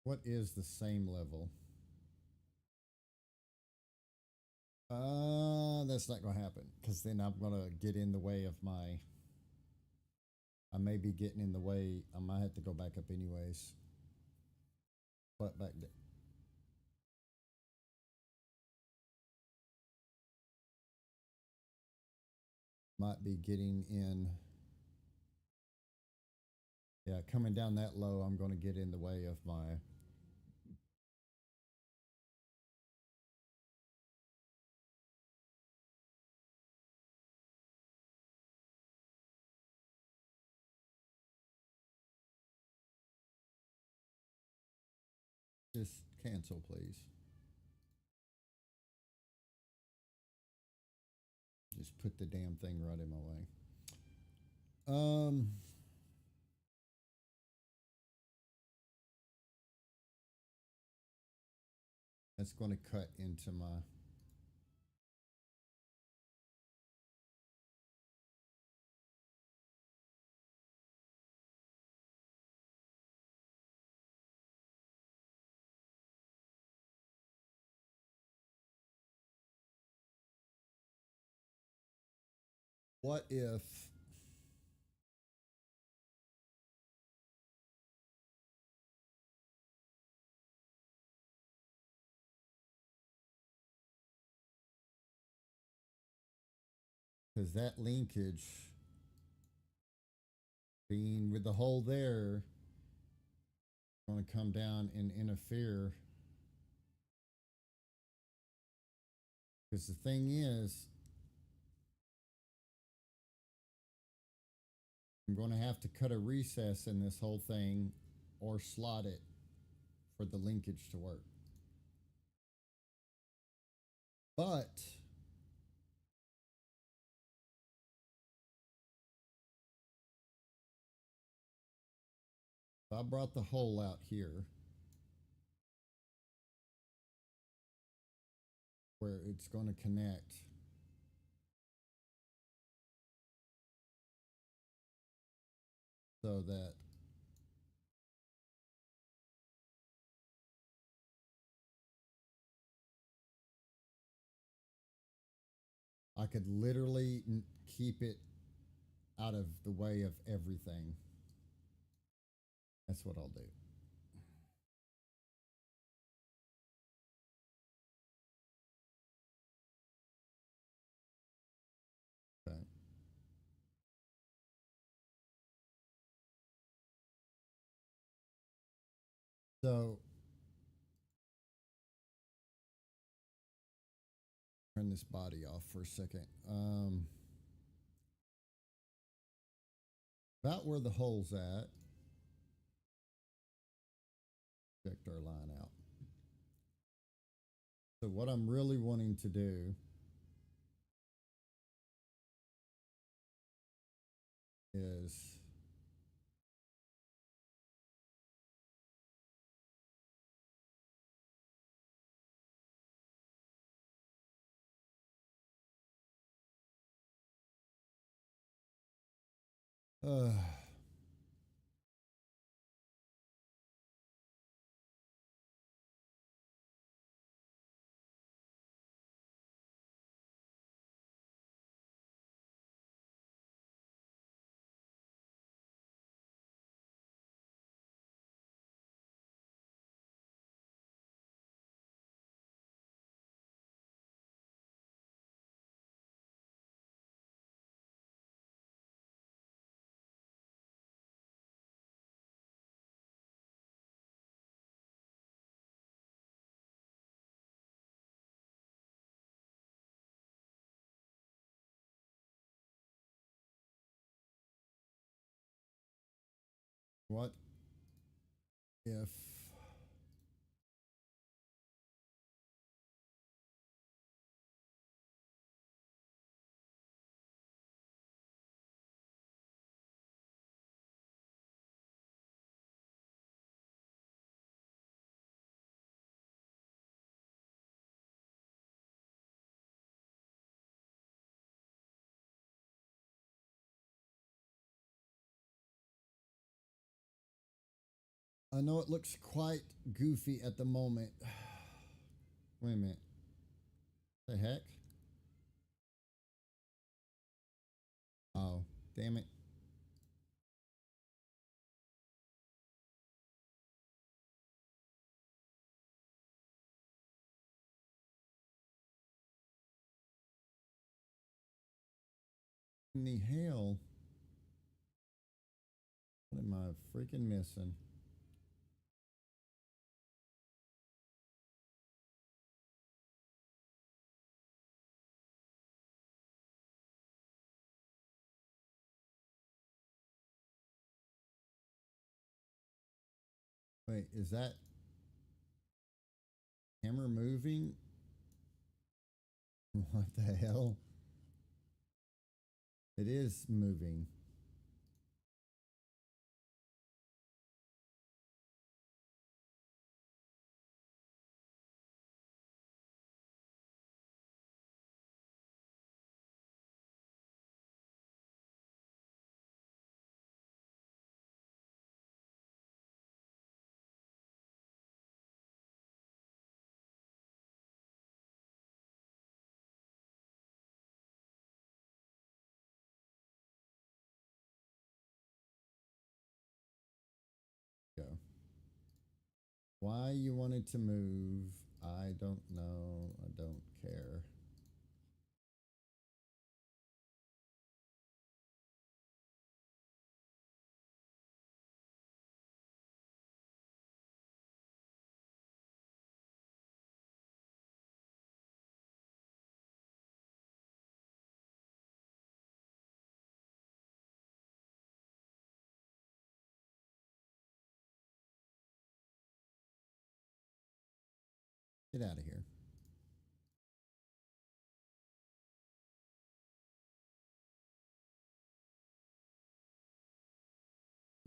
what is the same level? That's not going to happen because then I'm going to get in the way of my. I may be getting in the way. I might have to go back up anyways. But back there. Might be getting in. Yeah, coming down that low, I'm going to get in the way of my. Just cancel, please. Just put the damn thing right in my way. That's going to cut into my. What if because that linkage being with the hole there going to come down and interfere. Because the thing is, I'm going to have to cut a recess in this whole thing or slot it for the linkage to work. But if I brought the hole out here where it's going to connect, so that I could literally keep it out of the way of everything. That's what I'll do. Okay. So turn this body off for a second. About where the hole's at, project our line out. So what I'm really wanting to do is uh, what if I know it looks quite goofy at the moment. Wait a minute. The heck? Oh, damn it. In the hell? What am I freaking missing? Wait, is that camera moving? What the hell? It is moving. Go. Why you wanted to move, I don't know. I don't care. Get out of here.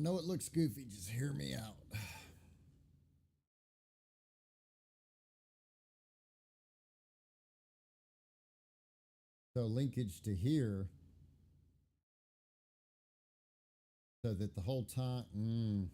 I know it looks goofy, just hear me out. So linkage to here so that the whole time,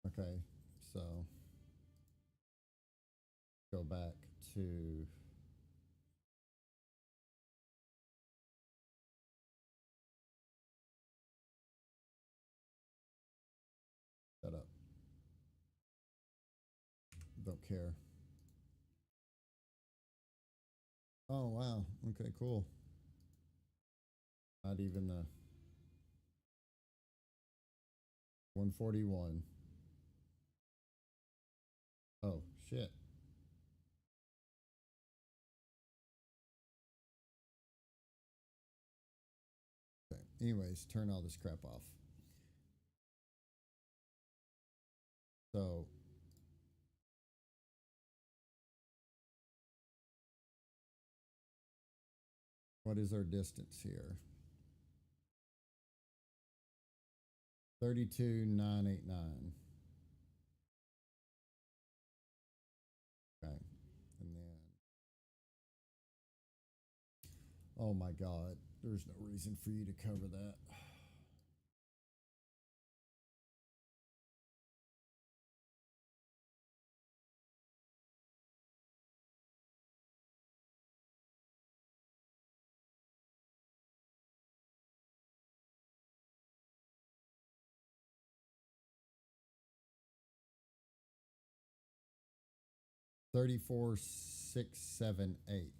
okay, so go back to shut up. Don't care. Oh wow. Okay, cool. Not even the 141. Oh shit. Okay. Anyways, turn all this crap off. So what is our distance here? 32,989. Okay. And then, oh my God, there's no reason for you to cover that. Thirty-four, 678.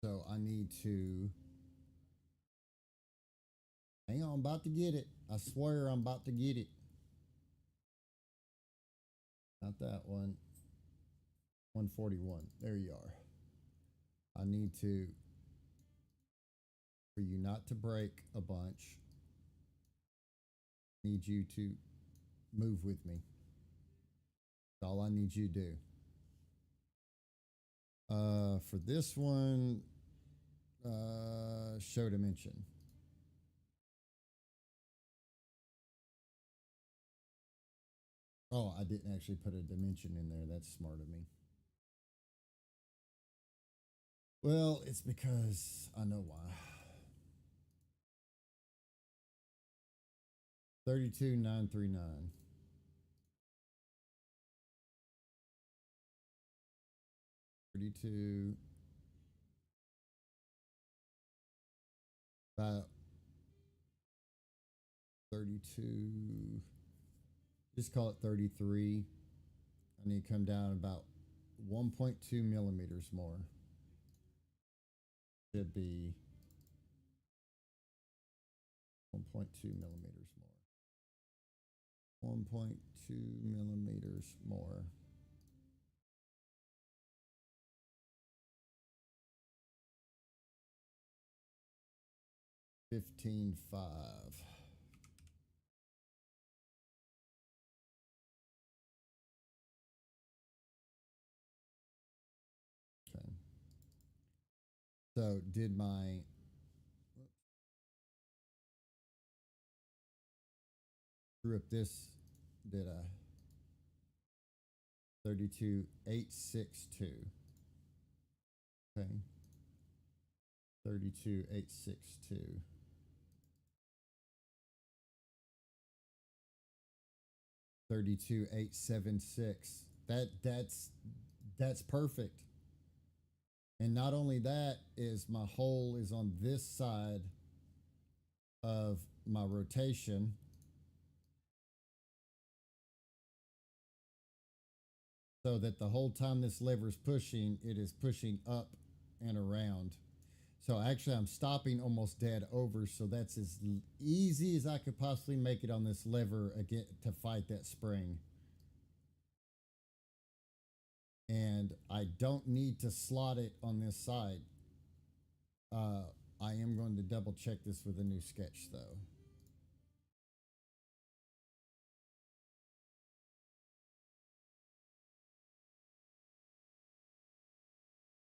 So I need to hang on, I'm about to get it. I swear I'm about to get it. Not that one. 141. There you are. I need to, for you not to break a bunch, need you to move with me. That's all I need you to do. For this one, show dimension. Oh, I didn't actually put a dimension in there. That's smart of me. Well, it's because I know why. 32,939. 32. About 32. Just call it 33. I need to come down about 1.2 millimeters more. Should be 1.2 millimeters more. 1.2 millimeters more. $15.5. Okay. So did my screw up this? Did I? 32,862. Okay. 32,862. 32,876. That's perfect. And not only that is my hole is on this side of my rotation. so that the whole time this lever is pushing, it is pushing up and around. So actually I'm stopping almost dead over, so that's as easy as I could possibly make it on this lever again to fight that spring. And I don't need to slot it on this side. I am going to double check this with a new sketch though.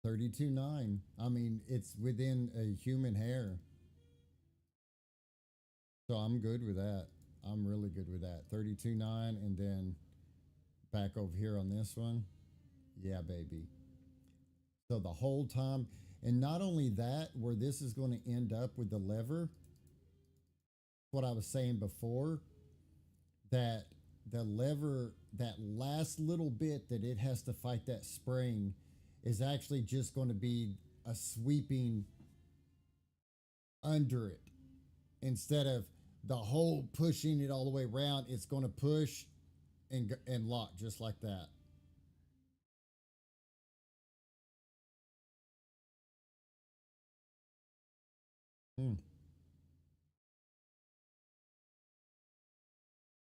32.9. I mean, it's within a human hair. So I'm good with that. I'm really good with that. 32.9, and then back over here on this one. Yeah, baby. So the whole time, and not only that, where this is going to end up with the lever, what I was saying before, that the lever, that last little bit that it has to fight that spring, is actually just going to be a sweeping under it instead of the whole pushing it all the way around. It's going to push and lock just like that. Hmm.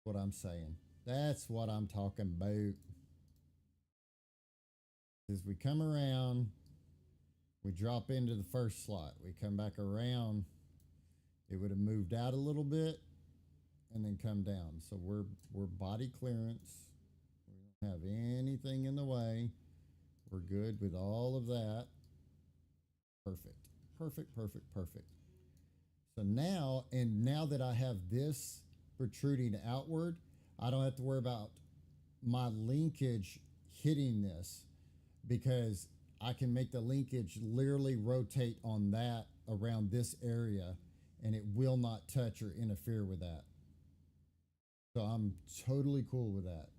What I'm saying. That's what I'm talking about. As we come around, we drop into the first slot. We come back around. It would have moved out a little bit and then come down. So we're body clearance. We don't have anything in the way. We're good with all of that. Perfect. Perfect, perfect, perfect. So now that I have this protruding outward, I don't have to worry about my linkage hitting this, because I can make the linkage literally rotate on that around this area, and it will not touch or interfere with that. So I'm totally cool with that.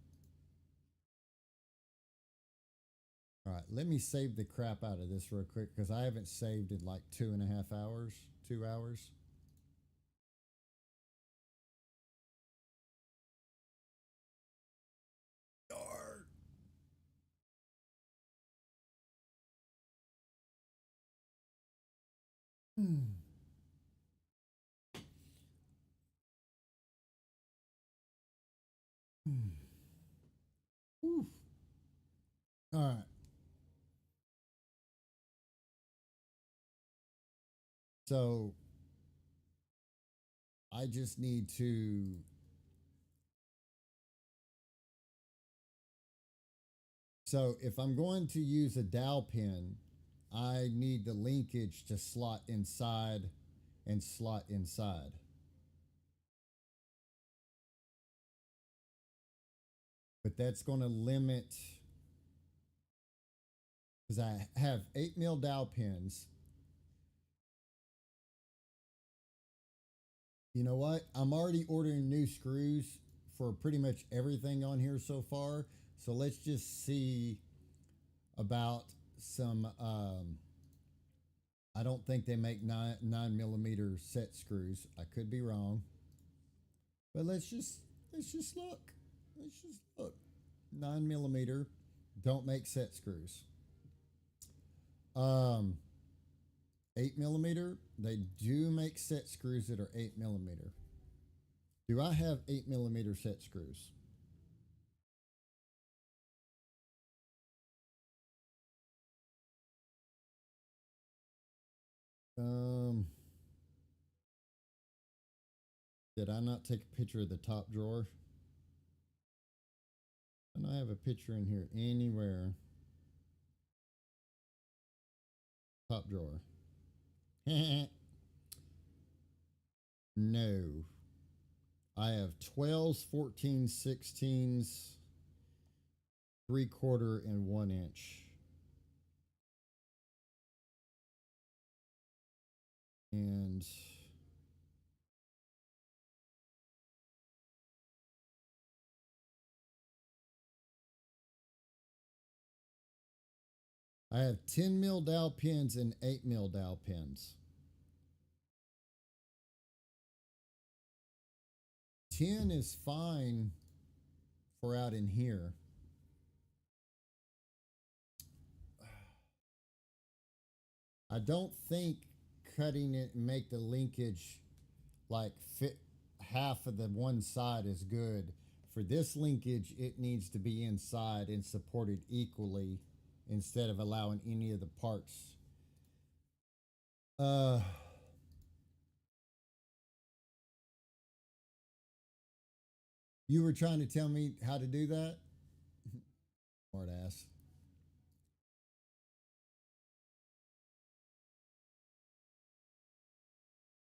All right, let me save the crap out of this real quick because I haven't saved in like 2.5 hours, 2 hours. Darn. Hmm. Hmm. Oof. All right. So I just need to. So if I'm going to use a dowel pin, I need the linkage to slot inside and slot inside. But that's going to limit, because I have 8 mil dowel pins. You know what? I'm already ordering new screws for pretty much everything on here so far. So let's just see about some. I don't think they make 9 millimeter set screws. I could be wrong, but let's just look. Let's just look. 9 millimeter don't make set screws. Um, 8 millimeter, they do make set screws that are 8 millimeter. Do I have 8 millimeter set screws? Um, did I not take a picture of the top drawer? And I have a picture in here anywhere. Top drawer. No. I have 12s, 14s, 16s, 3/4 and 1 inch. And I have 10 mil dowel pins and 8 mil dowel pins. 10 is fine for out in here. I don't think cutting it and make the linkage like fit half of the one side is good. For this linkage, it needs to be inside and supported equally instead of allowing any of the parts. Uh, you were trying to tell me how to do that? Smart ass.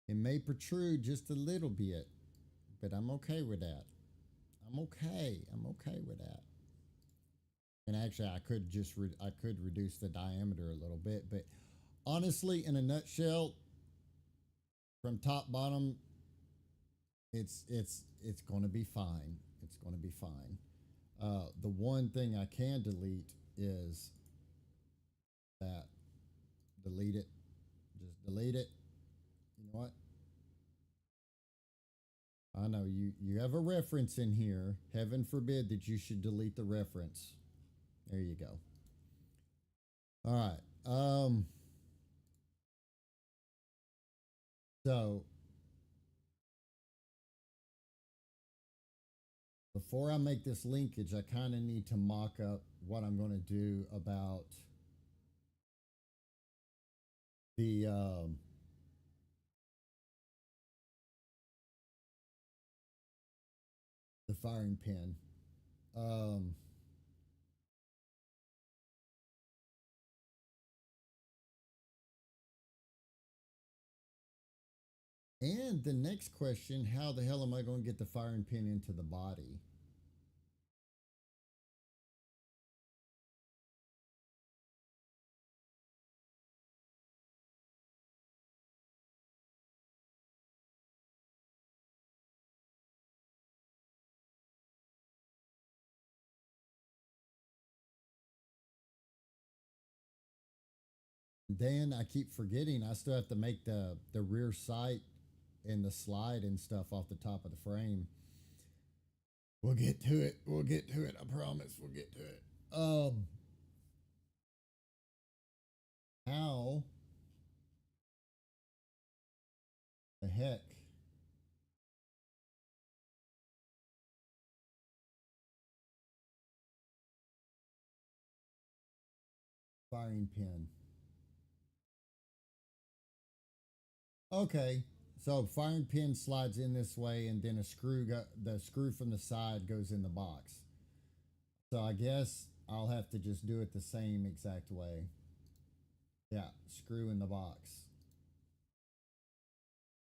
It may protrude just a little bit, but I'm okay with that. I'm okay. I'm okay with that. And actually, I could I could reduce the diameter a little bit, but honestly, in a nutshell, from top bottom, it's going to be fine. It's going to be fine. The one thing I can delete is that. Delete it. Just delete it. You know what? I know you have a reference in here. Heaven forbid that you should delete the reference. There you go. All right. So before I make this linkage, I kind of need to mock up what I'm going to do about the the firing pin. Um, and the next question: how the hell am I going to get the firing pin into the body? Then I keep forgetting I still have to make the rear sight and the slide and stuff off the top of the frame. We'll get to it. We'll get to it. I promise. We'll get to it. How the heck firing pin? Okay, so firing pin slides in this way, and then the screw from the side goes in the box. So I guess I'll have to just do it the same exact way. Yeah, screw in the box.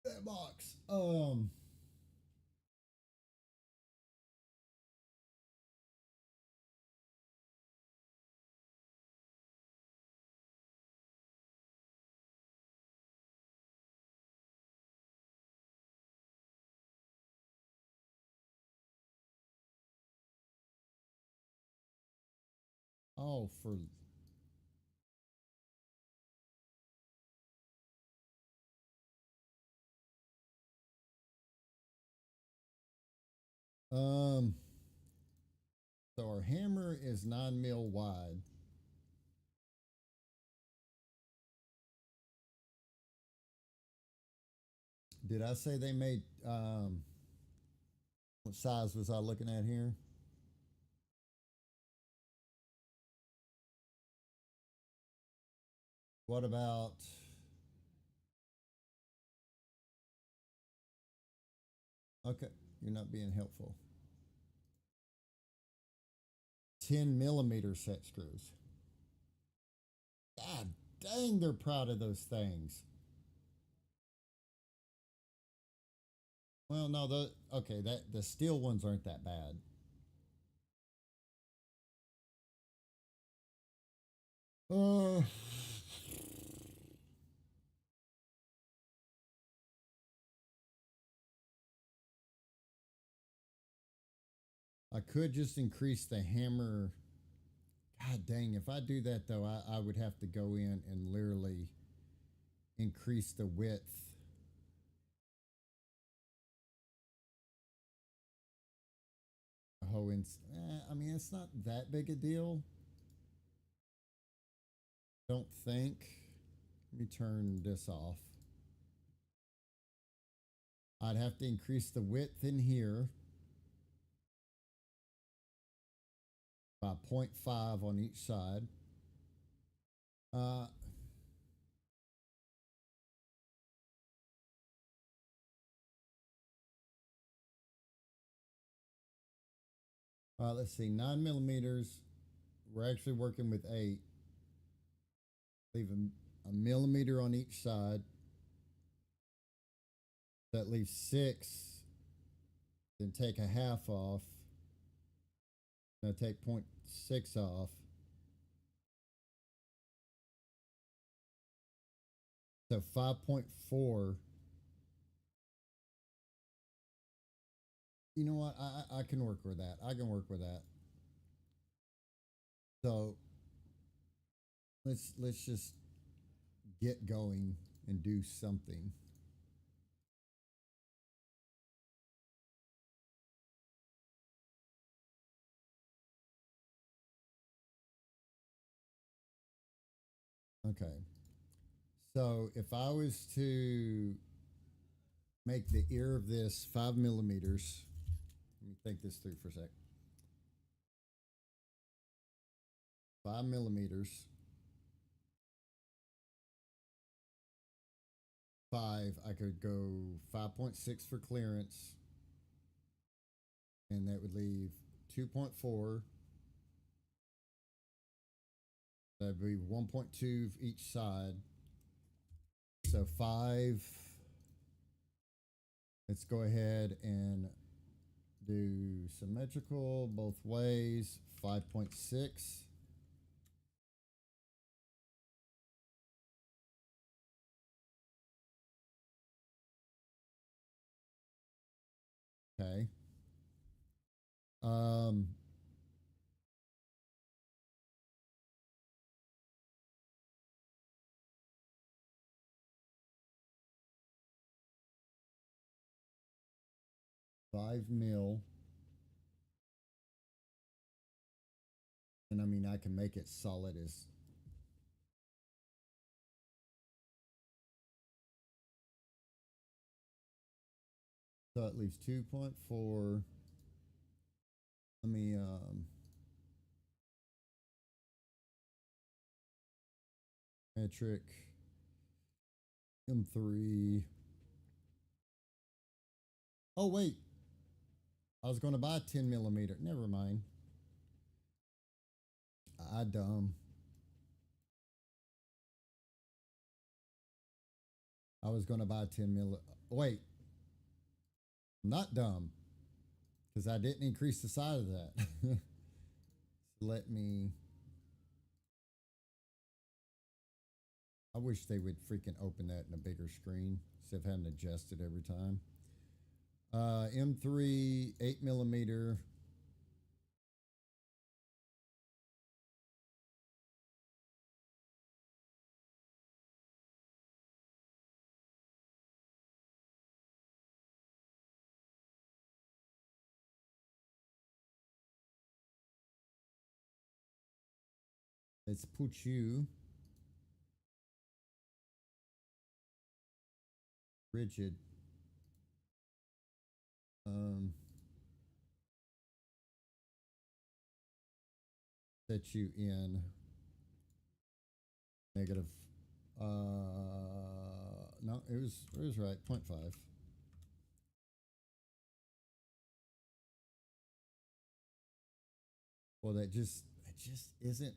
That box. Oh, for um. So our hammer is 9 mil wide. Did I say they made what size was I looking at here? What about okay, you're not being helpful. 10 millimeter set screws. God dang, they're proud of those things. Well, no, okay, that the steel ones aren't that bad. Uh I could just increase the hammer. God dang, if I do that though, I would have to go in and literally increase the width. I mean, it's not that big a deal. Don't think. Let me turn this off. I'd have to increase the width in here by 0.5 on each side. Let's see, 9 millimeters. We're actually working with 8. Leave a millimeter on each side. That leaves 6. Then take a half off. Now take 0.6 off. So 5.4. You know what? I can work with that. I can work with that. So let's just get going and do something. Okay. So if I was to make the ear of this 5 millimeters, let me think this through for a sec. 5 millimeters. 5, I could go 5.6 for clearance, and that would leave 2.4. That'd be 1.2 each side. So 5. Let's go ahead and do symmetrical both ways. 5.6. Okay. 5 mil. And I mean, I can make it solid as. So it leaves 2.4. Let me metric M3. Oh wait, I was going to buy 10 millimeter. Never mind. I dumb. I was going to buy 10 mil. Wait, not dumb, because I didn't increase the size of that. Let me. I wish they would freaking open that in a bigger screen instead of having to adjust it every time. M3 8 millimeter. Let's put you rigid. Set you in negative. No, it was right. 0.5. Well, that just isn't.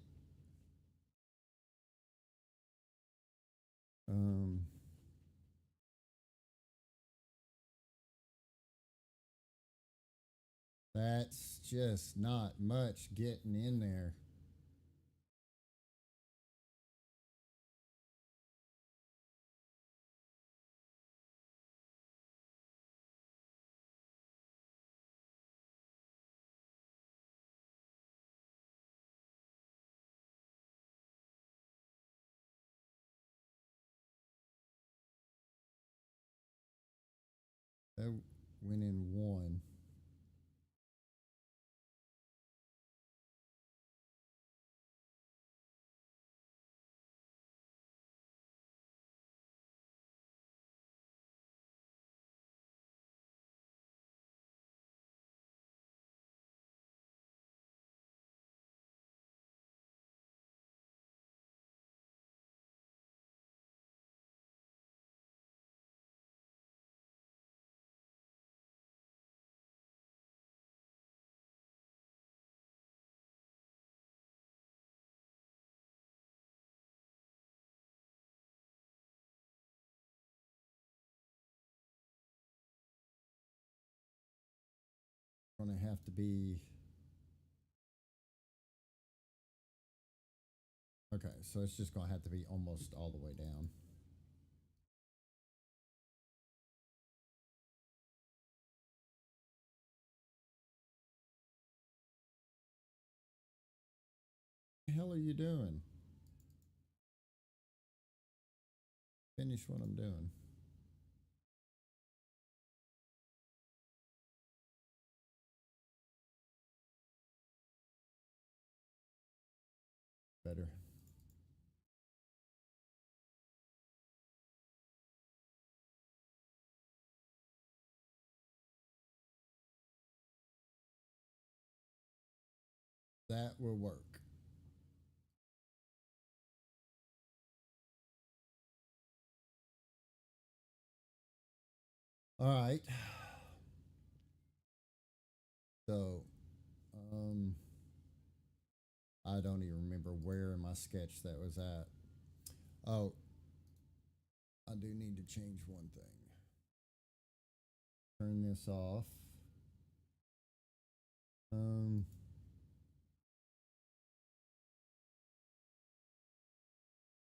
Um, that's just not much getting in there. That went in 1. going to have to be. Okay, so it's just going to have to be almost all the way down. What the hell are you doing? Finish what I'm doing. Better. That will work. All right. So, I don't even remember where in my sketch that was at. Oh, I do need to change one thing. Turn this off.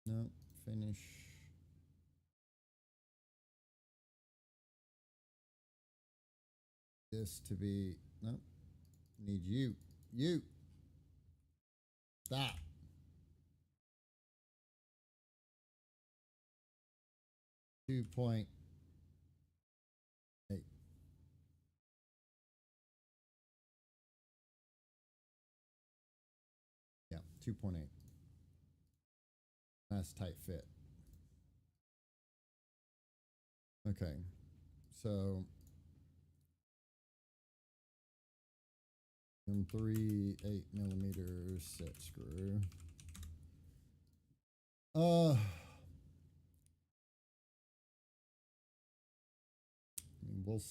No, finish. This to be, no, need you, stop. Two point eight. Yeah, 2.8. Nice tight fit. Okay, so M3 8mm set screw. Uh, we'll.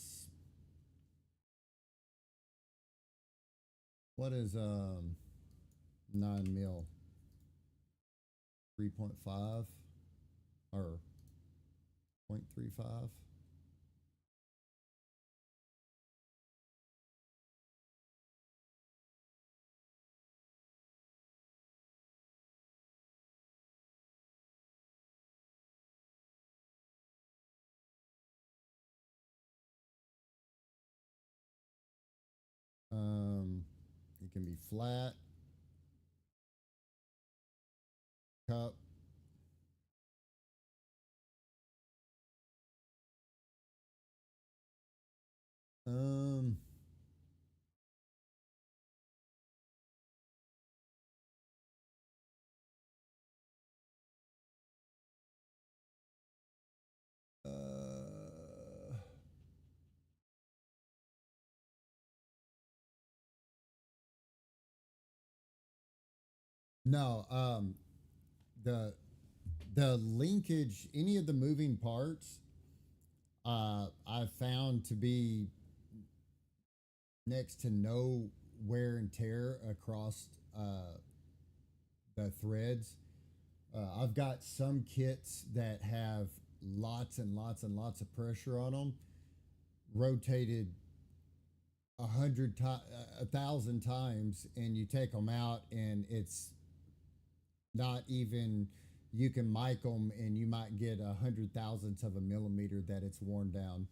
What is 9mm? 3.5 or 0.35? It can be flat, cup, um, uh, no, the the linkage, any of the moving parts, I've found to be next to no wear and tear across the threads. I've got some kits that have lots and lots and lots of pressure on them, rotated 1,000 times, and you take them out, and it's not even. You can mic them, and you might get 100,000ths of a millimeter that it's worn down.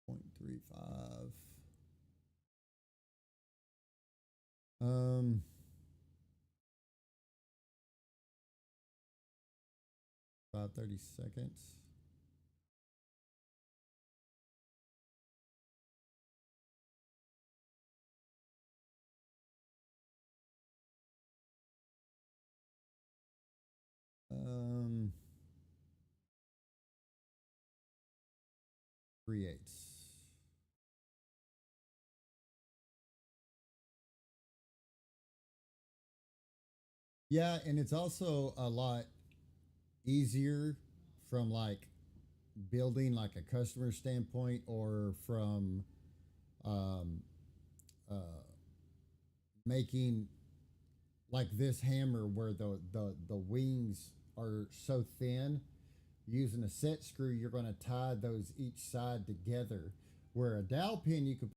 0.35. Um, 5/32. Um, 3/8. Yeah, and it's also a lot easier from like building like a customer standpoint, or from um, uh, making like this hammer where the wings are so thin. using a set screw, you're going to tie those each side together. Where a dowel pin, you could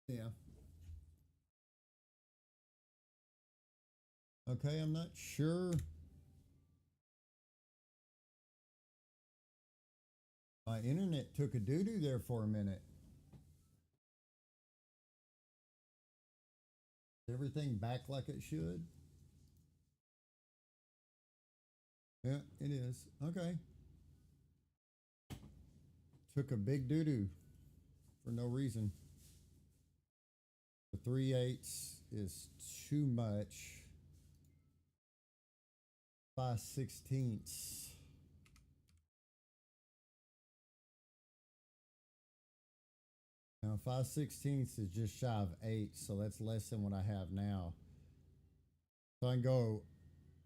yeah. Okay, I'm not sure. My internet took a doo doo there for a minute. Is everything back like it should? Yeah, it is. Okay. Took a big doo doo for no reason. The 3/8 is too much. 5/16. Now 5/16 is just shy of 8, so that's less than what I have now. So I can go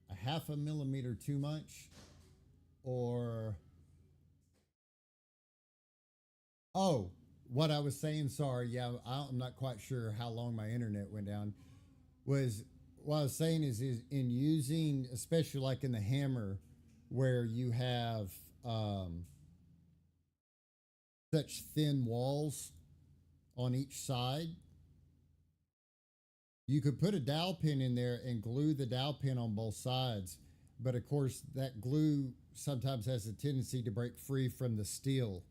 a half a millimeter too much, or oh, what I was saying. Sorry, yeah, I'm not quite sure how long my internet went down. Was what I was saying is in using, especially like in the hammer, where you have um, such thin walls on each side, you could put a dowel pin in there and glue the dowel pin on both sides. But of course, that glue sometimes has a tendency to break free from the steel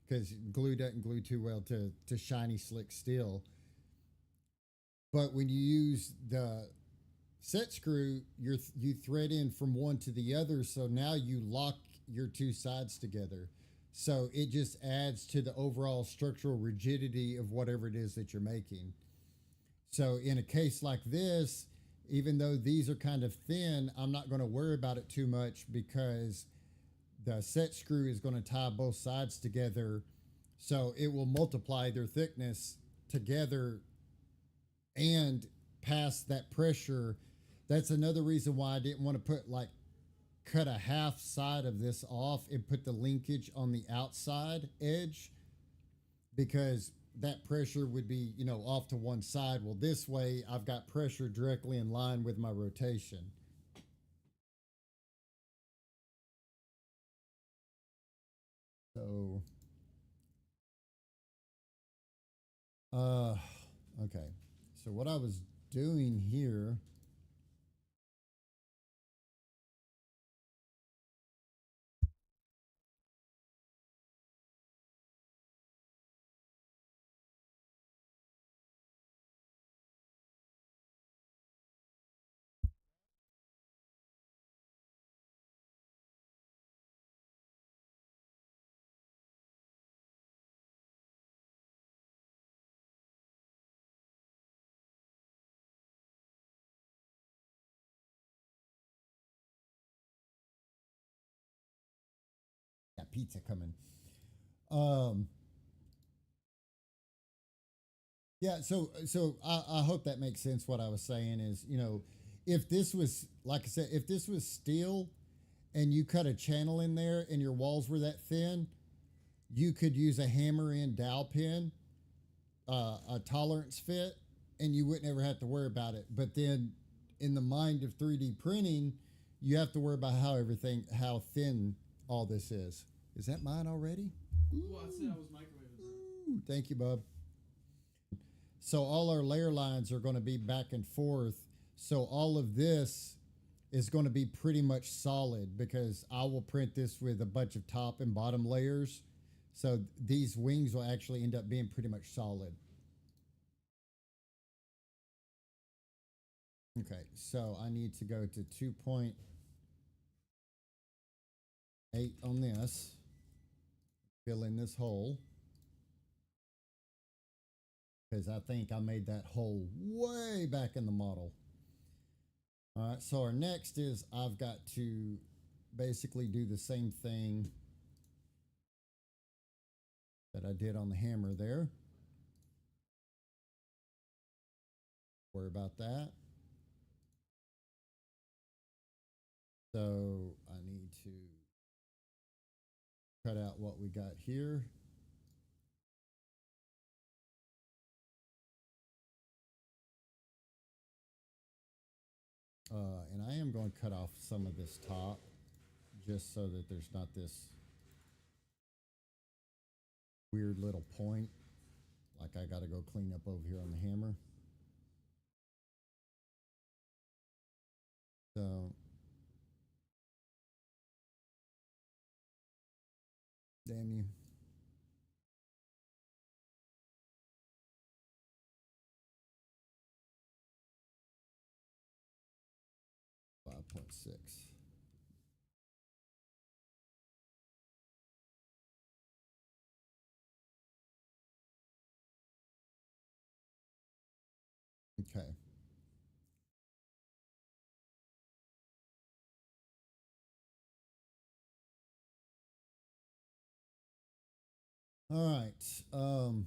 because glue doesn't glue too well to shiny, slick steel. But when you use the set screw, you thread in from one to the other, so now you lock your two sides together. So it just adds to the overall structural rigidity of whatever it is that you're making. So in a case like this, even though these are kind of thin, I'm not going to worry about it too much because the set screw is going to tie both sides together. So it will multiply their thickness together and pass that pressure. That's another reason why I didn't want to put like cut a half side of this off and put the linkage on the outside edge, because that pressure would be, off to one side. Well, this way I've got pressure directly in line with my rotation. So, uh, okay. So what I was doing here, got pizza coming. Um, Yeah, so I hope that makes sense. What I was saying is, if this was, like I said, if this was steel and you cut a channel in there and your walls were that thin, you could use a hammer in dowel pin, a tolerance fit, and you wouldn't ever have to worry about it. But then in the mind of 3D printing, you have to worry about how thin all this is. Is that mine already? Well, I said I was microwaving. Ooh, thank you, bub. So all our layer lines are going to be back and forth. So all of this is going to be pretty much solid because I will print this with a bunch of top and bottom layers. So these wings will actually end up being pretty much solid. Okay, so I need to go to 2.8 on this. Fill in this hole. Because I think I made that hole way back in the model. All right, so our next is I've got to basically do the same thing that I did on the hammer there. Worry about that. So I need to cut out what we got here. And I am going to cut off some of this top just so that there's not this weird little point like I got to go clean up over here on the hammer. So damn you. .6. Okay. All right.